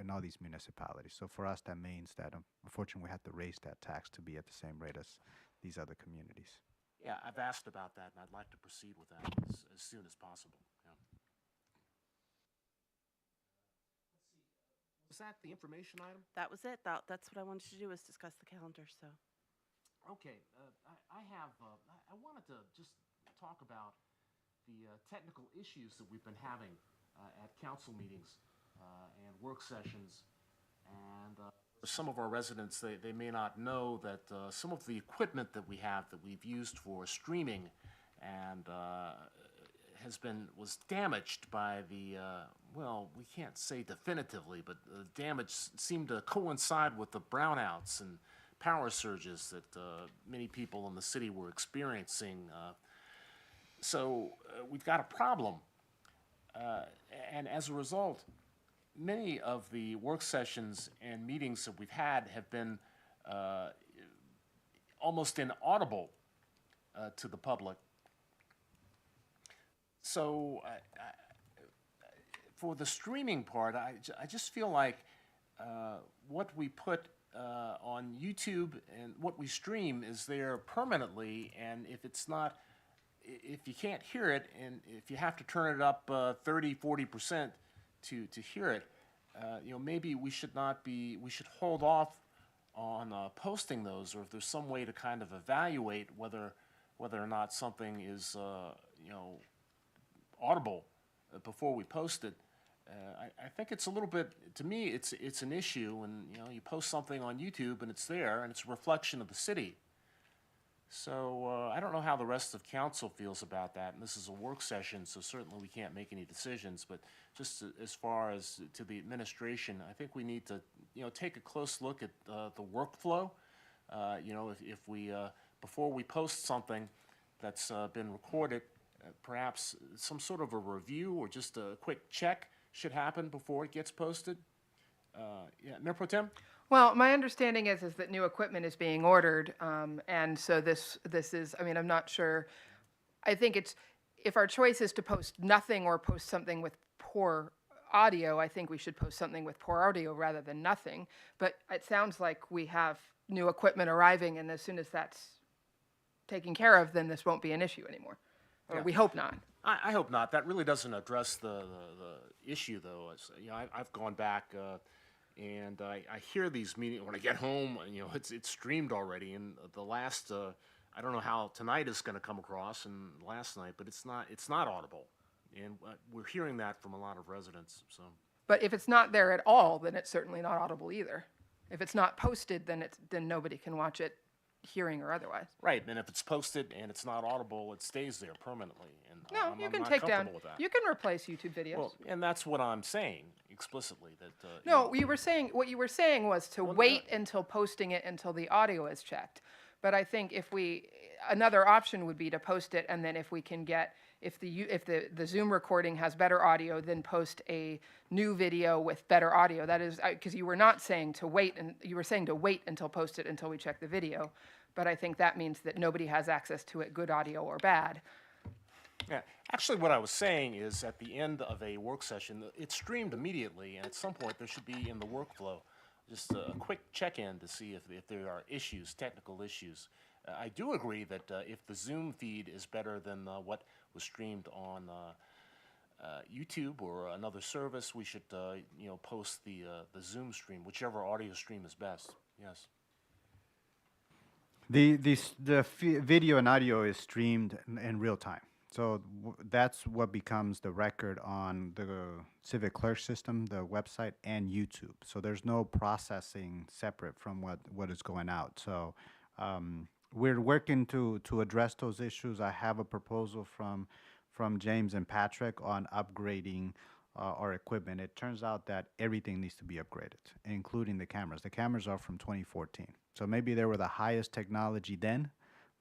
in all these municipalities. So for us, that means that unfortunately we have to raise that tax to be at the same rate as these other communities. Yeah, I've asked about that, and I'd like to proceed with that as soon as possible. Yeah. Was that the information item? That was it. That's what I wanted to do, was discuss the calendar, so. Okay, I have, I wanted to just talk about the technical issues that we've been having at council meetings and work sessions. And for some of our residents, they may not know that some of the equipment that we have that we've used for streaming and was damaged by the, well, we can't say definitively, but the damage seemed to coincide with the brownouts and power surges that many people in the city were experiencing. So we've got a problem. And as a result, many of the work sessions and meetings that we've had have been almost inaudible to the public. So for the streaming part, I just feel like what we put on YouTube and what we stream is there permanently, and if it's not, if you can't hear it, and if you have to turn it up 30-40% to hear it, you know, maybe we should hold off on posting those, or if there's some way to kind of evaluate whether or not something is you know, audible before we post it. I think it's a little bit, to me, it's an issue, and you know, you post something on YouTube and it's there, and it's a reflection of the city. So I don't know how the rest of council feels about that, and this is a work session, so certainly we can't make any decisions, but just as far as to the administration, I think we need to, you know, take a close look at the workflow. You know, if we, before we post something that's been recorded, perhaps some sort of a review or just a quick check should happen before it gets posted. Yeah, Mayor Pro Tem? Well, my understanding is that new equipment is being ordered, and so this is, I mean, I'm not sure. I think it's, if our choice is to post nothing or post something with poor audio, I think we should post something with poor audio rather than nothing. But it sounds like we have new equipment arriving, and as soon as that's taken care of, then this won't be an issue anymore. Or Yeah. we hope not. I hope not. That really doesn't address the issue, though. You know, I've gone back and I hear these meetings when I get home. You know, it's streamed already, and the last I don't know how tonight is going to come across, and last night, but it's not audible, and we're hearing that from a lot of residents. So, But if it's not there at all, then it's certainly not audible either. If it's not posted, then nobody can watch it, hearing or otherwise. right, and if it's posted and it's not audible, it stays there permanently. And No, I'm you can not take down, comfortable with that. you can replace YouTube videos. Well, and that's what I'm saying explicitly. That No, what you were saying was to wait until posting it until the audio is checked. But I think another option would be to post it, and then if we can get, if the Zoom recording has better audio, then post a new video with better audio. That is, because you were not saying to wait, and you were saying to wait until post it until we check the video. But I think that means that nobody has access to it, good audio or bad. Yeah, actually, what I was saying is at the end of a work session, it's streamed immediately, and at some point there should be in the workflow just a quick check-in to see if there are issues, technical issues. I do agree that if the Zoom feed is better than what was streamed on YouTube or another service, we should you know, post the Zoom stream, whichever audio stream is best. Yes. The video and audio is streamed in real time. So that's what becomes the record on the Civic Clerk system, the website, and YouTube. So there's no processing separate from what is going out. So we're working to address those issues. I have a proposal from James and Patrick on upgrading our equipment. It turns out that everything needs to be upgraded, including the cameras. The cameras are from 2014. So maybe they were the highest technology then,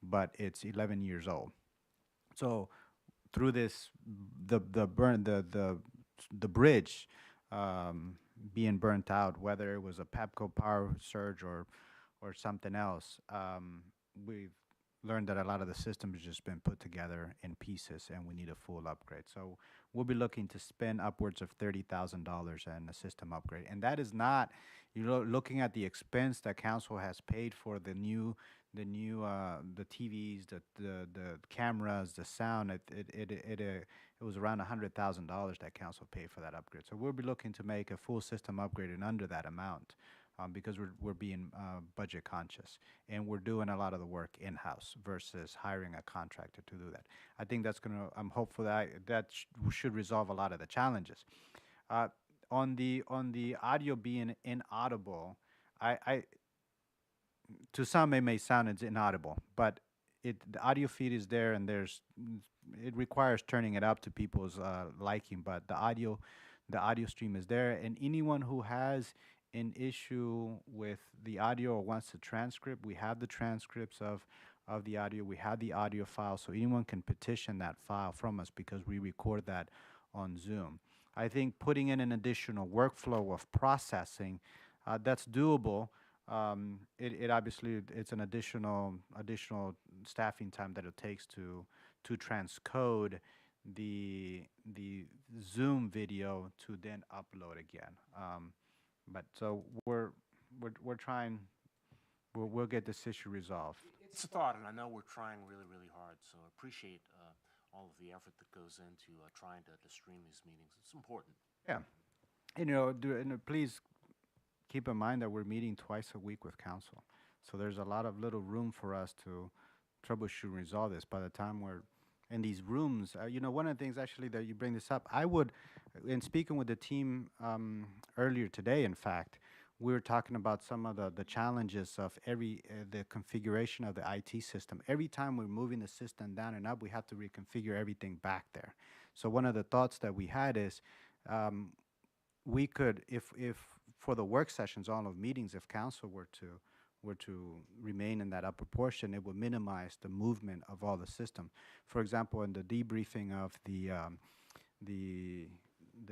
but it's 11 years old. So through this, the bridge being burnt out, whether it was a Pepco power surge or something else. We've learned that a lot of the system has just been put together in pieces, and we need a full upgrade. So we'll be looking to spend upwards of $30,000 in a system upgrade, and that is not, looking at the expense that council has paid for the TVs, the cameras, the sound. It was around $100,000 that council paid for that upgrade. So we'll be looking to make a full system upgrade and under that amount. Because we're being budget conscious, and we're doing a lot of the work in-house versus hiring a contractor to do that. I think that's I'm hopeful that should resolve a lot of the challenges. On the audio being inaudible, I to some it may sound it's inaudible, but the audio feed is there, and it requires turning it up to people's liking, but the audio stream is there, and anyone who has an issue with the audio or wants the transcript, we have the transcripts of the audio. We have the audio file, so anyone can petition that file from us because we record that on Zoom. I think putting in an additional workflow of processing, that's doable. It obviously it's an additional staffing time that it takes to transcode the Zoom video to then upload again. But so we're trying. We'll get this issue resolved. It's a thought, and I know we're trying really, really hard. So I appreciate all of the effort that goes into trying to stream these meetings. It's important. Yeah, and please keep in mind that we're meeting twice a week with council. So there's a lot of little room for us to troubleshoot and resolve this. By the time we're in these rooms, one of the things actually that you bring this up, I would, in speaking with the team earlier today, in fact, we were talking about some of the challenges of the configuration of the IT system. Every time we're moving the system down and up, we have to reconfigure everything back there. So one of the thoughts that we had is we could, if for the work sessions, all of meetings, if council were to remain in that upper portion, it would minimize the movement of all the system. For example, in the debriefing of the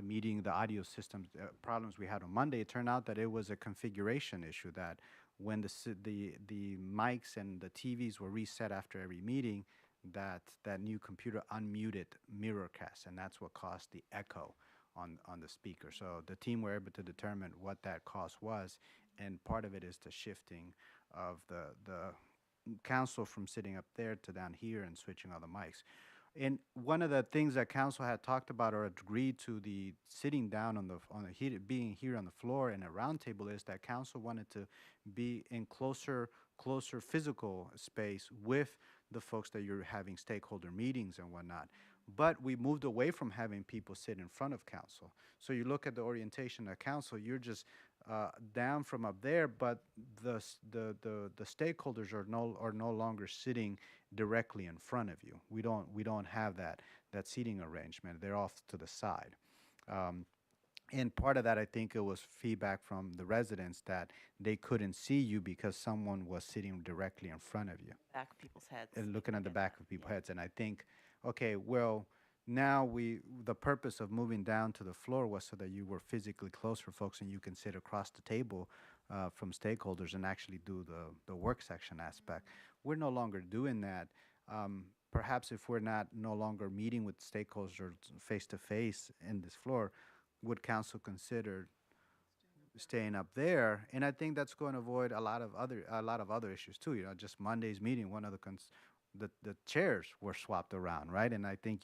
meeting, the audio systems problems we had on Monday, it turned out that it was a configuration issue, that when the mics and the TVs were reset after every meeting, that new computer unmuted Mirrorcast, and that's what caused the echo on the speaker. So the team were able to determine what that cause was, and part of it is the shifting of the council from sitting up there to down here and switching all the mics. And one of the things that council had talked about or agreed to the sitting down being here on the floor in a round table is that council wanted to be in closer physical space with the folks that you're having stakeholder meetings and whatnot. But we moved away from having people sit in front of council. So you look at the orientation of council, you're just down from up there, but the stakeholders are no longer sitting directly in front of you. We don't have that seating arrangement. They're off to the side. And part of that, I think it was feedback from the residents that they couldn't see you because someone was sitting directly in front of you. Back of people's heads. And looking at the back of people's heads. And I think, okay, well, now the purpose of moving down to the floor was so that you were physically close for folks and you can sit across the table from stakeholders and actually do the work section aspect. We're no longer doing that. Perhaps if we're no longer meeting with stakeholders face to face in this floor, would council consider staying up there? And I think that's going to avoid a lot of other issues too. Just Monday's meeting, one of the chairs were swapped around, right? And I think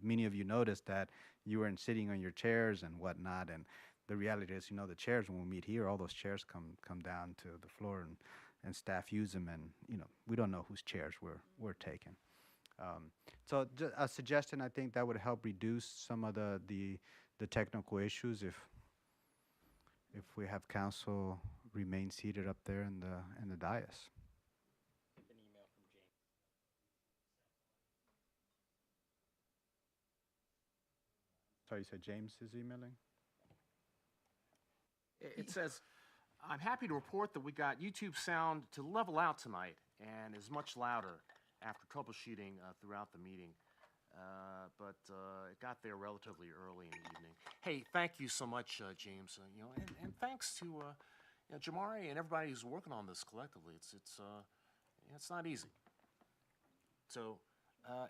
many of you noticed that you weren't sitting on your chairs and whatnot. And the reality is, the chairs, when we meet here, all those chairs come down to the floor and staff use them, and we don't know whose chairs we're taking. So just a suggestion, I think that would help reduce some of the technical issues if we have council remain seated up there in the dais. Sorry, you said James is emailing? It says, I'm happy to report that we got YouTube sound to level out tonight and is much louder after troubleshooting throughout the meeting. but it got there relatively early in the evening. Hey, thank you so much, James. And thanks to Jamari and everybody who's working on this collectively. It's not easy. So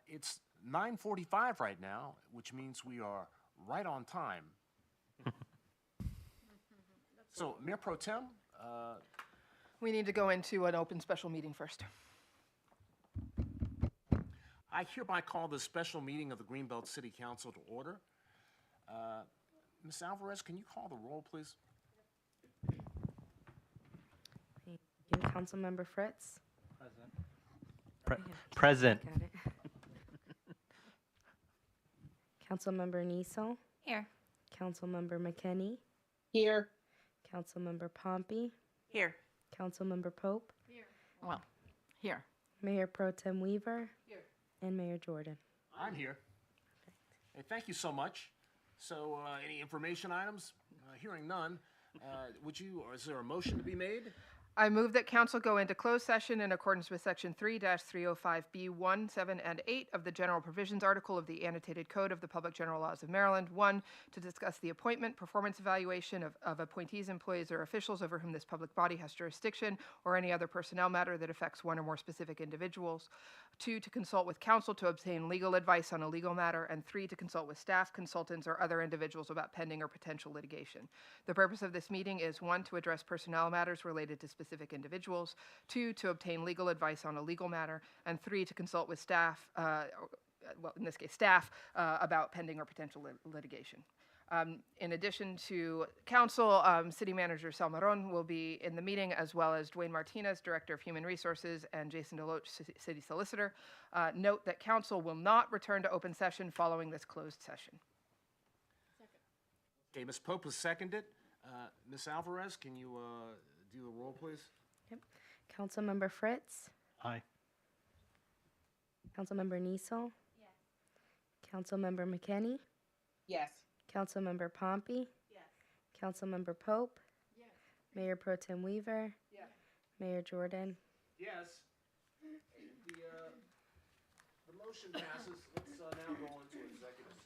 it's 9:45 right now, which means we are right on time. So, Mayor Pro Tem, We need to go into an open special meeting first. I hereby call this special meeting of the Greenbelt City Council to order. Ms. Alvarez, can you call the roll, please? Thank you. Councilmember Fritz? Present. Got it. Councilmember Niesel? Here. Councilmember McKinney? Here. Councilmember Pompey? Here. Councilmember Pope? Well, here. Mayor Pro Tem Weaver? Here. And Mayor Jordan. I'm here. Hey, thank you so much. So, any information items? Hearing none, is there a motion to be made? I move that council go into closed session in accordance with Section 3-305B1, 7, and 8 of the General Provisions Article of the Annotated Code of the Public General Laws of Maryland. 1, to discuss the appointment, performance evaluation of appointees, employees, or officials over whom this public body has jurisdiction, or any other personnel matter that affects one or more specific individuals. 2, to consult with counsel to obtain legal advice on a legal matter. And 3, to consult with staff, consultants, or other individuals about pending or potential litigation. The purpose of this meeting is 1, to address personnel matters related to specific individuals, 2, to obtain legal advice on a legal matter, and 3, to consult with staff, in this case staff, about pending or potential litigation. In addition to council, City Manager Salmaron will be in the meeting, as well as Dwayne Martinez, Director of Human Resources, and Jason Deloach, City Solicitor. Note that council will not return to open session following this closed session. Okay, Ms. Pope has seconded. Ms. Alvarez, can you do the roll, please? Yep. Councilmember Fritz? Aye. Councilmember Niesel? Yes. Councilmember McKinney? Yes. Councilmember Pompey? Yes. Councilmember Pope? Yes. Mayor Pro Tem Weaver? Yes. Mayor Jordan? Yes. The motion passes. Let's now go into executive